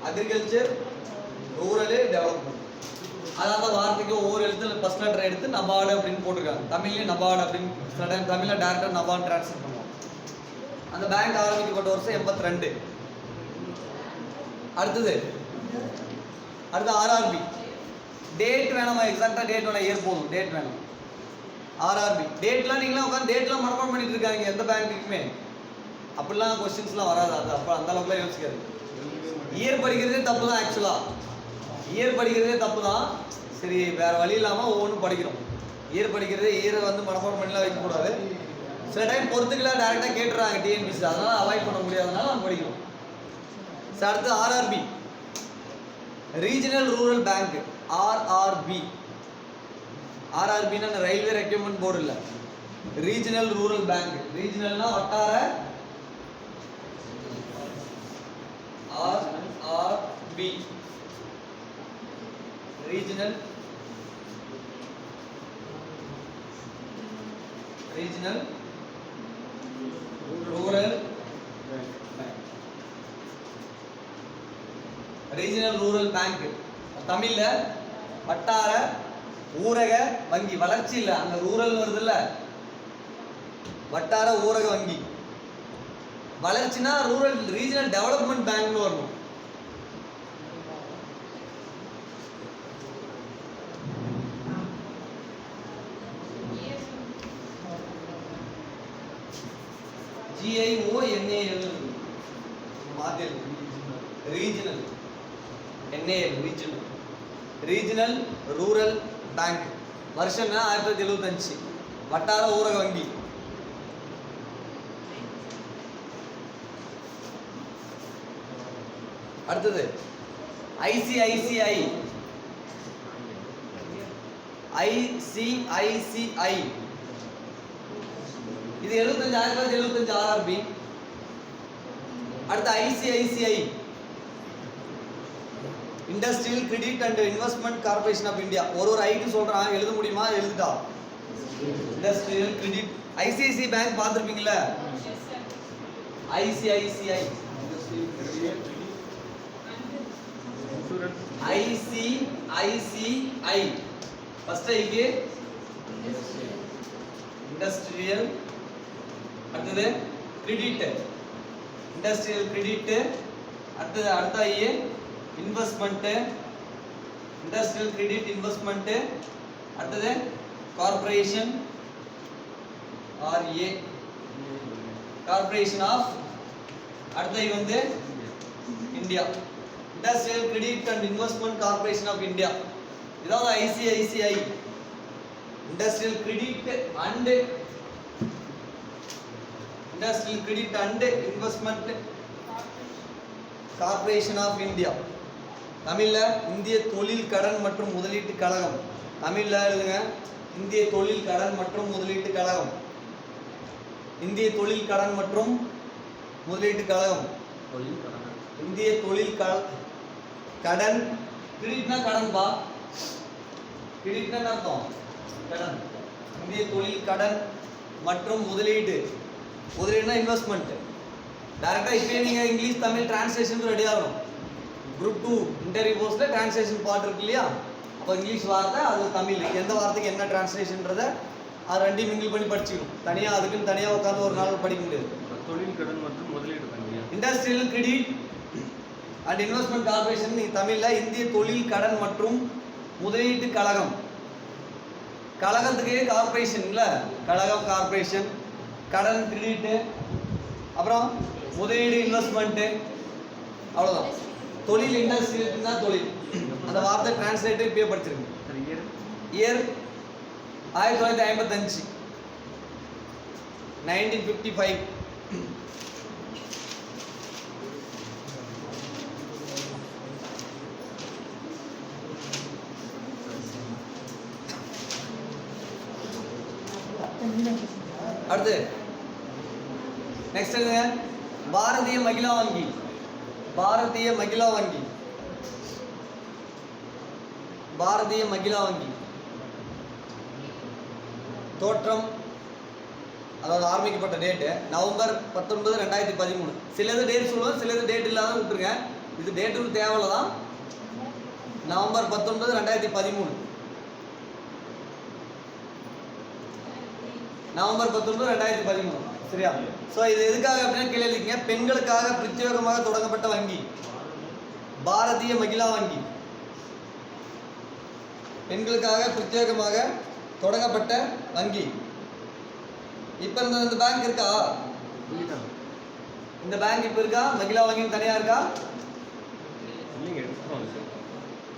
அக்ரிகல்ச்சர், ரூரல் டெவலப்மெண்ட். அதாவது வார்த்தைக்கு ஒவ்வொரு எழுத்துல ஃபர்ஸ்ட் லெட்டர் எடுத்து நபார்டு அப்படின்னு போட்டிருக்காங்க. தமிழ்லயும் நபார்டு அப்படின்னு சில டைம் தமிழ்ல டேரக்டா நபார்டு டிரான்ஸ்லேட் பண்ணுவோம். அந்த பேங்க் ஆரம்பிக்கப்பட்ட வருஷம் 82. அடுத்து RRB. டேட் வேணாமா, எக்ஸாக்டா டேட் வேணாம், இயர் போதும், டேட் வேணும். RRB டேட்லாம் நீங்களாம் உட்காந்து டேட்லாம் மனப்பாடம் பண்ணிட்டு இருக்காங்க. எந்த பேங்க்குமே அப்படிலாம் கொஸ்டின்ஸ்லாம் வராது. அது அப்போ அந்த அளவுக்குலாம் யோசிக்காது. இயர் படிக்கிறதே தப்பு தான். ஆக்சுவலா இயர் படிக்கிறதே தப்பு தான். சரி வேற வழி இல்லாமல் ஒவ்வொன்றும் படிக்கிறோம். இயர் படிக்கிறதே இயரை வந்து மனப்பாடம் பண்ணிலாம் வைக்கக்கூடாது. சில டைம் பொறுத்துக்கலாம் டேரெக்டாக கேட்டுறாங்க டிஎன்பிசி, அதனால அவாய்ட் பண்ண முடியாதனால நம்ம படிக்கிறோம். சரி அடுத்து RRB, ரீஜனல் ரூரல் பேங்க். RRBன்னா ரயில்வே ரெக்ரூட்மெண்ட் போர்டு இல்லை, ரீஜனல் ரூரல் பேங்க். ரீஜனல்னா வட்டார, RRB regional rural regional rural bank. தமிழ்ல வட்டார ஊரக வங்கி. வளர்ச்சி இல்ல, அங்க ரூரல் வருது இல்ல, வட்டார ஊரக வங்கி. வளர்ச்சினா ரூரல் ரீஜனல் டெவலப்மெண்ட் பேங்க்னு வரணும். GIONAL மாத்திரு, regional NAL regional, regional rural bank. வருஷம் 1975. வட்டார ஊரக வங்கி. அடுத்தது ICICI. இது 1975 RRB. அடுத்து ICICI industrial credit and investment corporation of India. ஒரு ஐடி சொல்றான், எழுத முடியுமா? எழுதுடா. Industrial credit. ஐசிஐசிஐ பேங்க் பார்த்துருப்பீங்களா? ஐசிஐசிஐ ஐசிஐசிஐ ஃபர்ஸ்ட் ஐக்கு இண்டஸ்ட்ரியல், அடுத்தது கிரெடிட், இண்டஸ்ட்ரியல் கிரெடிட், அடுத்த I investment, industrial credit investment, அடுத்தது கார்ப்பரேஷன் ஆர்ஏ கார்ப்பரேஷன் ஆஃப், அடுத்தது வந்து India industrial credit and investment corporation of India. இதாவது ICICI industrial credit and industrial credit and investment corporation of India. தமிழ்ல இந்திய தொழில் கடன் மற்றும் முதலீட்டு கழகம். தமிழ்ல எழுதுங்க, இந்திய தொழில் கடன் மற்றும் முதலீட்டு கழகம். இந்திய தொழில் கடன் மற்றும் முதலீட்டு கழகம். இந்திய தொழில் கடன். கிரெடிட்னா கடன் பா, கிரெடிட்னா அர்த்தம் கடன். இந்திய தொழில் கடன் மற்றும் முதலீடு. முதலீடுனா இன்வெஸ்ட்மெண்ட். டைரக்டா இப்பயே நீங்க இங்கிலீஷ் தமிழ் டிரான்ஸ்லேஷன் ரெடி ஆகணும். குரூப் 2 இன்டர்வியூ போஸ்ட்ல டிரான்ஸ்லேஷன் பார்ட் இருக்கு இல்லையா? அப்போ இங்கிலீஷ் வார்த்தை, அது தமிழ், எந்த வார்த்தைக்கு என்ன டிரான்ஸ்லேஷன்றதை அது ரெண்டையும் மிங்கிள் பண்ணி படிச்சுக்கணும். தனியாக அதுக்குன்னு தனியாக உட்காந்து ஒரு நாள் படிக்க முடியாது. தொழில் கடன் மற்றும் முதலீடு. Industrial credit and investment corporation தமிழ்ல இந்திய தொழில் கடன் மற்றும் முதலீட்டு கழகம். கழகத்துக்கு கார்ப்பரேஷன் இல்ல, கழகம் கார்ப்பரேஷன், கடன் கிரெடிட், அப்புறம் முதலீடு இன்வெஸ்ட்மெண்ட், அவ்வளவுதான். தொழில் இண்டஸ்ட்ரியல் தான் தொழில். அந்த வார்த்தை டிரான்ஸ்லேட்டர் இப்பயே படிச்சிருக்கேன். இயர் 1955 1955. அடுத்து நெக்ஸ்ட் என்ன? பாரதிய மகிழா வங்கி. பாரதிய மகிழா வங்கி. பாரதிய மகிழா வங்கி தோற்றம், அதாவது ஆரம்பிக்கப்பட்ட டேட்டு நவம்பர் 19 2013. சிலது டேட் சொல்லுவேன், சிலது டேட் இல்லாத விட்டுருங்க. இது டேட்டு தேவையில்ல தான். நவம்பர் 19 2013. நவம்பர் 19 2013. சரியா? ஸோ இது எதுக்காக அப்படின்னு கேள்விங்க. பெண்களுக்காக பிரத்யேகமாக தொடங்கப்பட்ட வங்கி பாரதிய மகிழா வங்கி. பெண்களுக்காக பிரத்யேகமாக தொடங்கப்பட்ட வங்கி. இப்ப இந்த பேங்க் இருக்கா? இந்த பேங்க் இப்ப இருக்கா? மகிழா வங்கின்னு தனியா இருக்கா?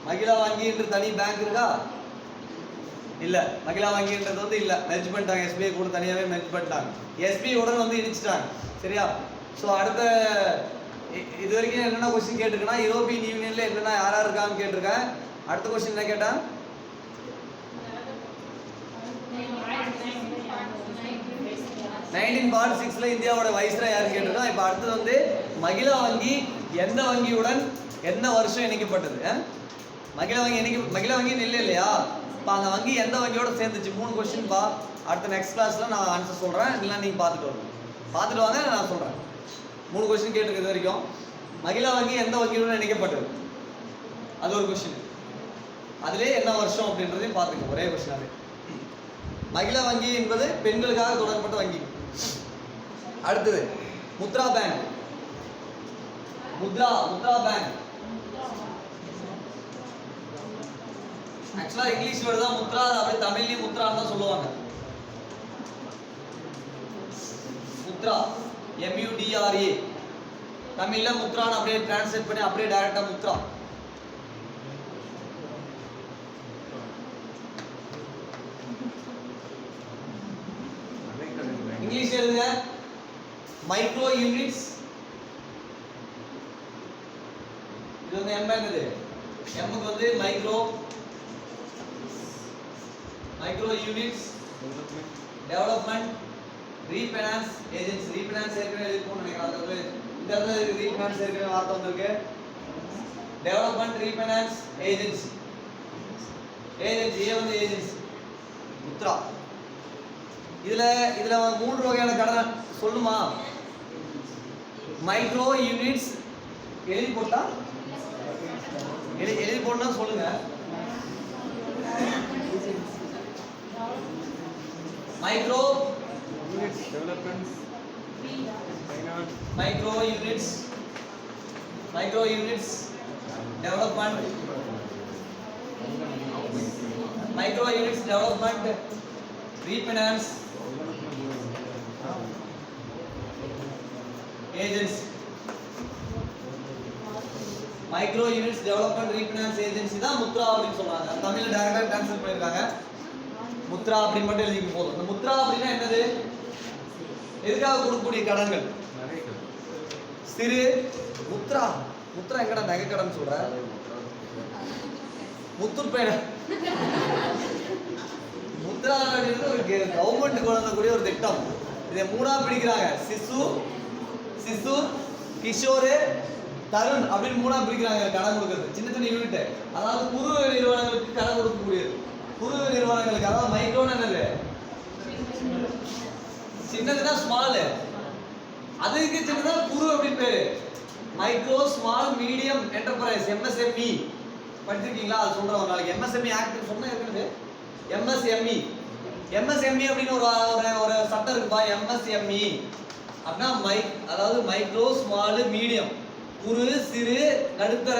மகிழா வங்கி என்று தனி பேங்க் இருக்கா? இல்ல. மகிழா வங்கின்றது வந்து இல்ல, மெர்ஜ் பண்ணிட்டாங்க. எஸ்பிஐ கூட தனியாவே மெர்ஜ் பண்ணிட்டாங்க. எஸ்பிஐ உடன் வந்து இடிச்சிட்டாங்க. சரியா? ஸோ அடுத்த இது வரைக்கும் என்னென்ன கொஸ்டின் கேட்டிருக்கேன்னா, யூரோப்பியன் யூனியன்ல என்னென்ன யாரா இருக்கான்னு கேட்டிருக்கேன். அடுத்த கொஸ்டின் என்ன கேட்டேன்? 1946ல இந்தியாவோட வைஸ்ராய் யாருன்னு கேட்டிருக்கோம். இப்போ அடுத்தது வந்து மகிழா வங்கி எந்த வங்கியுடன் எந்த வருஷம் இணைக்கப்பட்டது? மகிழா வங்கின்னு இல்லை இல்லையா? இப்போ அந்த வங்கி எந்த வங்கியோட சேர்ந்துச்சு? 3 கொஸ்டின் பா. அடுத்த நெக்ஸ்ட் கிளாஸ்ல நான் ஆன்சர் சொல்றேன், இல்லை நீங்க பார்த்துட்டு வாங்க, நான் சொல்றேன். 3 கொஸ்டின் கேட்டிருக்கு இது வரைக்கும். மகிழா வங்கி எந்த வங்கியுடன் இணைக்கப்பட்டது? அது ஒரு கொஸ்டின். அதுலேயே என்ன வருஷம் அப்படின்றதையும் பார்த்துக்கோ. ஒரே கொஸ்டின். மகிழா வங்கி என்பது பெண்களுக்காக தொடங்கப்பட்ட வங்கி. அடுத்தது முத்ரா பேங்க். முத்ரா பேங்க் ஆக்சுவலா இங்கிலீஷ் வேர்டு தான் முத்ரா, அப்படியே தமிழ்லயும் முத்ரான்னு தான் சொல்லுவாங்க. முத்ரா MUDRA, தமிழ்ல முத்ரான்னு அப்படியே டிரான்ஸ்லேட் பண்ணி அப்படியே டைரக்டா முத்ரா. இங்கிலீஷ் எழுதுங்க. Micro units. இது வந்து M என்னது? M க்கு வந்து micro units development refinance agency. Refinance ஏற்கனவே எழுதிருப்போம்னு நினைக்கிறேன். இந்த இடத்துல ரீஃபைனான்ஸ் ஏற்கனவே வார்த்தை வந்திருக்கு. Development refinance agency. ஏஜென்சி ஏ வந்து ஏஜென்சி முத்ரா. இதுல மூன்று வகையான கடன் சொல்லுமா? மைக்ரோ யூனிட்ஸ் எழுதி போட்டா எழுதி போட்டா சொல்லுங்க. Micro units development finance micro units development micro units development refinance agency. Micro units development refinance agency தான் முத்ரா அப்படின்னு சொல்றாங்க. தமிழ்ல டைரக்டா ட்ரான்ஸ்லேட் பண்ணிருக்காங்க. முத்ரா அப்படின்னு மட்டும் எழுதிக்க போதும். இந்த முத்ரா அப்படின்னா என்னது? எதுக்காக கொடுக்கக்கூடிய கடன்கள்? சிறு முத்ரா. முத்ரா எங்கடா நகை கடன் சொல்ற? முத்தூர் பேன முத்ரா அப்படின்றது ஒரு கவர்மெண்ட் கொண்டு வரக்கூடிய ஒரு திட்டம். இதை மூணா பிடிக்கிறாங்க. சிசு கிஷோரு தருண் அப்படின்னு மூணா பிரிக்கிறாங்க கடன் கொடுக்கறது. சின்ன சின்ன யூனிட், அதாவது குறு நிறுவனங்களுக்கு கடன் கொடுக்கக்கூடியது. குறு நிறுவனங்களுக்கு, அதாவது மைக்ரோன்னு என்னது? சின்னதுன்னா ஸ்மால், அதுக்கு சின்னதா குறு அப்படின்னு பேரு. Micro small medium enterprise MSME படிச்சிருக்கீங்களா? அது சொல்றேன் ஒரு நாளைக்கு. MSME ஆக்ட் சொன்னா ஏற்கனவே. MSME அப்படின்னு ஒரு சட்டம் இருக்குப்பா. MSME அப்படின்னா அதாவது மைக்ரோ ஸ்மால் மீடியம், குறு சிறு நடுத்தர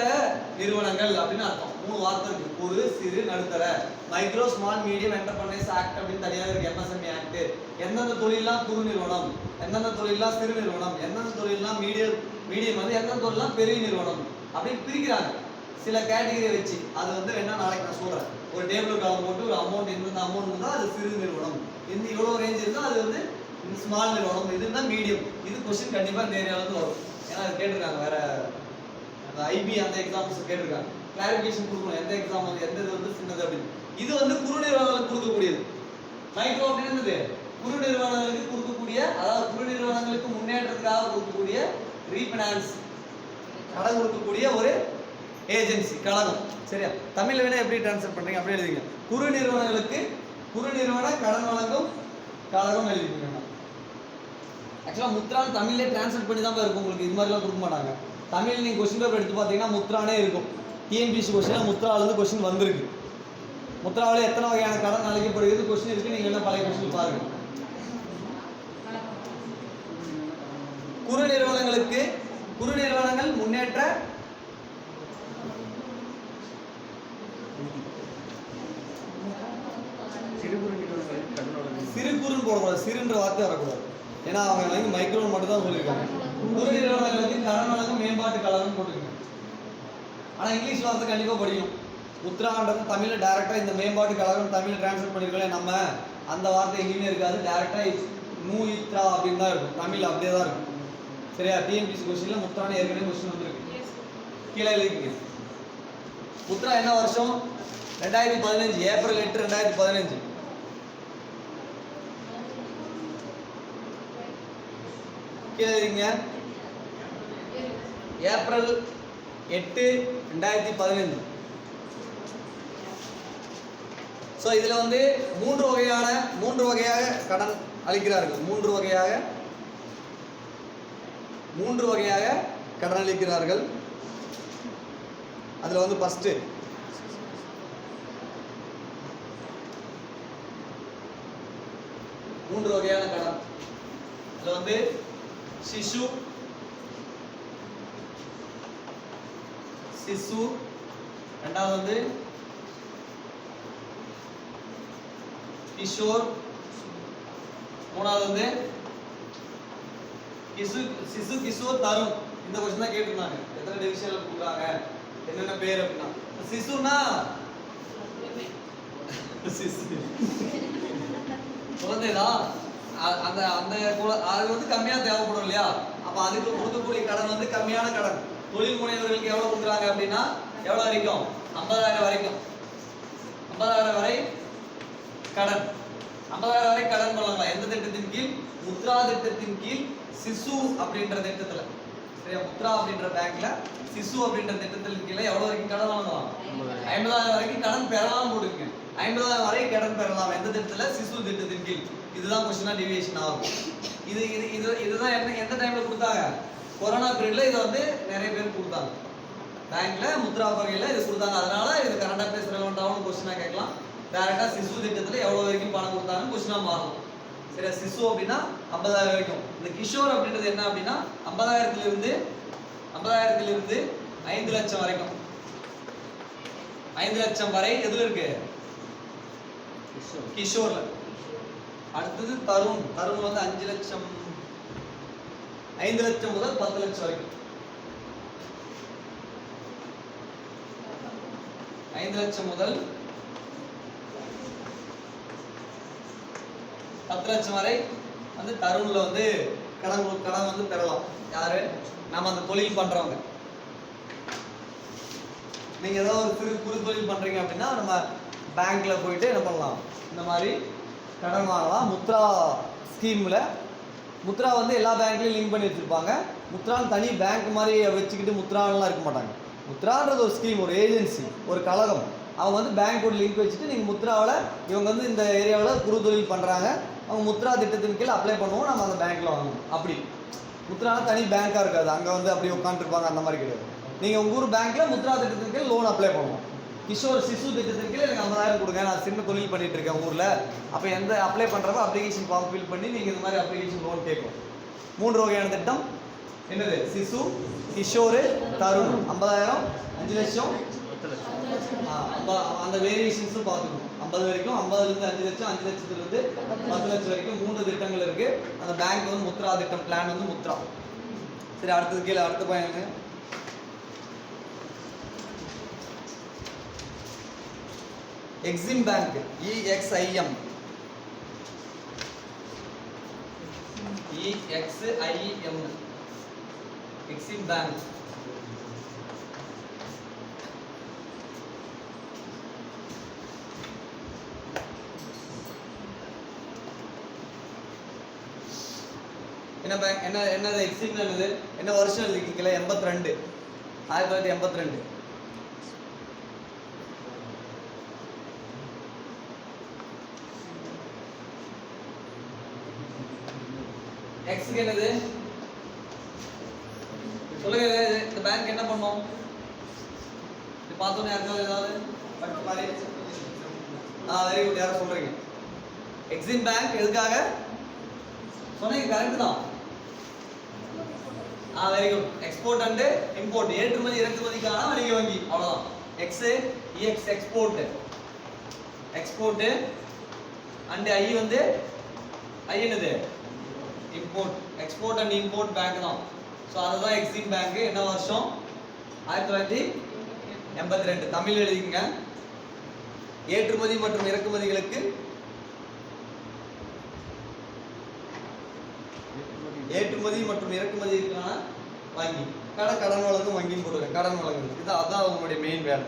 நிறுவனங்கள் அப்படின்னு அர்த்தம். மூணு வார்த்தை இருக்கு. குறு சிறு நடுத்தர. Micro small medium enterprise act அப்படின்னு தனியாக இருக்கு. MSME act. எந்தெந்த தொழிலாம் குறு நிறுவனம், எந்தெந்த தொழிலாம் சிறு நிறுவனம், எந்தெந்த தொழிலாம் மீடியம் வந்து எந்தெந்த தொழிலாம் பெரிய நிறுவனம் அப்படின்னு பிரிக்கிறாங்க சில கேட்டகரியை வச்சு. அது வந்து வேணா நாளைக்கு நான் சொல்றேன். ஒரு டேபிள் கவர் போட்டு ஒரு அமௌண்ட், இந்த அமௌண்ட் இருந்தால் அது சிறு நிறுவனம், இந்த இவ்வளோ ரேஞ்ச் இருந்தால் அது வந்து ஸ்மால் நிறுவனம், இதுதான் மீடியம். இது கொஸ்டின் கண்டிப்பாக இந்த ஏரியாவிலேருந்து வரும். ஏன்னா அது கேட்டிருக்காங்க. வேற அந்த IB அந்த எக்ஸாம்ஸ் கேட்டிருக்காங்க. கிளாரிஃபிகேஷன் கொடுக்கணும். எந்த எக்ஸாம் வந்து எந்த இது வந்து சின்னது அப்படின்னு. இது வந்து குறு நிறுவனங்களுக்கு கொடுக்கக்கூடியது. மைக்ரோ அப்படின்றது குறு நிறுவனங்களுக்கு கொடுக்கக்கூடிய, அதாவது குறு நிறுவனங்களுக்கு முன்னேற்றத்துக்காக கொடுக்கக்கூடிய ரீஃபைனான்ஸ் கடன் கொடுக்கக்கூடிய ஒரு ஏஜென்சி, கழகம். சரியா? தமிழ்ல வேணா எப்படி ட்ரான்ஸ்லேட் பண்றீங்க அப்படியே எழுதிங்க. குறு நிறுவனங்களுக்கு குறு நிறுவன கடன் வழங்கும் கழகம் எழுதிக்கோங்க. ஆக்சுவலாக முத்ரான்னு தமிழ்லேயே ட்ரான்ஸ்லேட் பண்ணி தான் இருக்கும். உங்களுக்கு இது மாதிரிலாம் கொடுக்க மாட்டாங்க. தமிழ் நீங்கள் கொஸ்டின் பேப்பர் எடுத்து பார்த்தீங்கன்னா முத்ரானே இருக்கும். TNPSC கொஸ்டின் முத்ராவிலேருந்து கொஸ்டின் வந்திருக்கு. முத்ராவில் எத்தனை வகையான கடன் அழைக்கப்படுகிறது கொஸ்டின் இருக்கு. நீங்கள் என்ன பழைய கொஸ்டின் பாருங்க. குறு நிறுவனங்களுக்கு குறு நிறுவனங்கள் முன்னேற்ற சிறு குறுன்னு போடக்கூடாது. சிறுன்ற வார்த்தை வரக்கூடாது. ஏன்னா அவங்க வந்து மைக்ரோன் மட்டும் தான் சொல்லியிருக்காங்க. குறு நிறுவனங்களுக்கு கடன் வழங்கும் மேம்பாட்டு கழகம் போட்டுருக்காங்க. ஆனால் இங்கிலீஷ் வார்த்தை கண்டிப்பாக படிக்கணும். முத்ரான்றது தமிழில் டேரெக்டாக இந்த மேம்பாட்டு கழகம் தமிழ் டிரான்ஸ்லேட் பண்ணியிருக்கோம். நம்ம அந்த வார்த்தை எங்கேயுமே இருக்காது. டேரெக்டாக நூயித்ரா அப்படின்னு தான் இருக்கும். தமிழ் அப்படியே தான் இருக்கும். சரியா? TNPSC கொஸ்டினில் முத்ரான்னு ஏற்கனவே கொஸ்டின் வந்துருக்கு. கீழே எழுதிக்கங்க. முத்ரா என்ன வருஷம்? 2015. ஏப்ரல் 8 2015. கீழே எழுதிங்க. ஏப்ரல் 8 2015. ஸோ இதில் வந்து மூன்று வகையாக கடன் அளிக்கிறார்கள். மூன்று வகையாக கடன் அளிக்கிறார்கள். அதில் வந்து ஃபர்ஸ்ட் மூன்று வகையான கடன். அதில் வந்து சிசு, ரெண்டாவது வந்து கிஷோர், மூணாவது வந்து சிசு கிஷோர் தருண். இந்த கொஸ்டின் தான் கேட்டிருந்தாங்க. எத்தனை டிவிஷன்ல கொடுக்குறாங்க, என்னென்ன பேர் அப்படின்னா. சிசுனா குழந்தைதான். அந்த அந்த அது வந்து கம்மியா தேவைப்படும் இல்லையா? அப்ப அதுக்கு கொடுக்கக்கூடிய கடன் வந்து கம்மியான கடன். தொழில் முனைவர்களுக்கு எவ்வளவு கொடுக்குறாங்க அப்படின்னா எவ்வளவு வரைக்கும்? 50,000 வரைக்கும். 50,000 வரை கடன். 50,000 வரை கடன் பண்ணலாம். எந்த திட்டத்தின் கீழ்? முத்ரா திட்டத்தின் கீழ், சிசு அப்படின்ற திட்டத்துல. சரியா? முத்ரா அப்படின்ற பேங்க்ல சிசு அப்படின்ற திட்டத்தின் கீழே எவ்வளவு வரைக்கும் கடன் வாங்கலாம்? 50,000 வரைக்கும் கடன் பெறலாம் போட்டுருங்க. 50,000 வரை கடன் பெறலாம். எந்த திட்டத்துல? சிசு திட்டத்தின் கீழ். இதுதான் கொஸ்டினா டிவியேஷன் ஆகும். இதுதான் எந்த டைம்ல கொடுத்தாங்க? கொரோனா பீரியட்ல இதை வந்து நிறைய பேர் கொடுத்தாங்க. பேங்க்ல முத்ரா வகையில இது கொடுத்தாங்க. அதனால இது கரண்ட் அஃபேர்ஸ் ரெலவென்ட்டாவும் கொஸ்டினா கேட்கலாம். டைரக்டா சிசு திட்டத்துல எவ்வளவு வரைக்கும் பணம் கொடுத்தாங்கன்னு கொஸ்டினா மாறும். சரியா? சிசு அப்படின்னா 50,000 வரைக்கும். இந்த கிஷோர் அப்படின்றது என்ன அப்படின்னா 50,000 இருந்து 5 லட்சம் வரைக்கும். 5 லட்சம் வரை எதுல இருக்கு? கிஷோர்ல. அடுத்தது தருண். தருண் வந்து 5 லட்சம் 5 லட்சம் முதல் 10 லட்சம் வரைக்கும். 5 லட்சம் முதல் 10 லட்சம் வரை வந்து தருண்ல வந்து கடன் வந்து பெறலாம். யாரு? நம்ம அந்த தொழில் பண்றவங்க. நீங்க ஏதாவது ஒரு குறு தொழில் பண்றீங்க அப்படின்னா நம்ம பேங்க்ல போயிட்டு என்ன பண்ணலாம்? இந்த மாதிரி கடன் வாங்கலாம். முத்ரா ஸ்கீம்ல முத்ரா வந்து எல்லா பேங்க்லயும் லிங்க் பண்ணி வச்சிருப்பாங்க. முத்ரான்னு தனி பேங்க் மாதிரி வச்சுக்கிட்டு முத்ரான்லாம் இருக்க மாட்டாங்க. முத்ரான்றது ஒரு ஸ்கீம், ஒரு ஏஜென்சி, ஒரு கழகம். அவங்க வந்து பேங்க்கோட லிங்க் வச்சுட்டு நீங்கள் முத்ராவில் இவங்க வந்து இந்த ஏரியாவில் குறு தொழில் பண்ணுறாங்க, அவங்க முத்ரா திட்டத்தின் கீழே அப்ளை பண்ணுவோம், நம்ம அந்த பேங்க்கில் வாங்கணும். அப்படி முத்ரானா தனி பேங்காக இருக்காது, அங்கே வந்து அப்படி உட்காந்துருப்பாங்க, அந்த மாதிரி கிடையாது. நீங்கள் உங்கள் ஊர் பேங்க்கில் முத்ரா திட்டத்தின் கீழ் லோன் அப்ளை பண்ணுவோம். கிஷோர் சிசு திட்டத்தின் கீழே எனக்கு 50,000 கொடுங்க, நான் சின்ன தொழில் பண்ணிட்டு இருக்கேன் ஊரில். அப்போ எந்த அப்ளை பண்ணுறப்ப அப்ளிகேஷன் ஃபார்ம் ஃபில் பண்ணி நீங்கள் இந்த மாதிரி அப்ளிகேஷன் லோன் கேட்கும். 3 வகையான திட்டம் என்னது? சிசு, கிஷோரு, தருண். 50,000, 5 லட்சம், அந்த வேரியேஷன்ஸும் பார்த்துக்கணும். 50 வரைக்கும், 50லேருந்து 5 லட்சம், 5 லட்சத்துலேருந்து 10 லட்சம் வரைக்கும் 3 திட்டங்கள் இருக்கு. அந்த பேங்க் வந்து முத்ரா திட்டம், பிளான் வந்து முத்ரா. சரி, அடுத்தது கீழே அடுத்த பையனுங்க. EXIM bank, EXIM, EXIM bank. என்ன பேங்க்? என்னது எக்ஸிம்? என்னது? என்ன வருஷம் எழுதிக்கல? 82, 1982. எக்ஸ்க்கு என்னது சொல்லுங்க. இந்த பேங்க் என்ன பண்ணும்? இது பார்த்தோன்னே யாருக்காவது ஏதாவது படிச்சு மாதிரி? Very good. யாரும் சொல்றீங்க? எக்ஸிம் பேங்க் எதுக்காக சொன்னீங்க? கரெக்ட் தான். Very good. Export and import, ஏற்றுமதி இறக்குமதிக்கான வணிக வங்கி, அவ்வளவுதான். EX எக்ஸ்போர்ட் அண்ட் I வந்து என்னது? Import. Export and import bank தான். ஸோ அதுதான் எக்ஸிம் பேங்க். என்ன வருஷம்? 1982. தமிழ் எழுதிங்க. ஏற்றுமதி மற்றும் இறக்குமதிகளுக்கு வங்கி. கடன் வழங்கும் வங்கின்னு போடுங்க. கடன் வழங்குறது இது அதான் அவங்களுடைய மெயின் வேலை.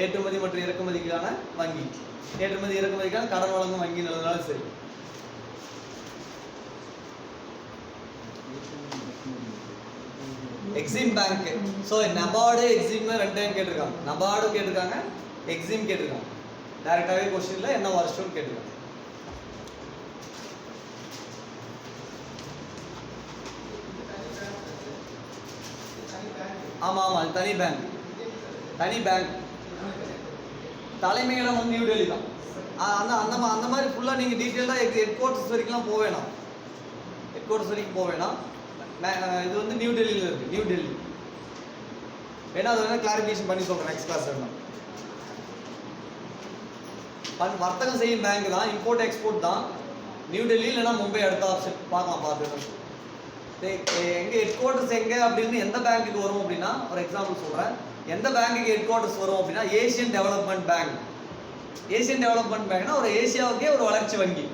ஏற்றுமதி மற்றும் இறக்குமதிக்கான வங்கி, ஏற்றுமதி இறக்குமதிக்கான கடன் வழங்கும் வங்கி நல்லதுனாலும் சரி. EXIM bank. ஸோ நபார்டு எக்ஸிம்னு 2 டைம் கேட்டிருக்காங்க. நபார்டு கேட்டிருக்காங்க, எக்ஸிம் கேட்டிருக்காங்க. டைரக்டாகவே கொஸ்டின்ல என்ன வருஷம்னு கேட்டிருக்காங்க. ஆமாம், அது தனி பேங்க். தலைமையிடம் வந்து நியூ டெல்லி தான். அந்த மாதிரி ஃபுல்லாக நீங்கள் டீட்டெயிலாக ஹெட் குவார்ட்டர்ஸ் வரைக்கும்லாம் போக வேணாம். இது வந்து நியூ டெல்லியில் இருக்குது. நியூ டெல்லி வேணா அது வேணா கிளாரிஃபிகேஷன் பண்ணி சொல்கிறேன் நெக்ஸ்ட் கிளாஸ். வேணும் வர்த்தகம் செய்யும் பேங்க் தான், இம்போர்ட் எக்ஸ்போர்ட் தான். நியூ டெல்லி இல்லைன்னா மும்பை, அடுத்த ஆப்ஷன் பார்க்கலாம். எங்கே ஹெட் குவார்ட்டர்ஸ் எங்கே அப்படின்னு எந்த பேங்க்குக்கு வரும் அப்படின்னா, ஒரு எக்ஸாம்பிள் சொல்கிறேன். எந்த பேங்க்குக்கு ஹெட் குவார்ட்டர்ஸ் வரும் அப்படின்னா Asian development bank. Asian development பேங்க்னா ஒரு ஏசியாவுக்கே ஒரு வளர்ச்சி வங்கி.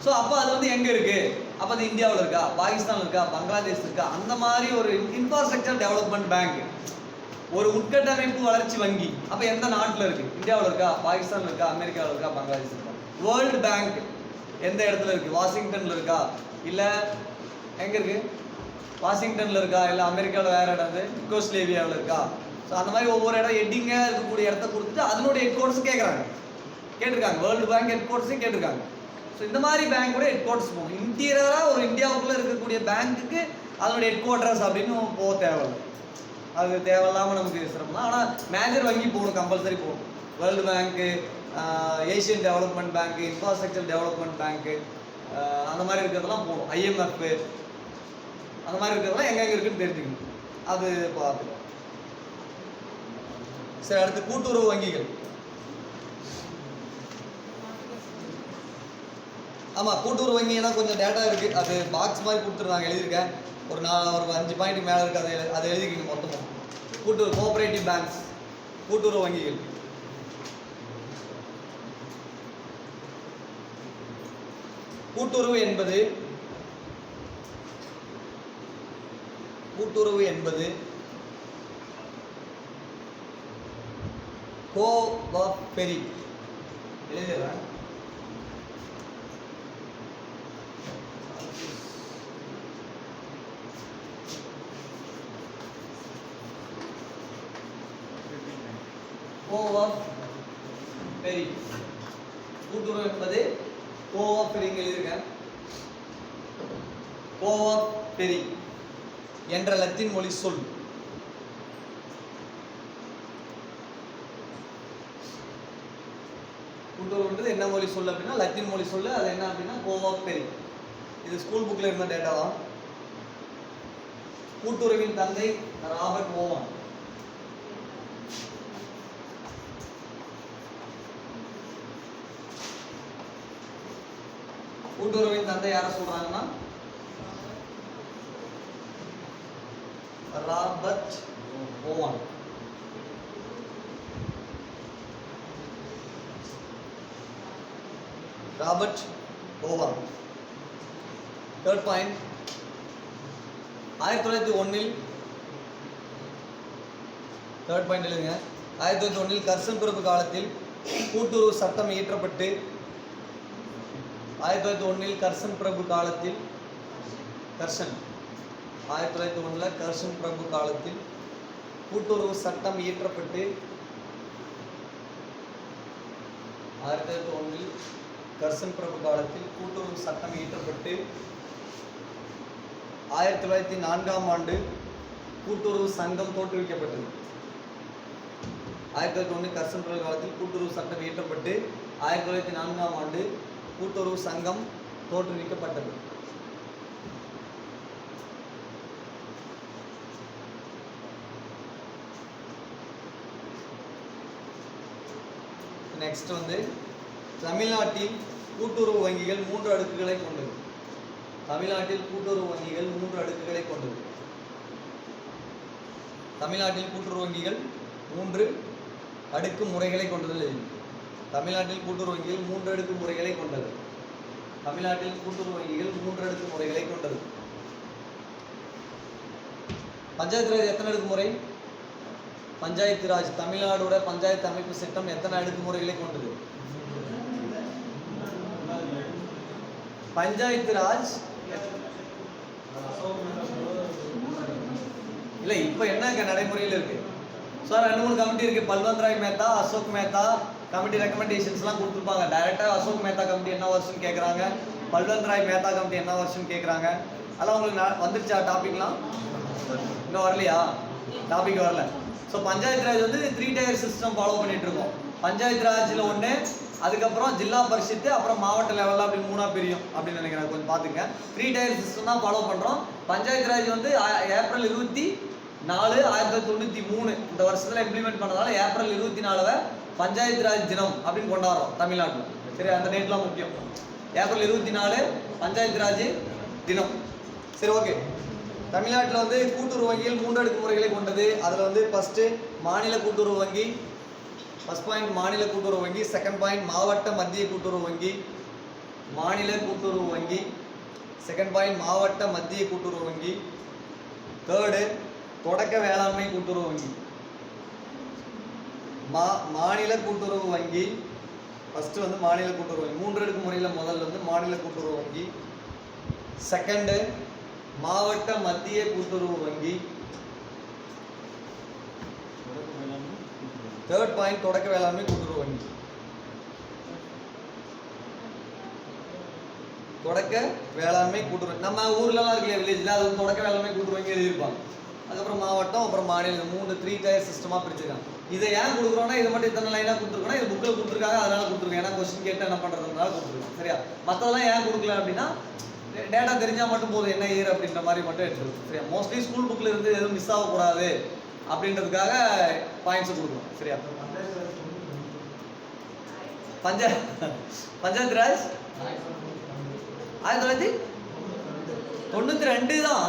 ஸோ அப்போ அது வந்து எங்கே இருக்குது? அப்போ அது இந்தியாவில் இருக்கா, பாகிஸ்தானில் இருக்கா, பங்களாதேஷ் இருக்கா, அந்த மாதிரி ஒரு இன்ஃப்ராஸ்ட்ரக்சர் டெவலப்மெண்ட் பேங்க், ஒரு உட்கட்டமைப்பு வளர்ச்சி வங்கி. அப்போ எந்த நாட்டில் இருக்குது? இந்தியாவில் இருக்கா, பாகிஸ்தானில் இருக்கா, அமெரிக்காவில் இருக்கா, பங்களாதேஷ் இருக்கா? வேர்ல்டு பேங்க் எந்த இடத்துல இருக்குது? வாஷிங்டனில் இருக்கா, இல்லை எங்கே இருக்குது? வாஷிங்டனில் இருக்கா, இல்லை அமெரிக்காவில் வேறு இடம் யுகோஸ்லேவியாவில் இருக்கா. ஸோ அந்த மாதிரி ஒவ்வொரு இடம் ஹெட்டிங்காக இருக்கக்கூடிய இடத்த கொடுத்துட்டு அதனுடைய ஹெட் குவார்ட்டர்ஸ் கேட்டிருக்காங்க. வேர்ல்டு பேங்க் ஹெட் குவார்ட்டர்ஸையும் கேட்டிருக்காங்க. ஸோ இந்த மாதிரி பேங்க்கோட ஹெட் குவார்ட்டர்ஸ் போகும். இன்டீரியராக ஒரு இந்தியாவுக்குள்ளே இருக்கக்கூடிய பேங்க்குக்கு அதனுடைய ஹெட் குவார்ட்டர்ஸ் அப்படின்னு போக தேவையில்லை. அது தேவையில்லாமல் நமக்கு சிரமம் தான். ஆனால் மேஜர் வங்கி போகணும், கம்பல்சரி போகணும். வேர்ல்டு பேங்க்கு, ஏஷியன் டெவலப்மெண்ட் பேங்க்கு, இன்ஃப்ராஸ்ட்ரக்சர் டெவலப்மெண்ட் பேங்க்கு, அந்த மாதிரி இருக்கிறதெல்லாம் போகணும். IMF அந்த மாதிரி இருக்கிறதெல்லாம் எங்கெங்கே இருக்குன்னு தெரிஞ்சுக்கணும். அது பார்த்துக்கலாம். சரி, அடுத்து கூட்டுறவு வங்கிகள். ஆமாம், கூட்டுறவு வங்கினா கொஞ்சம் டேட்டா இருக்குது. அது பாக்ஸ் மாதிரி கொடுத்துருந்தாங்க, எழுதியிருக்கேன். ஒரு 5 பாயிண்ட் மேலே இருக்குது. அதை எழுதிக்கிங்க மொத்தமாக. கூட்டுறவு கோஆபரேட்டிவ் பேங்க்ஸ், கூட்டுறவு வங்கிகள். கூட்டுறவு என்பது கோஆபரேட்டிவ் எழுதிடுறேன். கூட்டுறவு என்பது கோஆபரேட்டிவ் எழுதியிருக்கேன். கோஆபரேட்டிவ் என்ற லத்தீன் மொழி சொல். கூட்டுறவுன்றது என்ன மொழி சொல் அப்படின்னா லத்தீன் மொழி சொல்லு. அது என்ன அப்படின்னா கோஆபரேட்டிவ். இது ஸ்கூல் புக்கில் இருந்த டேட்டா தான். கூட்டுறவின் தந்தை ராபர்ட் ஓவன். கூட்டுறவின் தந்தை யாரை சொல்றாங்கன்னா Robert oven. Robert oven. Third point, 1901 third point எழுதுங்க. 1901 கர்சன் பிறப்பு காலத்தில் கூட்டுறவு சட்டம் இயற்றப்பட்டு 1901 கர்சன் பிரபு காலத்தில் கூட்டுறவு சட்டம் இயற்றப்பட்டு 1901 கர்சன் பிரபு காலத்தில் கூட்டுறவு சட்டம் இயற்றப்பட்டு 1904 ஆண்டு கூட்டுறவு சங்கம் தோற்றுவிக்கப்பட்டது. 1901 கர்சன் பிரபு காலத்தில் கூட்டுறவு சட்டம் இயற்றப்பட்டு 1904 ஆண்டு கூட்டுறவு சங்கம் தோற்றுவிக்கப்பட்டது. நெக்ஸ்ட் தமிழ்நாட்டில் கூட்டுறவு வங்கிகள் 3 அடுக்குகளை கொண்டது. தமிழ்நாட்டில் கூட்டுறவு வங்கிகள் 3 அடுக்குகளை கொண்டது. தமிழ்நாட்டில் கூட்டுறவு வங்கிகள் 3 அடுக்கு முறைகளை கொண்டது. தமிழ்நாட்டில் கூட்டுறவு வங்கிகள் 3 அடுக்கு முறைகளை கொண்டது. தமிழ்நாட்டில் கூட்டுறவு வங்கிகள் 3 அடுக்கு முறைகளை கொண்டது. பஞ்சாயத்து ராஜ் எத்தனை அடுக்கு முறை? பஞ்சாயத்து ராஜ், தமிழ்நாடோட பஞ்சாயத்து அமைப்பு சட்டம் எத்தனை அடுக்கு முறைகளை கொண்டது? பஞ்சாயத்து ராஜ் இல்லை, இப்போ என்ன நடைமுறையில் இருக்கு சார்? 2-3 கமிட்டி இருக்கு. பல்வந்த் ராய் மேத்தா, அசோக் மேத்தா கமிட்டி ரெக்கமெண்டேஷன்ஸ்லாம் கொடுத்துருப்பாங்க. டைரெக்டாக அசோக் மேத்தா கமிட்டி என்ன வருஷம் கேட்குறாங்க, பல்வந்த் ராய் மேத்தா கமிட்டி என்ன வருஷம் கேட்குறாங்க. அதெல்லாம் உங்களுக்கு வந்துருச்சா? டாபிக்லாம் இன்னும் வரலையா? டாபிக் வரல. So panchayat Raj 3 tier system follow பண்ணிட்டு இருக்கோம். பஞ்சாயத்து ராஜில் 1, அதுக்கப்புறம் ஜில்லா பரிஷத்து, அப்புறம் மாவட்ட லெவலில் அப்படி 3ஆ பிரியும் அப்படின்னு நினைக்கிறேன். கொஞ்சம் பார்த்துங்க. 3 டயர் சிஸ்டம் தான் ஃபாலோ பண்ணுறோம். பஞ்சாயத்து ராஜ் ஏப்ரல் 24, 1993 இந்த வருஷத்தில் இம்ப்ளிமெண்ட் பண்ணதால ஏப்ரல் 24 பஞ்சாயத்து ராஜ் தினம் அப்படின்னு கொண்டாடுறோம் தமிழ்நாட்டில். சரி, அந்த டேட்லாம் முக்கியம். ஏப்ரல் 24 பஞ்சாயத்து ராஜ் தினம். சரி, ஓகே. தமிழ்நாட்டில் கூட்டுறவு வங்கிகள் 3 அடுக்கு முறைகளை கொண்டது. அதில் ஃபஸ்ட்டு மாநில கூட்டுறவு வங்கி. ஃபஸ்ட் பாயிண்ட் மாநில கூட்டுறவு வங்கி. செகண்ட் பாயிண்ட் மாவட்ட மத்திய கூட்டுறவு வங்கி. மாநில கூட்டுறவு வங்கி. செகண்ட் பாயிண்ட் மாவட்ட மத்திய கூட்டுறவு வங்கி. தேர்டு தொடக்க வேளாண்மை கூட்டுறவு வங்கி. மாநில கூட்டுறவு வங்கி. ஃபஸ்ட்டு மாநில கூட்டுறவு வங்கி 3 அடுக்கு முறையில் முதல்ல மாநில கூட்டுறவு வங்கி. செகண்டு மாவட்ட மத்திய கூட்டுறவு வங்கி. தேர்ட் பாயிண்ட் தொடக்க வேளாண்மை கூட்டுறவு வங்கி. தொடக்க வேளாண்மை கூட்டுறவு நம்ம ஊர்லலாம் இருக்குல்ல வில்லேஜ்ல அது தொடக்க வேளாண்மை கூட்டுறவு வங்கி எழுதியிருப்பாங்க. அதுக்கப்புறம் மாவட்டம் அப்புறம் மாநிலம் 3 டயர் சிஸ்டமா பிரிச்சிருக்காங்க. இதை ஏன் கொடுக்குறோம்னா இது மட்டும் இத்தனை லைனா கொடுத்துருக்கோம்னா இது புக்கில் கொடுத்துருக்காங்க அதனால கொடுத்துருக்கோம். ஏன்னா கொஸ்டின் கேட்டு என்ன பண்றதுனால கொடுத்துருக்கோம். சரியா? மற்றதெல்லாம் ஏன் கொடுக்கல அப்படின்னா டேட்டா தெரிஞ்சா மட்டும் போதும் என்ன இயர் அப்படின்ற மாதிரி மட்டும் எடுத்துருக்கோம். சரியா? மோஸ்ட்லி ஸ்கூல் புக்ல இருந்து எதுவும் மிஸ் ஆகக்கூடாது அப்படின்றதுக்காக பாயிண்ட்ஸ் கொடுக்கணும். சரியா? பஞ்சாயத்து ராஜ் 1992 தான்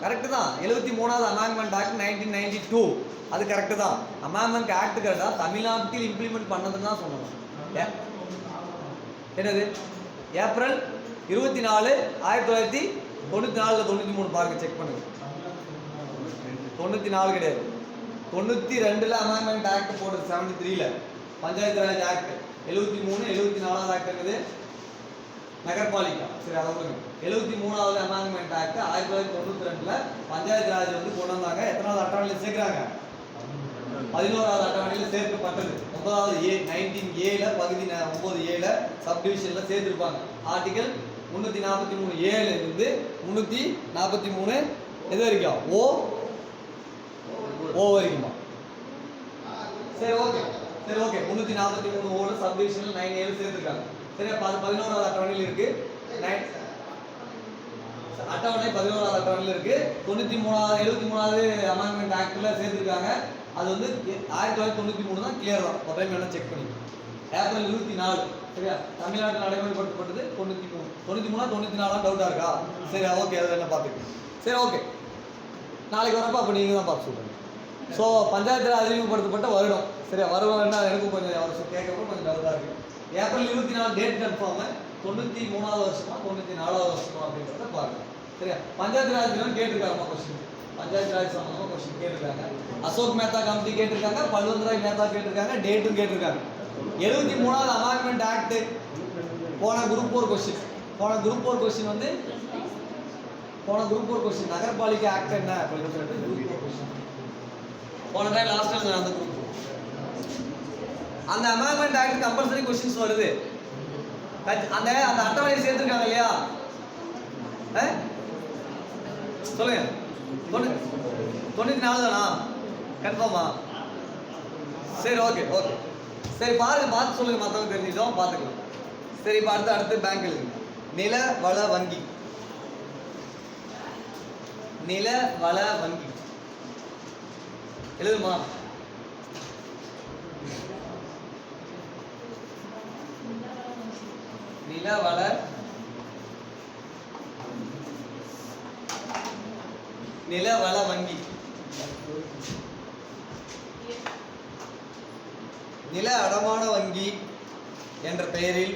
கரெக்டு தான். 73வது அமெண்ட்மெண்ட் ஆக்ட் 1992 அது கரெக்டு தான். அமெண்ட்மெண்ட் ஆக்ட் கரெக்டாக தமிழ்நாட்டில் இம்ப்ளிமெண்ட் பண்ணதுன்னு தான் சொல்லணும். என்னது ஏப்ரல் 24 1994 93 பாருங்க செக் பண்ணுங்க. 94 கிடையாது 92ல் அமெண்ட்மெண்ட் ஆக்ட் போடுது. 73ல பஞ்சாயத்து ராஜ் ஆக்ட் 73 74வது ஆக்ட் இருக்குது நகர்பாலிகா. சரி அதை சொல்லுங்க. 73வது அமெண்ட்மெண்ட் ஆக்ட் 1992ல பஞ்சாயத்து ராஜ் வந்து கொண்டு வந்தாங்க. எத்தனாவது அட்டவணையில் சேர்க்கிறாங்க? 11வது அட்டவணையில் சேர்க்கப்பட்டது. 9வது 19A பகுதி 9A சப்டிவிஷன்ல சேர்த்திருப்பாங்க. ஆர்டிகல் 343A இருந்து 343 எது வரைக்கும் ஓ வரைக்குமா? சரி ஓகே 343 ஓல சப்டிவிஷன்ல 9A சேர்த்திருக்காங்க. சரியா? 11வது அட்டவணையில் இருக்கு. அட்டவணை 11வது அட்டவணையில் இருக்கு. 73வது அமெண்ட்மெண்ட் ஆக்ட்ல சேர்த்திருக்காங்க. அது வந்து 1993 தான். கிளியர் தான். ஒரு டைம் வேணா செக் பண்ணி. ஏப்ரல் 24 சரியா? தமிழ்நாட்டில் நடைமுறைப்படுத்தப்பட்டது 93 94 டவுட்டா இருக்கா? சரி ஓகே அதை என்ன பார்த்துக்கணும். சரி ஓகே நாளைக்கு வரப்போ அப்போ நீங்கள் தான் பார்த்து சொல்லுங்கள். ஸோ பஞ்சாயத்தில் அறிமுகப்படுத்தப்பட்ட வருடம். சரியா? வருவம்னா எனக்கும் கொஞ்சம் வருஷம் கேட்கப்போ கொஞ்சம் டவுட்டாக இருக்குது. April 24 date confirm. 93வது வருஷமா 94வது வருஷமா அப்படின்றத பாருங்க. சரியா? பஞ்சாயத்து ராஜ் கேட்டிருக்காங்க கொஸ்டின். பஞ்சாயத்து ராஜ் சம்பந்தமா கொஸ்டின் கேட்டிருக்காங்க. அசோக் மேத்தா கமிட்டி கேட்டிருக்காங்க. பல்வந்த்ராய் மேத்தா கேட்டிருக்காங்க. டேட்டும் கேட்டிருக்காங்க. 73வது அமெண்ட்மெண்ட் ஆக்ட் போன குரூப் 4 கொஸ்டின். போன குரூப் 4 கொஸ்டின் நகர்பாலிகா ஆக்ட் என்ன அப்படின்னு சொல்லிட்டு குரூப் 4 கொஸ்டின் போன டைம் லாஸ்ட் டைம் அந்த குரூப் அந்த அமெண்ட்மெண்ட் ஆக்ட் கம்பல்சரி கொஸ்டின்ஸ் வருது. அந்த அட்டவணையை சேர்த்துருக்காங்க இல்லையா? சொல்லுங்க 94 தானா? கன்ஃபார்மா? சரி ஓகே சரி பாருங்க பார்த்து சொல்லுங்க. மற்றவங்க தெரிஞ்சுட்டோம் பார்த்துக்கலாம். சரி இப்போ அடுத்து பேங்க் எழுதுங்க. நில வள வங்கி. நில வள வங்கி எழுதுமா? நில வள வங்கி. நில அடமான வங்கி என்ற பெயரில்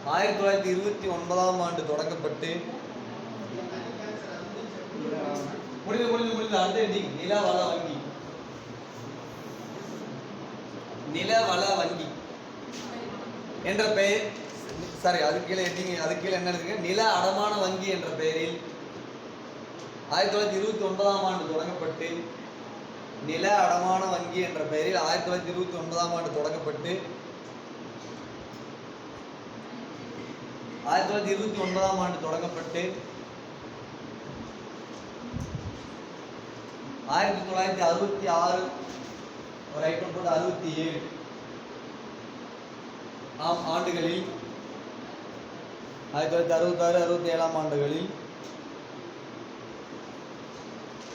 1929ஆம் ஆண்டு தொடங்கப்பட்டு முடிவு அடுத்த ஹெட்டிங் நில வள வங்கி என்ற பெயர். சாரி அது கீழே என்ன இருக்கு? நில அடமான வங்கி என்ற பெயரில் 1929ஆம் ஆண்டு தொடங்கப்பட்டு நில அடமான வங்கி என்ற பெயரில் 1929ஆம் ஆண்டு தொடங்கப்பட்டு 1929ஆம் ஆண்டு தொடங்கப்பட்டு 1966 ஒரு ஐட்டம் போட்டு 67 ஆண்டுகளில் 1966-67ஆம் ஆண்டுகளில்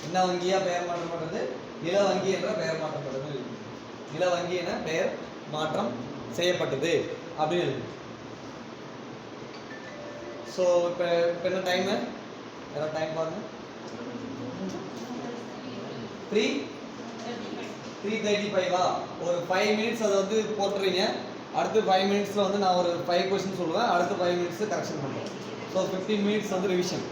என்ன வங்கியா பெயர் மாற்றப்பட்டது? நில வங்கி என்ற பெயர் மாற்றப்பட்டது. நில வங்கி என பெயர் மாற்றம் செய்யப்பட்டது அப்படின்னு இருக்கு. ஸோ இப்போ என்ன டைமு? யாராவது டைம் பாருங்க. 3:35 ஒரு 5 மினிட்ஸ் அதை வந்து போட்டுறீங்க. அடுத்து 5 மினிட்ஸில் வந்து நான் ஒரு 5 கொஸ்டின் சொல்லுவேன். அடுத்து 5 மினிட்ஸ் கரெக்ஷன் பண்ணுறேன். ஸோ 15 மினிட்ஸ் வந்து ரிவிஷன்.